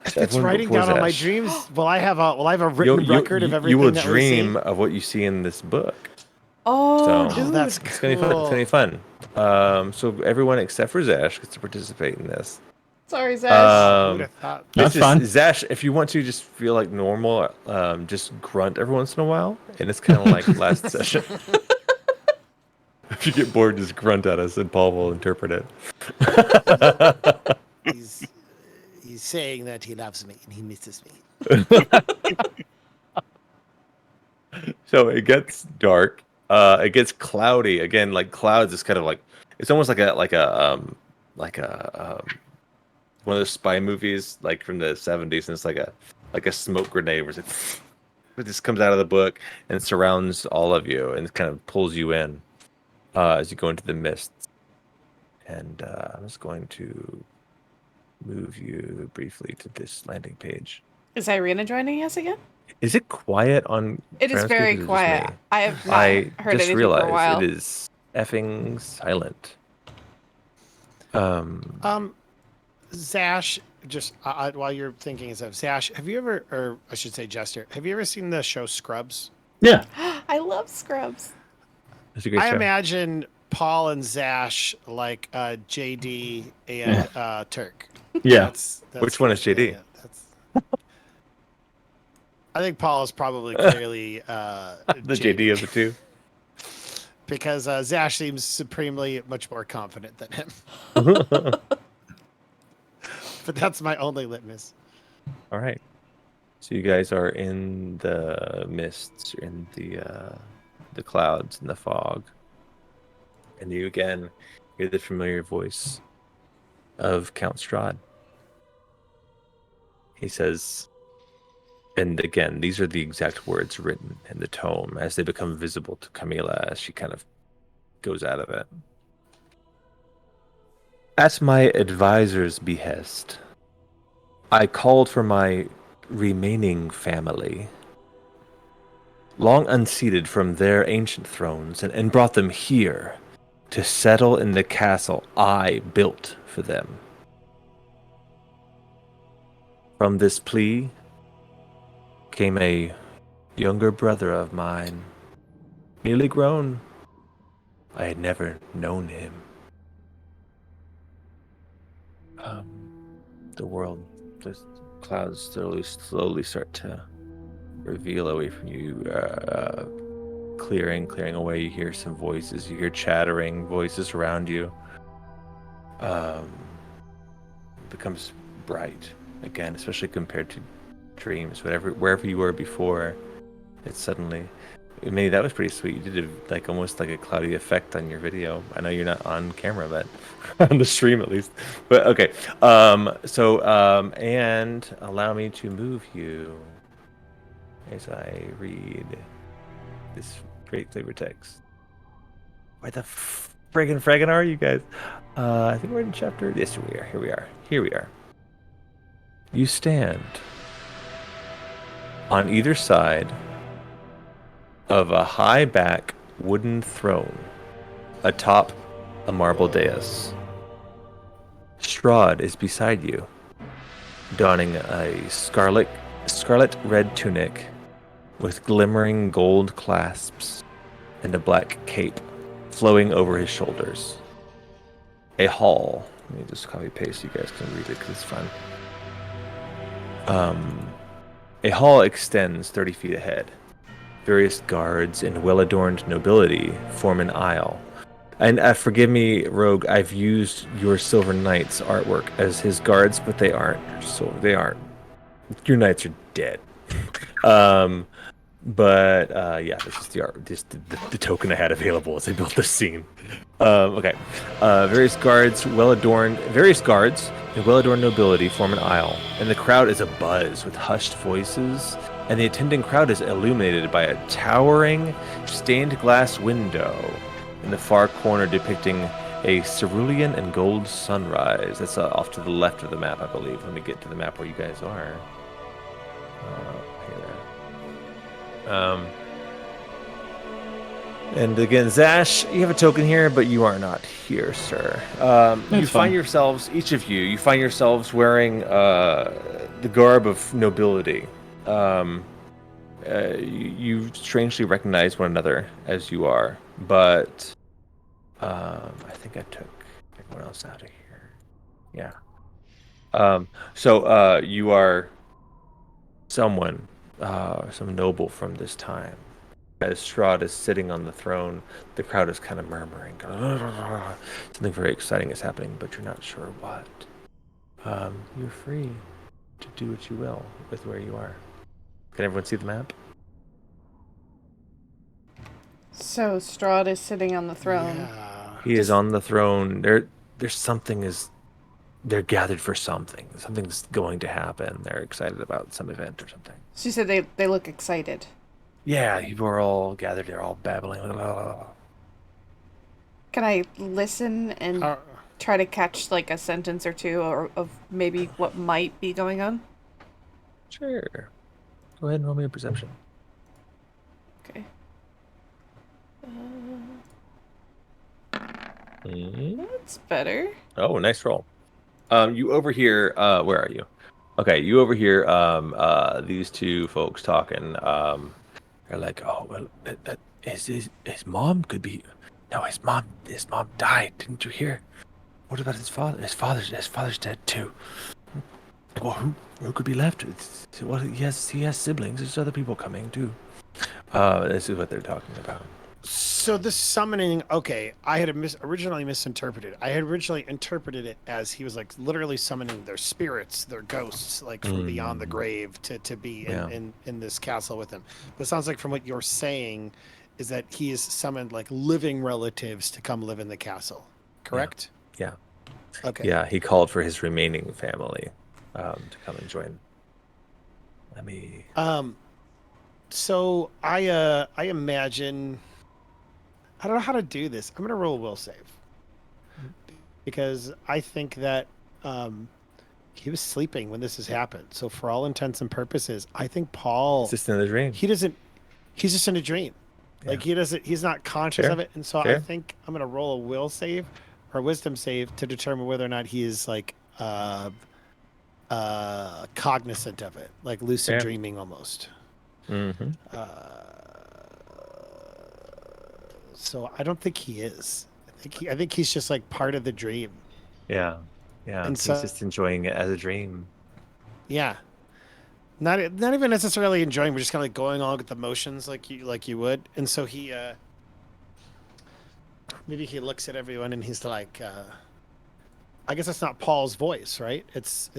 It's writing down all my dreams. Will I have a written record of everything? You will that dream of what you see in this book. Oh, So, dude. That's It's cool. gonna be fun. So everyone except for Zash gets to participate in this. Sorry, Zash. Who would have thought? That's This fine. is Zash. If you want to just feel like normal, just grunt every once in a while, and it's kind of like last session. If you get bored, just grunt at us, and Paul will interpret it. He's saying that he loves me and he misses me. So it gets dark. It gets cloudy again. Like clouds is kind of like it's almost like a one of those spy movies like from the 70s, and it's like a smoke grenade where it just comes out of the book and surrounds all of you and kind of pulls you in as you go into the mists. And I'm just going to move you briefly to this landing page. Is Irina joining us again? Is it quiet on? It is Transcript, very or is it just quiet. me? I have not I heard just anything for a realized while. it is effing silent. Zash, just while you're thinking of Zash, have you ever, or I should say Jester, have you ever seen the show Scrubs? Yeah. I love Scrubs. It's a great I show. imagine Paul and Zash like JD and Turk. Yeah. That's Which one is JD? yeah, that's. I think Paul is probably clearly The JD of the two. because Zash seems supremely much more confident than him. But that's my only litmus. All right. So you guys are in the mists, in the clouds, in the fog, and you again hear the familiar voice of Count Strahd. He says, and again, these are the exact words written in the tome as they become visible to Camila as she kind of goes out of it. At my advisor's behest, I called for my remaining family, long unseated from their ancient thrones, and brought them here to settle in the castle I built for them. From this plea came a younger brother of mine, nearly grown. I had never known him. The world, the clouds slowly start to reveal away from you, clearing away. You hear some voices. You hear chattering voices around you. It becomes bright again, especially compared to dreams. Wherever you were before, it's suddenly. I mean, that was pretty sweet. You did almost like a cloudy effect on your video. I know you're not on camera, but on the stream at least. But okay. And allow me to move you as I read this great flavor text. Where the friggin' are you guys? I think we're in chapter. Yes, we are. Here we are. You stand on either side of a high-back wooden throne atop a marble dais. Strahd is beside you, donning a scarlet red tunic with glimmering gold clasps and a black cape flowing over his shoulders. A hall. Let me just copy paste so you guys can read it because it's fun. A hall extends 30 feet ahead. Various guards and well-adorned nobility form an aisle. And forgive me, Rogue, I've used your Silver Knights artwork as his guards, but they aren't. So they aren't. Your knights are dead. Yeah, this is the art, just the token I had available as I built this scene. Okay. Various guards and well-adorned nobility form an aisle, and the crowd is abuzz with hushed voices. And the attending crowd is illuminated by a towering stained glass window in the far corner depicting a cerulean and gold sunrise. That's off to the left of the map, I believe. Let me get to the map where you guys are. Here. And again, Zash, you have a token here, but you are not here, sir. You find yourselves, each of you find yourselves wearing the garb of nobility. You strangely recognize one another as you are, but I think I took everyone else out of here. Yeah. So you are someone, some noble from this time. As Strahd is sitting on the throne, the crowd is kind of murmuring. Something very exciting is happening, but you're not sure what. You're free to do what you will with where you are. Can everyone see the map? So Strahd is sitting on the throne. Yeah. He is on the throne. There's something is. They're gathered for something. Something's going to happen. They're excited about some event or something. She said they look excited. Yeah, people are all gathered. They're all babbling. Can I listen and try to catch like a sentence or two of maybe what might be going on? Sure. Go ahead and roll me a perception. Okay. That's better. Oh, nice roll. You overhear. Where are you? Okay, you overhear these two folks talking. They're like, "Oh well, his mom could be. No, his mom died. Didn't you hear? What about his father? His father's dead too. Well, who could be left? Well, he has siblings. There's other people coming too. This is what they're talking about. So this summoning, okay, I had originally misinterpreted. I had originally interpreted it as he was like literally summoning their spirits, their ghosts, like from beyond the grave to be in this castle with him. But it sounds like from what you're saying is that he has summoned like living relatives to come live in the castle, correct? Yeah. Okay. Yeah, he called for his remaining family to come and join. Let me. So I imagine. I don't know how to do this. I'm gonna roll a will save because I think that he was sleeping when this has happened. So for all intents and purposes, I think Pall. It's just in the dream. He doesn't. He's just in a dream. Yeah. Like he doesn't. He's not conscious Fair. of it. And so Fair. I think I'm gonna roll a will save or wisdom save to determine whether or not he is like cognizant of it, like lucid Fair. dreaming almost. Mm-hmm. So I don't think he is. I think he's just like part of the dream. Yeah. And He's so- just enjoying it as a dream. Yeah. Not even necessarily enjoying, but just kind of like going along with the motions like you would. And so he maybe he looks at everyone and he's like I guess that's not Paul's voice, right? It's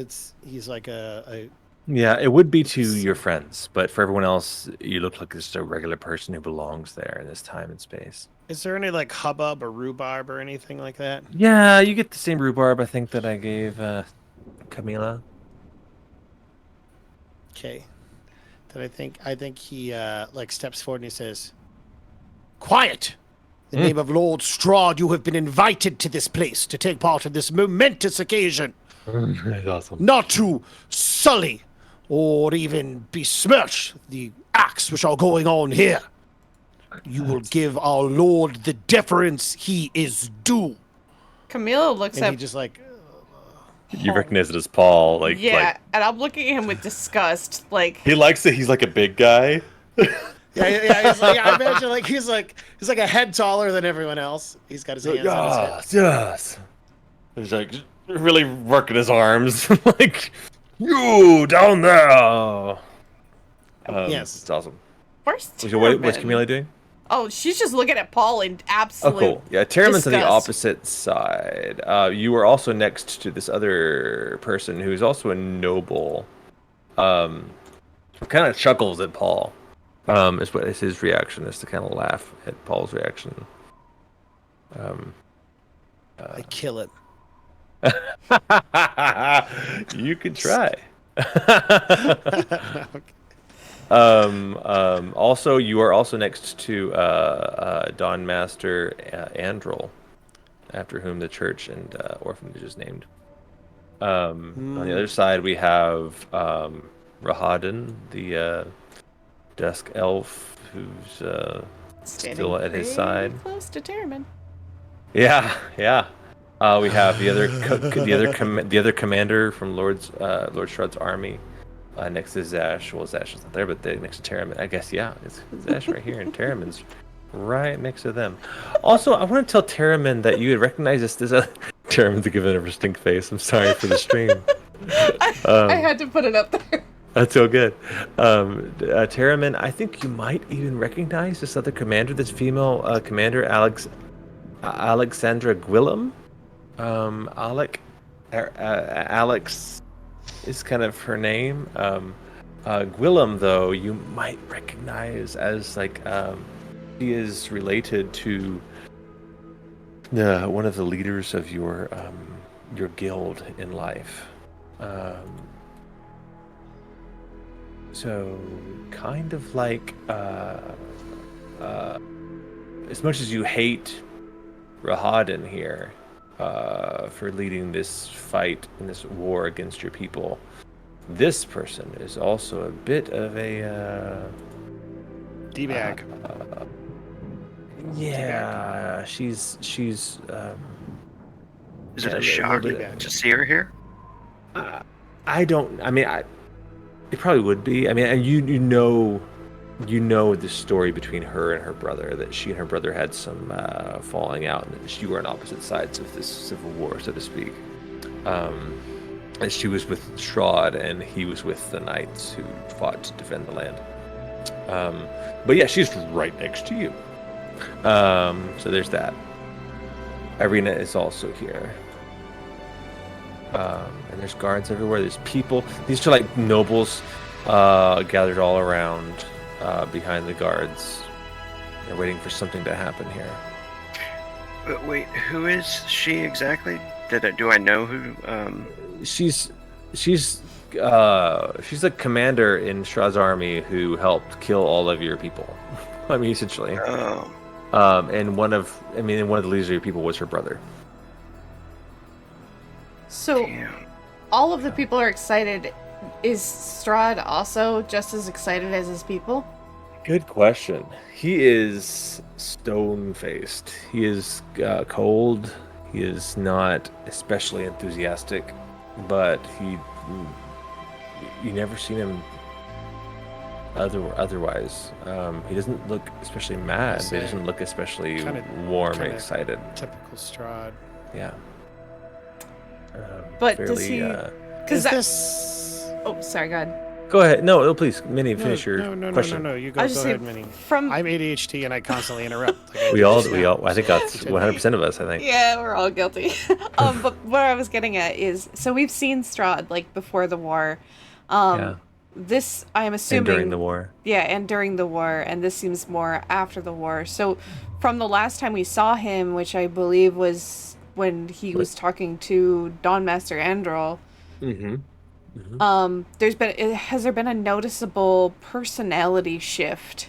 he's like a Yeah, it would be to your friends, but for everyone else, you look like just a regular person who belongs there in this time and space. Is there any like hubbub or rhubarb or anything like that? Yeah, you get the same rhubarb I think that I gave Camila. Okay. Then I think he like steps forward and he says, "Quiet! In the name of Lord Strahd, you have been invited to this place to take part in this momentous occasion, That's awesome. not to sully or even besmirch the acts which are going on here. You will give our Lord the deference he is due." Camila looks And at he just like, You recognize it as Paul, like yeah, and I'm looking at him with disgust. Like he likes it. He's like a big guy. yeah, he's like, I imagine like he's like a head taller than everyone else. He's got his hands on his head. Yes. He's like really working his arms, like you down there. Yes. It's awesome. where's So what's Terramyn? Camila doing? Oh, she's just looking at Paul in Oh, absolute. cool. Yeah, Terramyn's on the disgust. opposite side. You are also next to this other person who's also a noble. Kind of chuckles at Paul. Is his reaction is to kind of laugh at Paul's reaction. I kill it. You could try. Also, you are also next to Dawn Master Andrel, after whom the church and orphanage is named. On the other side, we have Rahadin, the dusk elf, who's Standing still at his pretty side. close to Terramyn. Yeah. We have the other commander from Lord Strahd's army. Next to Zash. Well, Zash is not there, but next to Terramyn. I guess, yeah, it's Zash right here, and Terramyn's right next to them. Also, I want to tell Terramyn that you had recognized this. Terramyn's giving a distinct face. I'm sorry for the stream. I had to put it up there. That's so good. Terramyn, I think you might even recognize this other commander, this female commander, Alexandra Gwillem. Alex is kind of her name. Gwillem, though, you might recognize as like she is related to one of the leaders of your guild in life. So kind of like as much as you hate Rahadin here for leading this fight in this war against your people, this person is also a bit of a D-bag. yeah, she's Is it Yeah, a shock bit- to see her here? I don't. I mean, it probably would be. I mean, and you know the story between her and her brother, that she and her brother had some falling out, and that you were on opposite sides of this civil war, so to speak. And she was with Strahd, and he was with the knights who fought to defend the land. But yeah, she's right next to you. So there's that. Irina is also here. And there's guards everywhere. There's people. These are like nobles gathered all around behind the guards. They're waiting for something to happen here. But wait, who is she exactly? Do I know who? She's a commander in Strahd's army who helped kill all of your people. I mean, essentially. Oh, And one of the leaders of your people was her brother. So damn. all of the people are excited. Is Strahd also just as excited as his people? Good question. He is stone-faced. He is cold. He is not especially enthusiastic, but you never seen him otherwise. He doesn't look especially mad. He doesn't look especially warm and excited. Typical Strahd. Yeah. But does fairly, he? Is Because this... oh, sorry, go ahead. Go ahead. No, please, Minnie, finish your question. No. You I go was just ahead, saying, Minnie. from I'm ADHD and I constantly interrupt. Like I We did all. just now. I think that's 100% of us. I think. yeah, we're all guilty. But what I was getting at is, so we've seen Strahd like before the war. Yeah. This I am And assuming during the war. Yeah, and during the war, and this seems more after the war. So, from the last time we saw him, which I believe was when he was talking to Dawn Master Androl, Mm-hmm. has there been a noticeable personality shift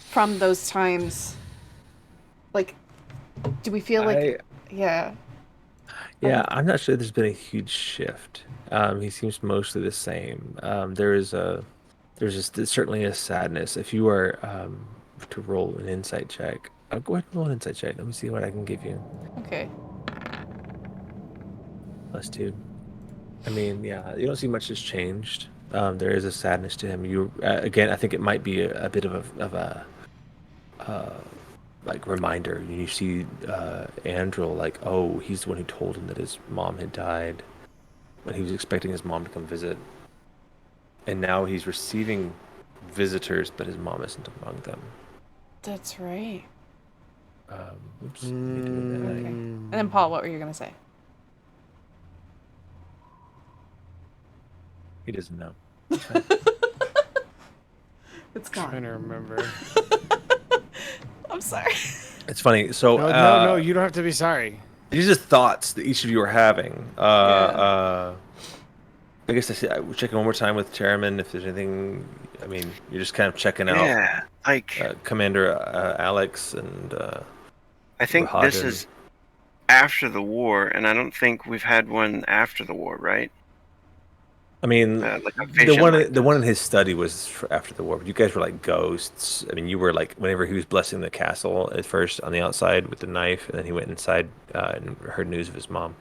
from those times? Like, do we feel like, yeah, Yeah, I'm not sure there's been a huge shift. He seems mostly the same. There's certainly a sadness. If you are to roll an insight check, I'll go ahead and roll an insight check. Let me see what I can give you. okay. +2. I mean, yeah, you don't see much has changed. There is a sadness to him. You again, I think it might be a bit of a like reminder. You see Andrel, like, oh, he's the one who told him that his mom had died when he was expecting his mom to come visit, and now he's receiving visitors, but his mom isn't among them. That's right. Oops, let me do that. Okay. And then Paul, what were you gonna say? He doesn't know. It's trying gone. to remember. I'm sorry. It's funny. So No, you don't have to be sorry. these are thoughts that each of you are having. I guess we're checking one more time with Terramyn if there's anything. I mean, you're just kind of checking out. Yeah, like Commander Alex and. I think this Rahadin. is after the war, and I don't think we've had one after the war, right? I mean, Like a the vision one like the one in his study was after the war. But you guys were like ghosts. I mean, you were like whenever he was blessing the castle at first on the outside with the knife, and then he went inside and heard news of his mom.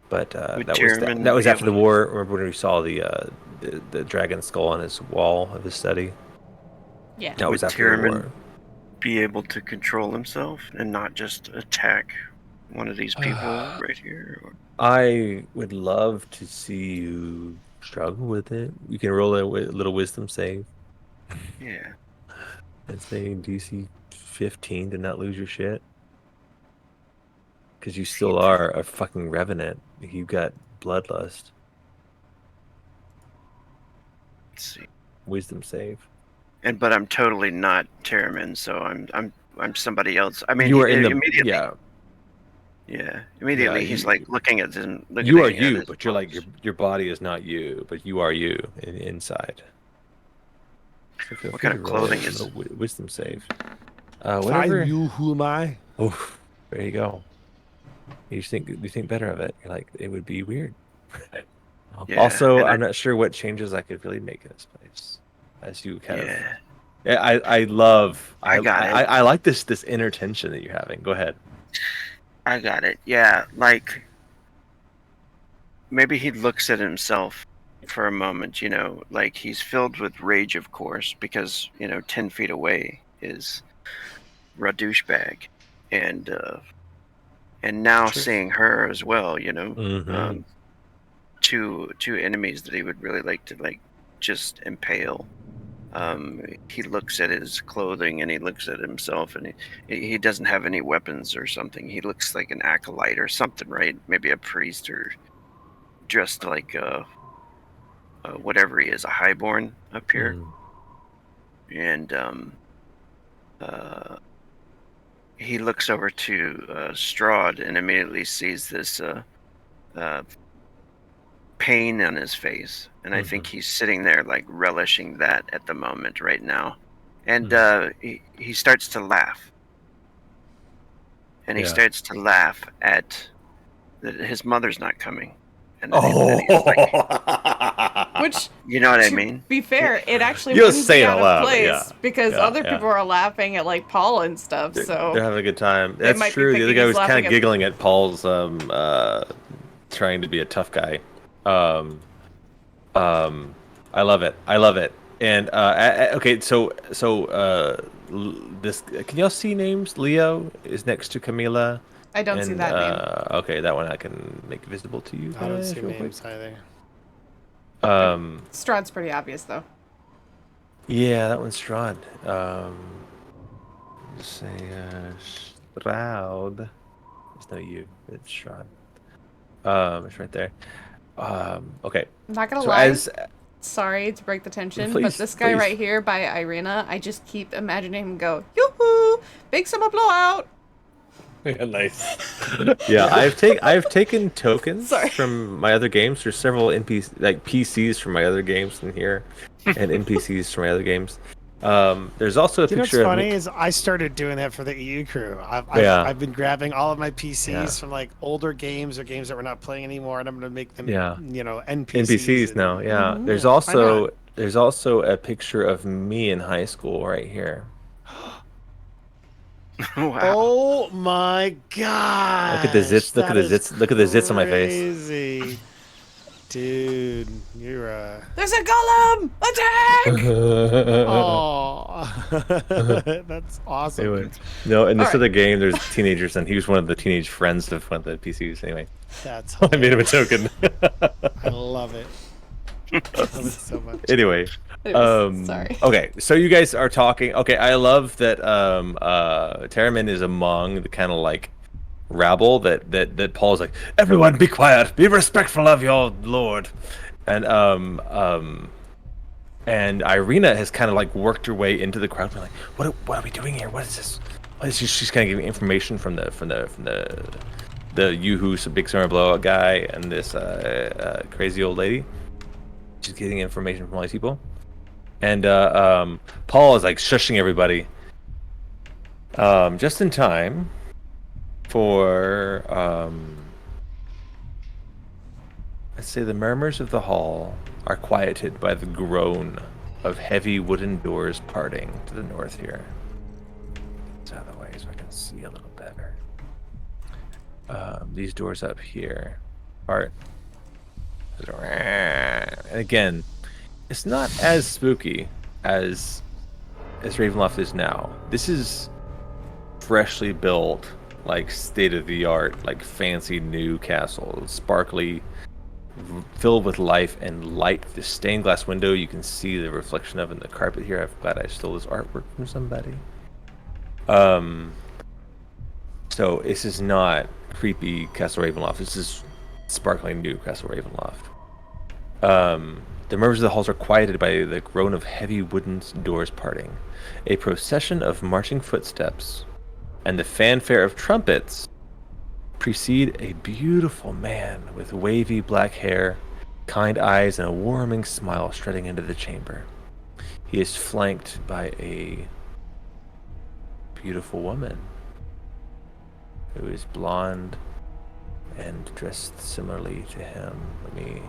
But Would that Terramyn was be after the able- war. Remember when we saw the dragon skull on his wall of his study? Yeah. That was Would after the Terramyn war. be able to control himself and not just attack one of these people right here? Or... I would love to see you struggle with it. You can roll a little wisdom save. Yeah. And say DC 15 to not lose your shit. Because you still are a fucking revenant. You've got bloodlust. Let's see. Wisdom save. But I'm totally not Terramyn, so I'm somebody else. I mean, You are in the immediately. yeah. Yeah, immediately he's you, like looking at him. You are you, but you're like your body is not you, but you are you inside. So what kind of clothing is it? Wisdom save? Whatever. Whatever. You, who am I? Oh, there you go. You think better of it. You're like, it would be weird. Yeah, also, I'm not sure what changes I could really make in this place. As you kind of, I like this inner tension that you're having. Go ahead. I got it. Yeah, like maybe he looks at himself for a moment. You know, like he's filled with rage, of course, because 10 feet away is a douchebag, and now seeing her as well. Mm-hmm. Two enemies that he would really like to just impale. He looks at his clothing and he looks at himself, and he doesn't have any weapons or something. He looks like an acolyte or something, right? Maybe a priest, or dressed like whatever he is, a highborn up here. And he looks over to Strahd and immediately sees this pain on his face, and I think he's sitting there like relishing that at the moment right now, and he starts to laugh, and he starts to laugh at that his mother's not coming, and then he's like, which, you know what I mean? To be fair, it actually You wouldn't say be it out aloud, of place yeah. because other people are laughing at like Pall and stuff. So They're having a good time. That's true. The other guy was kind of giggling at Paul's trying to be a tough guy. I love it. And okay, so this, can y'all see names? Leo is next to Camila. I don't see that name. Okay, that one I can make visible to you. I don't see names either. Strahd's pretty obvious though. Yeah, that one's Strahd. Just say Strahd. It's not you. It's Strahd. It's right there. Okay. I'm not gonna lie. Sorry to break the tension, but this guy right here by Irina, I just keep imagining him go, yoo-hoo, big summer blowout. Yeah, nice. Yeah, I've taken tokens from my other games. There's several PCs from my other games in here, and NPCs from my other games. There's also a picture. What's funny is I started doing that for the EU crew. I've been grabbing all of my PCs from like older games or games that we're not playing anymore, and I'm going to make them, NPCs now. Yeah. Mm-hmm. There's also a picture of me in high school right here. Wow. Oh my god! Look at the zits! Look at the zits! Look at the zits on my face. Crazy, dude. You're There's a golem! Attack! Oh, that's awesome. Anyway, no, in this other game, there's teenagers, and he was one of the teenage friends of one of the PCs. Anyway, that's I made him a token. I love it. I love it so much. Anyway. Sorry. Okay, so you guys are talking. Okay, I love that Terramyn is among the kind of like rabble that Paul's like, everyone be quiet, be respectful of your lord. And Irina has kind of like worked her way into the crowd, like, what are we doing here? What is this? She's kind of giving information from the yoo-hoo big summer blowout guy and this crazy old lady. She's getting information from all these people. And Pall is like shushing everybody just in time for let's say the murmurs of the hall are quieted by the groan of heavy wooden doors parting to the north here. It's out of the way so I can see a little better. These doors up here part, and again, it's not as spooky as Ravenloft is now. This is freshly built, like state-of-the-art, like fancy new castle, sparkly, filled with life and light. The stained glass window you can see the reflection of in the carpet here. I'm glad I stole this artwork from somebody. So this is not creepy Castle Ravenloft. This is sparkling new Castle Ravenloft. The murmurs of the halls are quieted by the groan of heavy wooden doors parting. A procession of marching footsteps and the fanfare of trumpets precede a beautiful man with wavy black hair, kind eyes, and a warming smile strutting into the chamber. He is flanked by a beautiful woman who is blonde and dressed similarly to him. Let me...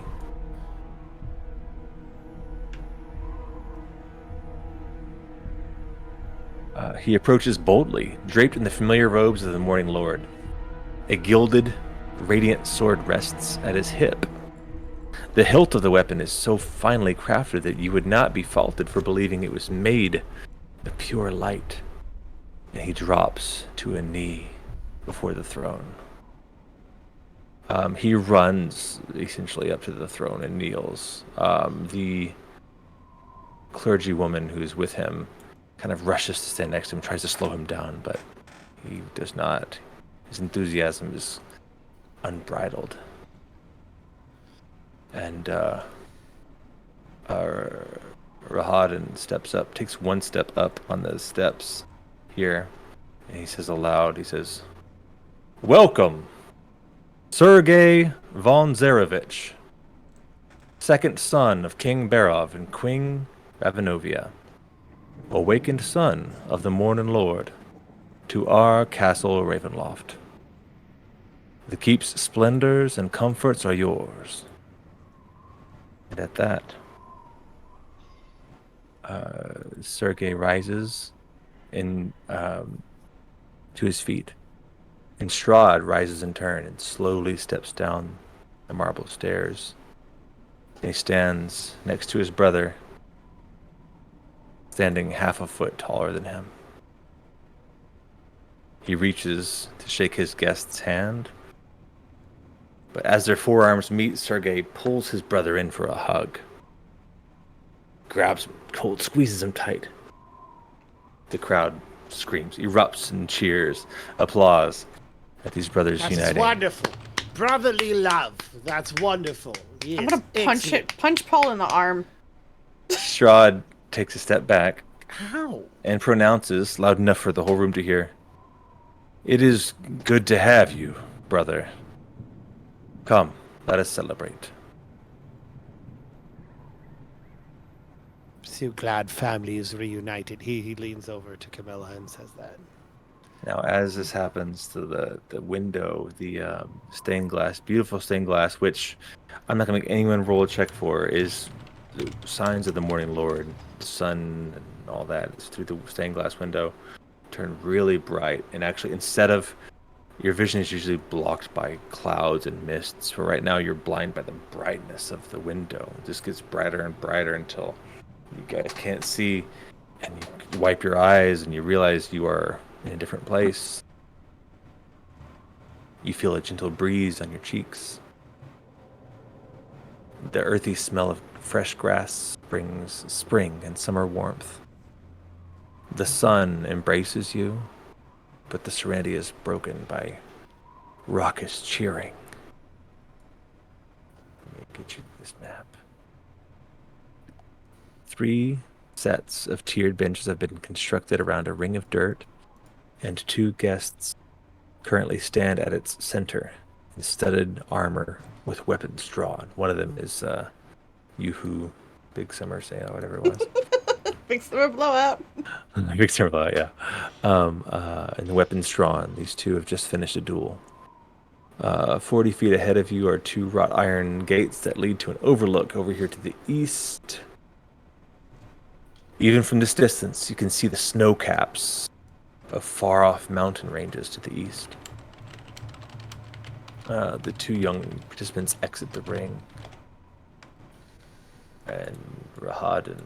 he approaches boldly, draped in the familiar robes of the Morning Lord. A gilded, radiant sword rests at his hip. The hilt of the weapon is so finely crafted that you would not be faulted for believing it was made of pure light. And he drops to a knee before the throne. He runs essentially up to the throne and kneels. The clergywoman who's with him kind of rushes to stand next to him, tries to slow him down, but he does not. His enthusiasm is unbridled. And Rahadin steps up, takes one step up on the steps here, and he says aloud, he says, "Welcome, Sergei von Zarevich, second son of King Barov and Queen Ravenovia, awakened son of the Morning Lord, to our castle Ravenloft. The keep's splendors and comforts are yours." And at that, Sergei rises to his feet, and Strahd rises in turn and slowly steps down the marble stairs. And he stands next to his brother, standing half a foot taller than him. He reaches to shake his guest's hand, but as their forearms meet, Sergei pulls his brother in for a hug. Grabs him, squeezes him tight. The crowd screams, erupts in cheers, applause at these brothers uniting. That's wonderful. Brotherly love. That's wonderful. Yes. I'm gonna punch Paul in the arm. Strahd takes a step back How? and pronounces, loud enough for the whole room to hear, "It is good to have you, brother. Come, let us celebrate." So glad family is reunited. He leans over to Camila and says that. Now, as this happens to the window, the stained glass, beautiful stained glass, which I'm not going to make anyone roll a check for, is the signs of the Morning Lord, the sun and all that. It's through the stained glass window, turn really bright. And actually, instead of your vision is usually blocked by clouds and mists, for right now you're blind by the brightness of the window. It just gets brighter and brighter until you guys can't see, and you wipe your eyes and you realize you are in a different place. You feel a gentle breeze on your cheeks. The earthy smell of fresh grass brings spring and summer warmth. The sun embraces you, but the serenity is broken by raucous cheering. Let me get you this map. 3 sets of tiered benches have been constructed around a ring of dirt, and 2 guests currently stand at its center in studded armor with weapons drawn. One of them is Yoo-Hoo, Big Summer Sale, whatever it was. Big summer blowout. Big Summer Blowout, yeah. And the weapons drawn. These 2 have just finished a duel. 40 feet ahead of you are 2 wrought iron gates that lead to an overlook over here to the east. Even from this distance, you can see the snow caps of far-off mountain ranges to the east. The 2 young participants exit the ring, and Rahadin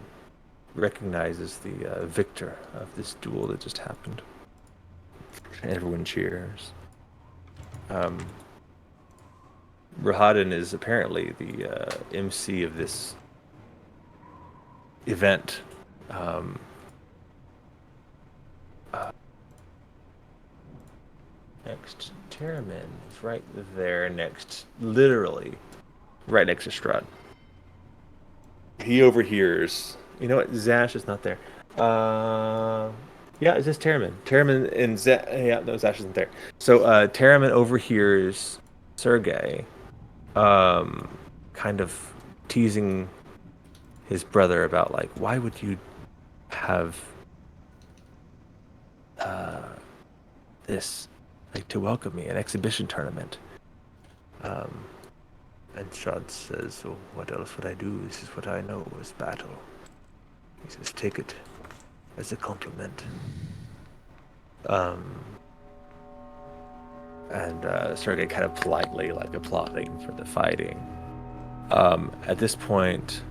recognizes the victor of this duel that just happened. And everyone cheers. Rahadin is apparently the MC of this event. Next, Terramyn is right there next, literally, right next to Strahd. He overhears. You know what? Zash is not there. Yeah, it's just Terramyn. Terramyn and Zash. Yeah, no, Zash isn't there. So Terramyn overhears Sergey, kind of teasing his brother about like, why would you have this, like, to welcome me, an exhibition tournament? And Strahd says, "So what else would I do? This is what I know is battle." He says, "Take it as a compliment." And Sergey kind of politely, like, applauding for the fighting. At this point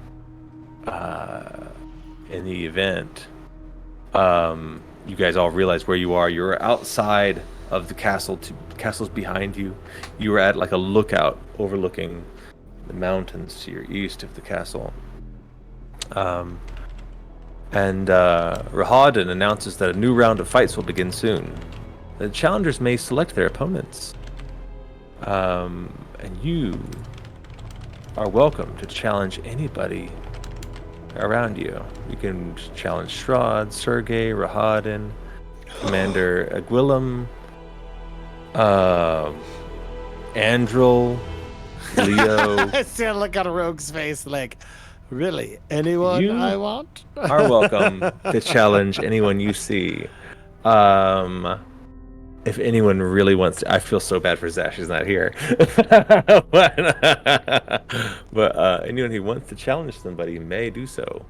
in the event, you guys all realize where you are. You're outside of the castle. Castle's behind you. You are at like a lookout overlooking the mountains to your east of the castle. And Rahadin announces that a new round of fights will begin soon. The challengers may select their opponents. And you are welcome to challenge anybody around you. You can challenge Strahd, Sergey, Rahadin, Commander Aguilum, Andril, Leo. I still look at a rogue's face like, really? Anyone You I want? are welcome to challenge anyone you see. If anyone really wants to, I feel so bad for Zash, he's not here. but anyone who wants to challenge somebody may do so.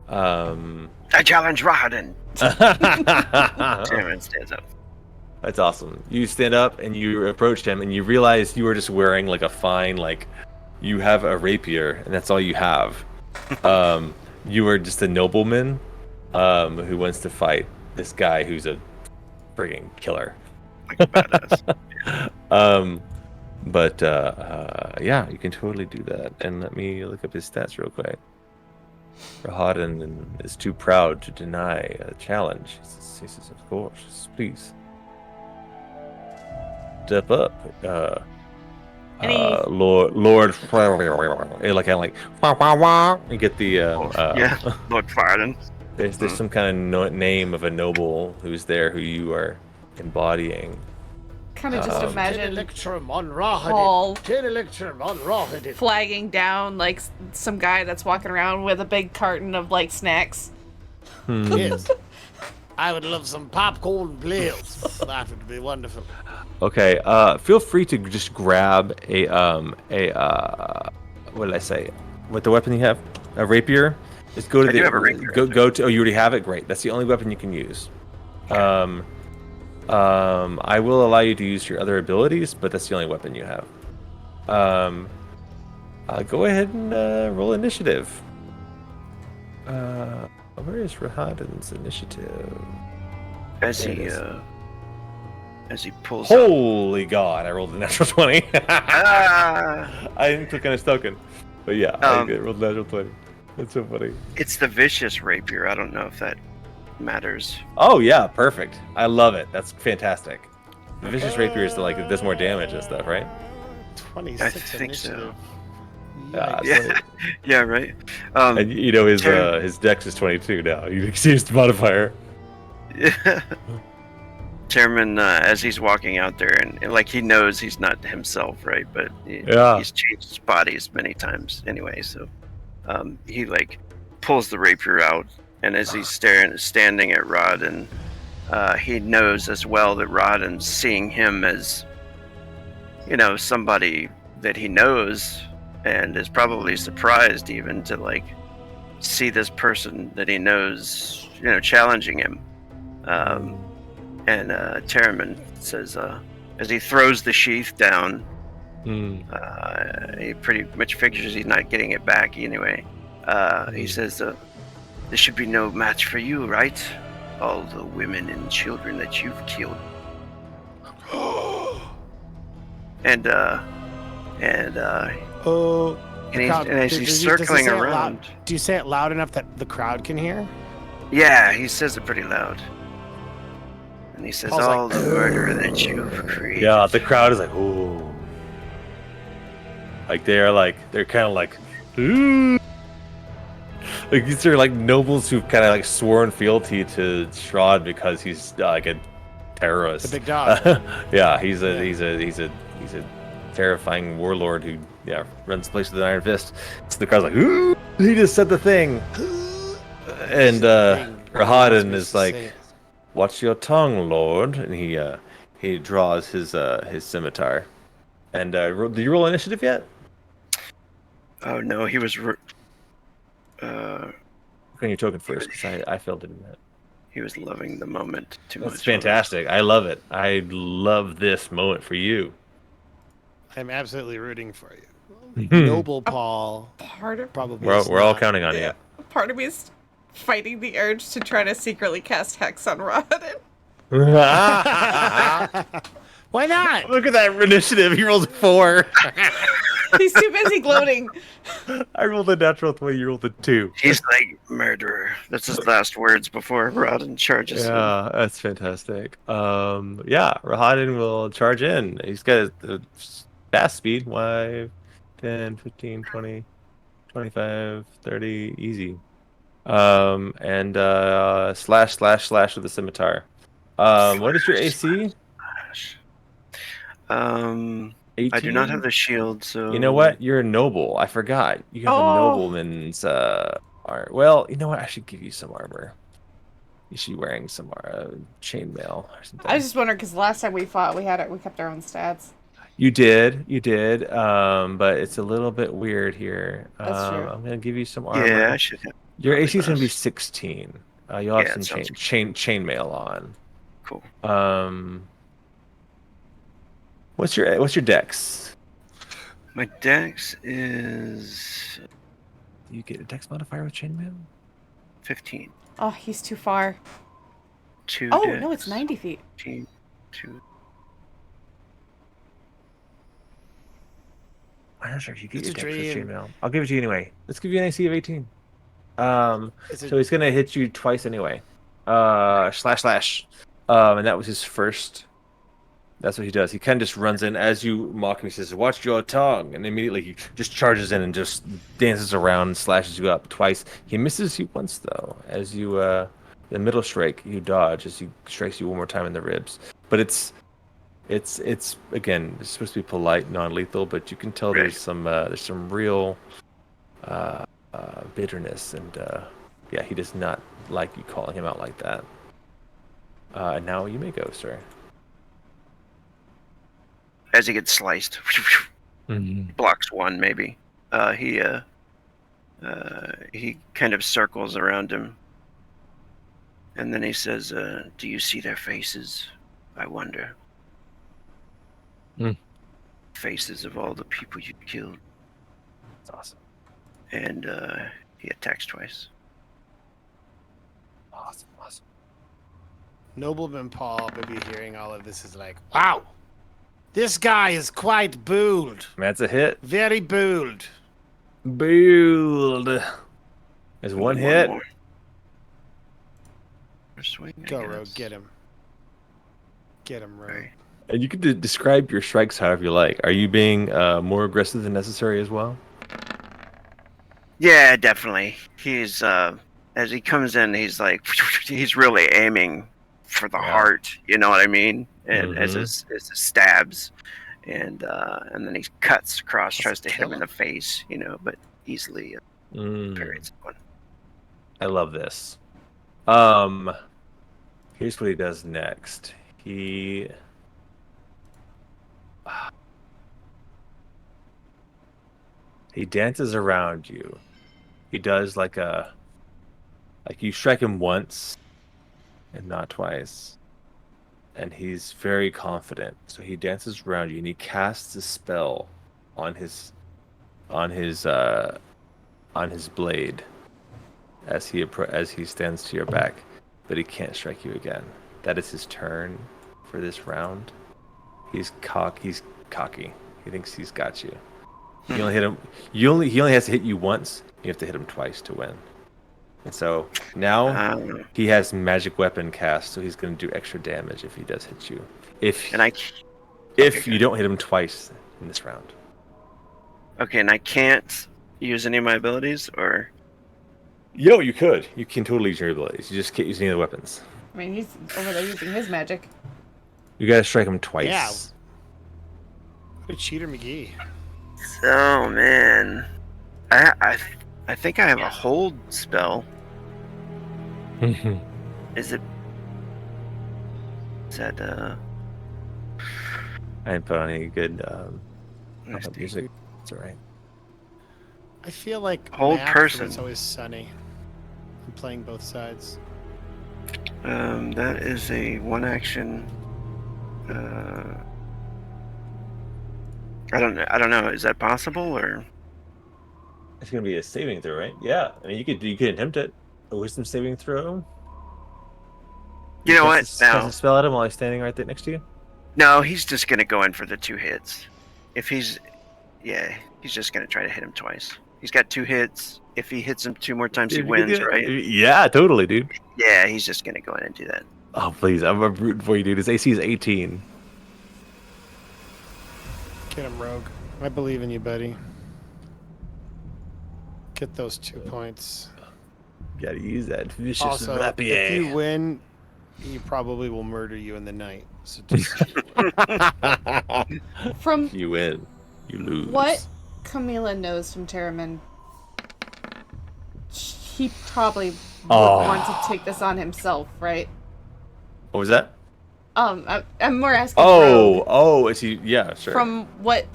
I challenge Rahadin. Terramyn stands up. That's awesome. You stand up and you approach him and you realize you are just wearing like a fine, like, you have a rapier and that's all you have. You are just a nobleman who wants to fight this guy who's a frigging killer. Like a badass. Yeah, you can totally do that. And let me look up his stats real quick. Rahadin is too proud to deny a challenge. He says, of course, please. Step up. Lord, like kind of like, wah, wah, wah. You get the yeah, Lord Farden. There's some kind of name of a noble who's there who you are embodying. Kind of just imagine Pall Pall flagging down like some guy that's walking around with a big carton of like snacks. Yes. I would love some popcorn, please. That would be wonderful. Okay, feel free to just grab a what did I say? What the weapon you have? A rapier? Just go to I do have a rapier. Go to. Oh, you already have it. Great. That's the only weapon you can use. I will allow you to use your other abilities, but that's the only weapon you have. Go ahead and roll initiative. Where is Rahadin's initiative? As he pulls Holy God, I rolled a natural 20. Ah! I didn't click on his token. But yeah, I rolled a natural 20. That's so funny. It's the vicious rapier. I don't know if that matters. Oh yeah, perfect. I love it. That's fantastic. The vicious rapier is like, it does more damage and stuff, right? 26 I think initiative. Yeah, Yeah, yeah, right. and you know his dex is 22 now. You can see his modifier. Yeah. Terramyn, as he's walking out there, and like he knows he's not himself, right? But he's changed his bodies many times anyway. So he like pulls the rapier out, and as he's standing at Rod, and he knows as well that Rodden's seeing him as, you know, somebody that he knows, and is probably surprised even to like see this person that he knows, you know, challenging him. And Terramyn says, as he throws the sheath down, he pretty much figures he's not getting it back anyway. He says, there should be no match for you, right? All the women and children that you've killed. and Oh, and the crowd. he's Does he circling say it around. loud? Do you say it loud enough that the crowd can hear? Yeah, he says it pretty loud. And he says, Paul's like, all the murder that you've created. Yeah, the crowd is like, ooh. Like they're kind of like, ooh. Like these are like nobles who've kind of like sworn fealty to Strahd because he's like a terrorist. The big dog. Yeah, he's a terrifying warlord who runs the place with an iron fist. So the crowd's like, ooh, he just said the thing. And Rahadin is like, watch your tongue, Lord. And he draws his scimitar. And did you roll initiative yet? Oh no, he was. Can you token first? Because I failed to do that. He was loving the moment too much. That's fantastic. I love it. I love this moment for you. I'm absolutely rooting for you. Noble Paul. Part of Probably. We're all counting on yeah. Part of me is fighting the urge to try to secretly cast Hex on Rodden. you. Why not? Look at that initiative. He rolls a 4. He's too busy gloating. I rolled a natural 20. You rolled a 2. He's like, murderer. That's his last words before Rodden charges him. Yeah, that's fantastic. Rahadin will charge in. He's got a fast speed. 5, 10, 15, 20, 25, 30, easy. And slash with the scimitar. What is your AC? 18? I do not have the shield, so... You know what? You're a noble. I forgot. You have a nobleman's armor. Well, you know what? I should give you some armor. You should be wearing some chainmail or something. I was just wondering because last time we fought, we kept our own stats. You did. But it's a little bit weird here. That's true. I'm gonna give you some armor. Yeah, I should have. Your AC is gonna be 16. You'll have some sounds chainmail on. Cool. What's your dex? My dex is... You get a dex modifier with chainmail? 15. Oh, he's too far. 2 Oh, dex, no, it's 90 feet. 15, 2. I'm not sure if you get It's your a dex with dream. chainmail. I'll give it to you anyway. Let's give you an AC of 18. So he's gonna hit you twice anyway. Slash. And that was his first. That's what he does. He kind of just runs in as you mock him. He says, "Watch your tongue," and immediately he just charges in and just dances around and slashes you up twice. He misses you once though. As you the middle strike, you dodge as he strikes you one more time in the ribs. But it's again, it's supposed to be polite, non-lethal, but you can tell Right. there's some real bitterness, and he does not like you calling him out like that. And now you may go, sir. As he gets sliced. Blocks one, maybe. He kind of circles around him. And then he says, do you see their faces? I wonder. Faces of all the people you killed. That's awesome. And he attacks twice. Awesome. Nobleman Paul, maybe hearing all of this, is like, wow, this guy is quite bold. That's a hit. Very bold. Bold. There's one hit. More. Swing, Go, Rogue, get him. Get him, Rogue. Right. And you can describe your strikes however you like. Are you being more aggressive than necessary as well? Yeah, definitely. He's as he comes in, he's like he's really aiming for the heart. You know what I mean? And as his stabs, and then he cuts across, tries to hit him in the face. But easily parries one. I love this. Here's what he does next. He dances around you. He does like you strike him once and not twice. And he's very confident. So he dances around you and he casts a spell on his blade as he stands to your back, but he can't strike you again. That is his turn for this round. He's cocky. He thinks he's got you. You only hit him. He only has to hit you once. You have to hit him twice to win. And so now he has magic weapon cast, so he's going to do extra damage if he does hit you. If you don't hit him twice in this round. Okay, and I can't use any of my abilities, or? Yo, you could. You can totally use your abilities. You just can't use any of the weapons. I mean, he's over there using his magic. You gotta strike him twice. Yeah. What a cheater, McGee. Oh man, I think I have a hold spell. Is that I didn't put on any good Nasty. music. It's alright. I feel like Hold Matt, person. It's always sunny. I'm playing both sides. That is a one action. I don't know. Is that possible, or? It's gonna be a saving throw, right? Yeah. I mean, you could attempt it. A wisdom saving throw. You know what? Cast Now, a spell at him while he's standing right there next to you. no, he's just gonna go in for the 2 hits. He's just gonna try to hit him twice. He's got 2 hits. If he hits him 2 more times, he wins, right? Yeah, totally, dude. Yeah, he's just gonna go in and do that. Oh, please. I'm rooting for you, dude. His AC is 18. Get him, Rogue. I believe in you, buddy. Get those 2 points. Gotta use that vicious Also, rapier. if you win, he probably will murder you in the night. So just From You win. You lose. what Camila knows from Terramyn, he probably would want to take this on himself, right? What was that? I'm more asking. Rogue. Is he? Yeah, sure. From what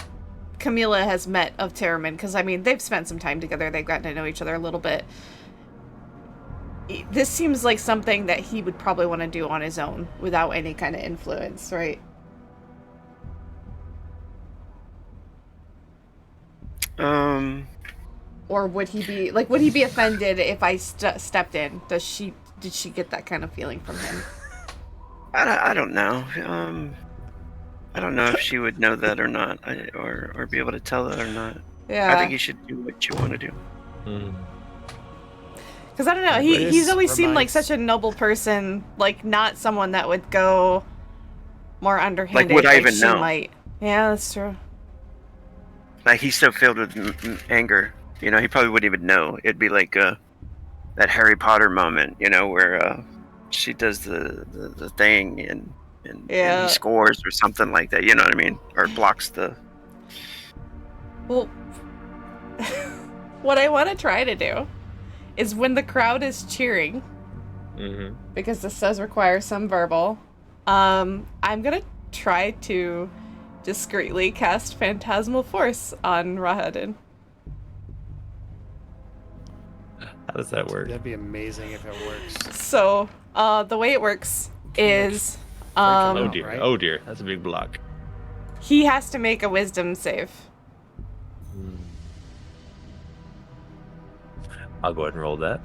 Camila has met of Terramyn, because I mean they've spent some time together, they've gotten to know each other a little bit. This seems like something that he would probably want to do on his own without any kind of influence, right? Or would he be offended if I stepped in? Did she get that kind of feeling from him? I don't know. I don't know if she would know that or not, or be able to tell that or not. Yeah. I think you should do what you want to do. Because I don't know, he's always seemed like such a noble person, like not someone that would go more underhanded. Like, would I even she know? Might. Yeah, that's true. Like, he's so filled with anger, he probably wouldn't even know. It'd be like that Harry Potter moment, where she does the thing and he scores or something like that. You know what I mean? Or blocks the. Well, what I want to try to do is when the crowd is cheering, because this does require some verbal, I'm gonna try to discreetly cast Phantasmal Force on Rahadin. How does that work? that'd be amazing if it works. So, the way it works is, Oh dear. right? Oh dear. That's a big block. he has to make a wisdom save. I'll go ahead and roll that.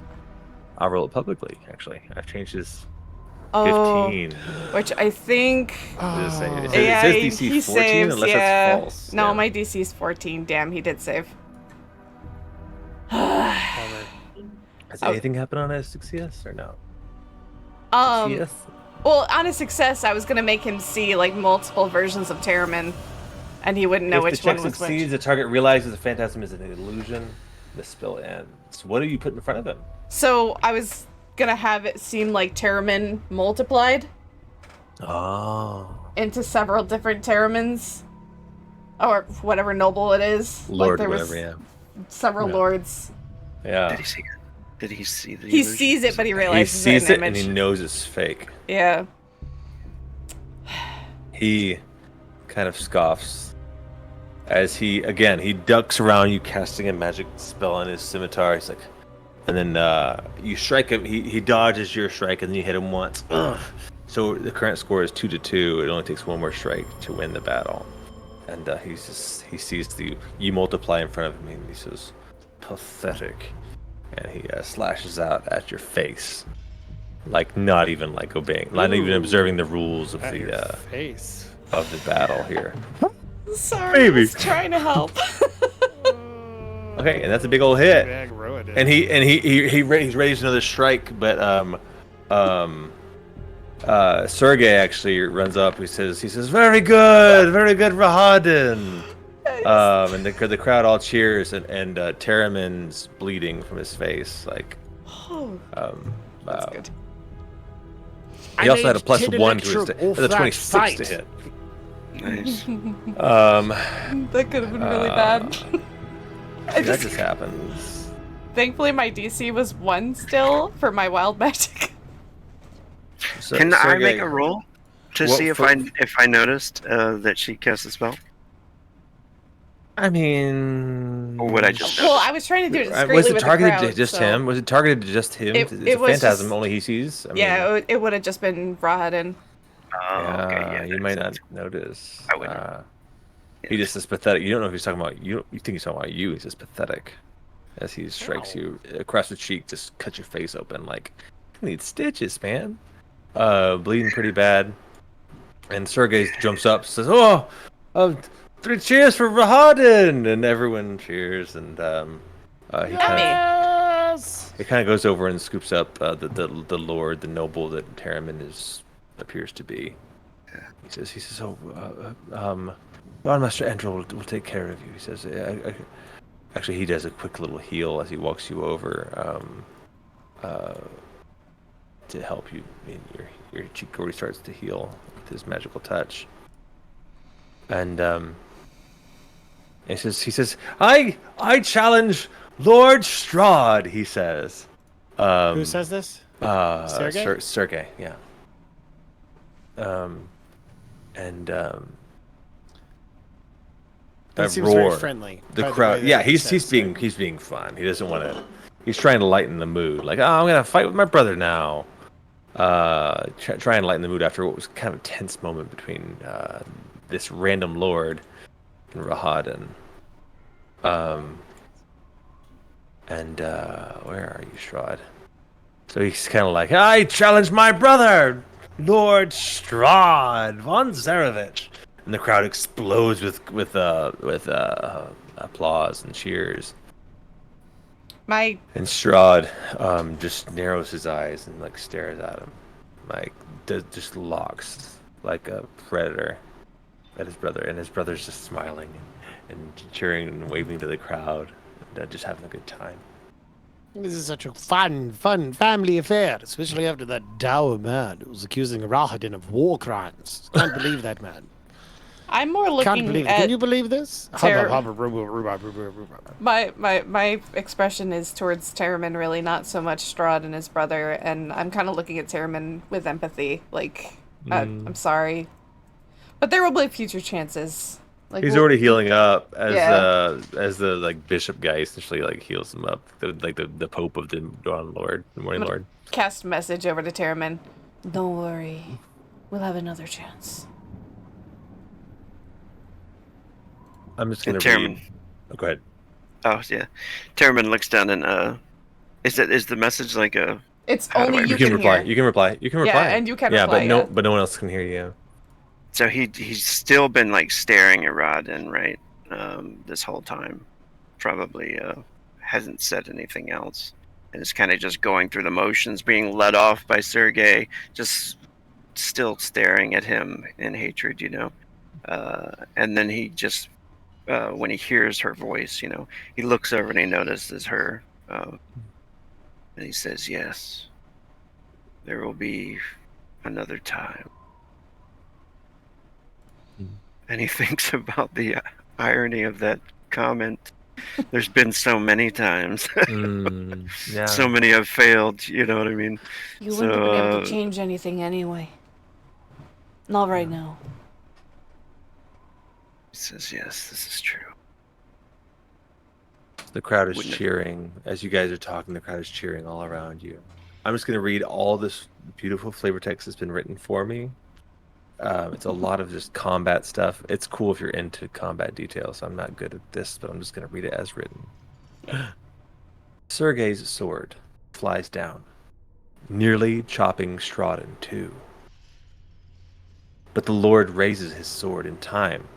I'll roll it publicly, actually. I've changed his Oh, 15. which I think... What does it say? It Yeah, says he DC 14 saves, unless yeah. it's false. No, Yeah. my DC is 14. Damn, he did save. Bummer. Has anything happened on a success or no? Yes? Well, on a success, I was gonna make him see like multiple versions of Terramyn, and he wouldn't know If which the check one was succeeds, which. the target realizes the phantasm is an illusion. The spell ends. What do you put in front of him? So I was gonna have it seem like Terramyn multiplied Oh. into several different Terramyns, or whatever noble it is. Lord, like there whatever, was yeah. several Yeah. lords. Yeah. Did he see it? Did he see the? He illusion? sees it, but he He realizes sees it's it an and image. he knows it's fake. Yeah. He kind of scoffs as he ducks around you, casting a magic spell on his scimitar. He's like, and then you strike him. He dodges your strike, and then you hit him once. Ugh. So the current score is 2-2. It only takes one more strike to win the battle. And he sees you multiply in front of him, and he says, "Pathetic," and he slashes out at your face, like not even obeying, not even Ooh. observing the rules of At your the face. battle here. Sorry, I Maybe. was trying to help. Okay, and that's a big old hit. Bag ruined it. And he's raised another strike, but Sergey actually runs up. He says, very good, Rahadin. And the crowd all cheers, and Terramyn's bleeding from his face. Like, Oh, that's good. He also had a +1 to his with a 26 to hit. Nice. That could have been really bad. That just happens. Thankfully, my DC was 1 still for my wild magic. So, Can I Sergey, make a roll to Well, see if I noticed that she cast a spell? I mean, Or would I just Well, I was trying to do it discreetly was it with targeted the crowd, to just so- him? Was it targeted to just him? It It's a was phantasm just- only he sees. I mean, Yeah, it would have just been Rahadin. okay, you that might makes not sense. notice. I wouldn't. He just is pathetic. You don't know if he's talking about you. You think he's talking about you. He's just pathetic as he strikes you across the cheek, just cut your face open. Like, you need stitches, man. Bleeding pretty bad. And Sergey jumps up, says, "Oh, 3 cheers for Rahadin!" And everyone cheers. And he kind of goes over and scoops up the lord, the noble that Terramyn appears to be. He says, Lord Master Andrew will take care of you. He says, actually, he does a quick little heal as he walks you over to help you. Your cheek already starts to heal with his magical touch. And he says, I challenge Lord Strahd. He says. Who says this? Sergey? Sergey, yeah. That seems roar. very friendly. The by crowd, way that yeah, he he's says, being fun. He doesn't want to. He's trying to lighten the mood. Like, oh, I'm gonna fight with my brother now. Try and lighten the mood after what was kind of a tense moment between this random lord and Rahadin. Where are you, Strahd? So he's kind of like, I challenge my brother, Lord Strahd von Zarevich. And the crowd explodes with applause and cheers. And Strahd just narrows his eyes and like stares at him, like just locks like a predator at his brother, and his brother's just smiling and cheering and waving to the crowd, and just having a good time. This is such a fun family affair, especially after that dour man who was accusing Rahadin of war crimes. Can't believe that man. I'm more Can't looking believe it. at Can you believe this? my expression is towards Terramyn, really, not so much Strahd and his brother, and I'm kind of looking at Terramyn with empathy. Like, I'm sorry, but there will be future chances. Like, He's already healing up as Yeah. the like bishop guy essentially like heals him up, the Pope of the Dawn Lord, the Morning Lord. Cast message over to Terramyn. Don't worry, we'll have another chance. I'm just gonna Terramyn. read. Oh, go ahead. Oh yeah, Terramyn looks down and is the message like a? It's How do only I- you You can can reply. hear. You can reply. You can reply. and you can yeah, reply, but no one else can hear you. So he's still been like staring at Rodden, right? This whole time, probably hasn't said anything else, and is kind of just going through the motions, being led off by Sergey, just still staring at him in hatred, you know. And then he just, when he hears her voice, you know, he looks over and he notices her, and he says, "Yes, there will be another time." And he thinks about the irony of that comment. There's been so many times. Yeah. So many have failed, you know what I mean? You wouldn't have been able to So, change anything anyway. Not right now. he says, yes, this is true. The crowd is Wouldn't it- cheering as you guys are talking. The crowd is cheering all around you. I'm just gonna read all this beautiful flavor text that's been written for me. It's a lot of just combat stuff. It's cool if you're into combat details. I'm not good at this, but I'm just going to read it as written. Sergey's sword flies down, nearly chopping Strahd in two. But the Lord raises his sword in time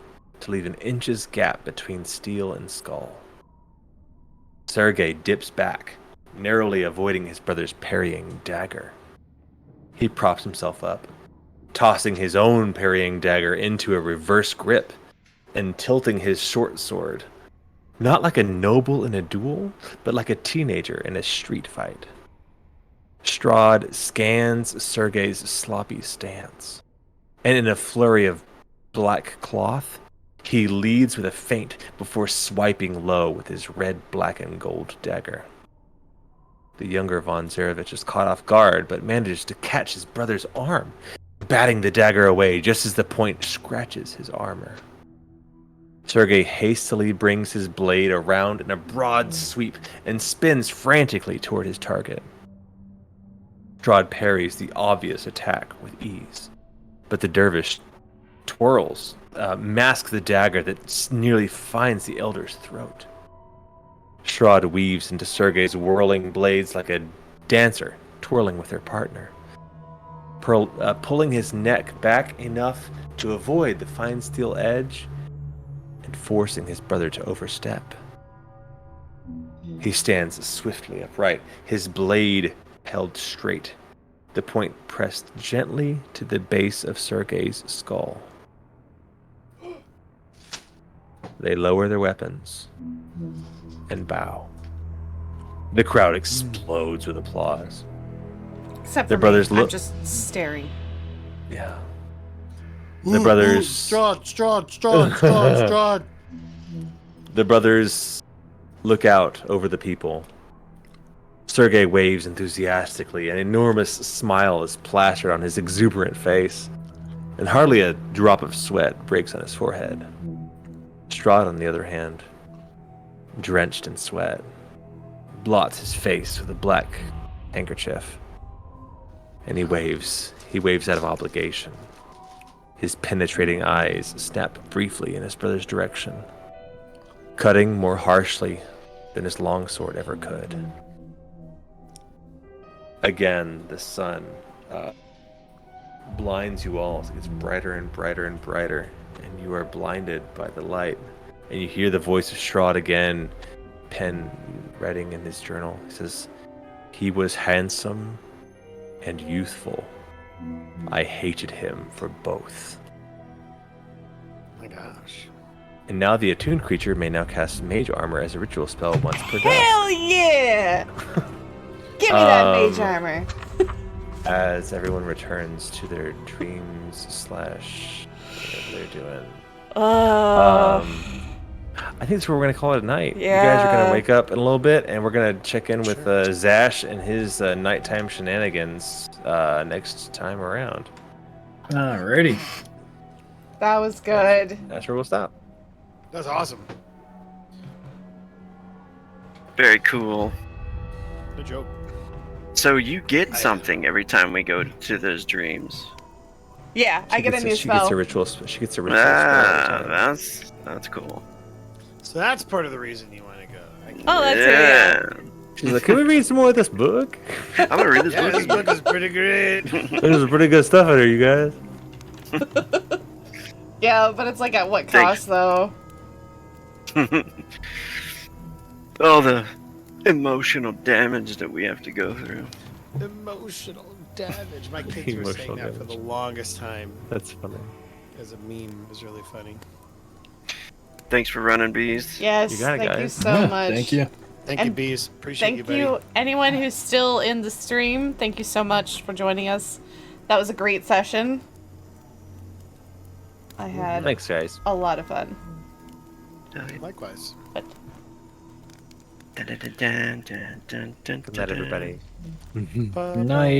to leave an inch's gap between steel and skull. Sergei dips back, narrowly avoiding his brother's parrying dagger. He props himself up, tossing his own parrying dagger into a reverse grip and tilting his short sword, not like a noble in a duel, but like a teenager in a street fight. Strahd scans Sergei's sloppy stance, and in a flurry of black cloth, he leads with a feint before swiping low with his red, black, and gold dagger. The younger von Zarevich is caught off guard, but manages to catch his brother's arm, batting the dagger away just as the point scratches his armor. Sergei hastily brings his blade around in a broad sweep and spins frantically toward his target. Strahd parries the obvious attack with ease, but the dervish twirls, masks the dagger that nearly finds the elder's throat. Strahd weaves into Sergei's whirling blades like a dancer twirling with her partner, pulling his neck back enough to avoid the fine steel edge and forcing his brother to overstep. He stands swiftly upright, his blade held straight, the point pressed gently to the base of Sergei's skull. They lower their weapons and bow. The crowd explodes with applause. Except Their for brothers me. I'm look. just staring. Yeah. The brothers. Strahd. The brothers look out over the people. Sergei waves enthusiastically. An enormous smile is plastered on his exuberant face, and hardly a drop of sweat breaks on his forehead. Strahd, on the other hand, drenched in sweat, blots his face with a black handkerchief, and he waves out of obligation. His penetrating eyes snap briefly in his brother's direction, cutting more harshly than his longsword ever could. Again, the sun blinds you all. It gets brighter and brighter and brighter, and you are blinded by the light. And you hear the voice of Strahd again, pen writing in his journal. He says, "He was handsome and youthful. I hated him for both." My gosh. And now the attuned creature may now cast mage armor as a ritual spell once per day. Hell yeah! Give me that mage armor. As everyone returns to their dreams / whatever they're doing. I think that's where we're going to call it a night. Yeah. You guys are going to wake up in a little bit, and we're going to check in with Zash and his nighttime shenanigans next time around. Alrighty. That was good. That's where we'll stop. That's awesome. Very cool. Good joke. So you get something every time we go to those dreams. Yeah, I get a new She spell. gets a ritual spell every time. That's cool. So that's part of the reason you want to go. Oh, that's it, yeah. She's like, "Can we read some more of this book? I'm gonna read this Yeah, book. this book is pretty great. There's some pretty good stuff in here, you guys." Yeah, but it's like at what cost, though? All the emotional damage that we have to go through. Emotional damage. My kids were saying Emotional that for the damage. longest time That's funny. as a meme. It was really funny. Thanks for running, bees. Yes, You got it, thank you guys. so much. Thank you. Thank you, And Bees. Appreciate you, Thank buddy. you, anyone who's still in the stream. Thank you so much for joining us. That was a great session. I had Thanks, guys. a lot of fun. Likewise. But Good night, everybody. Night.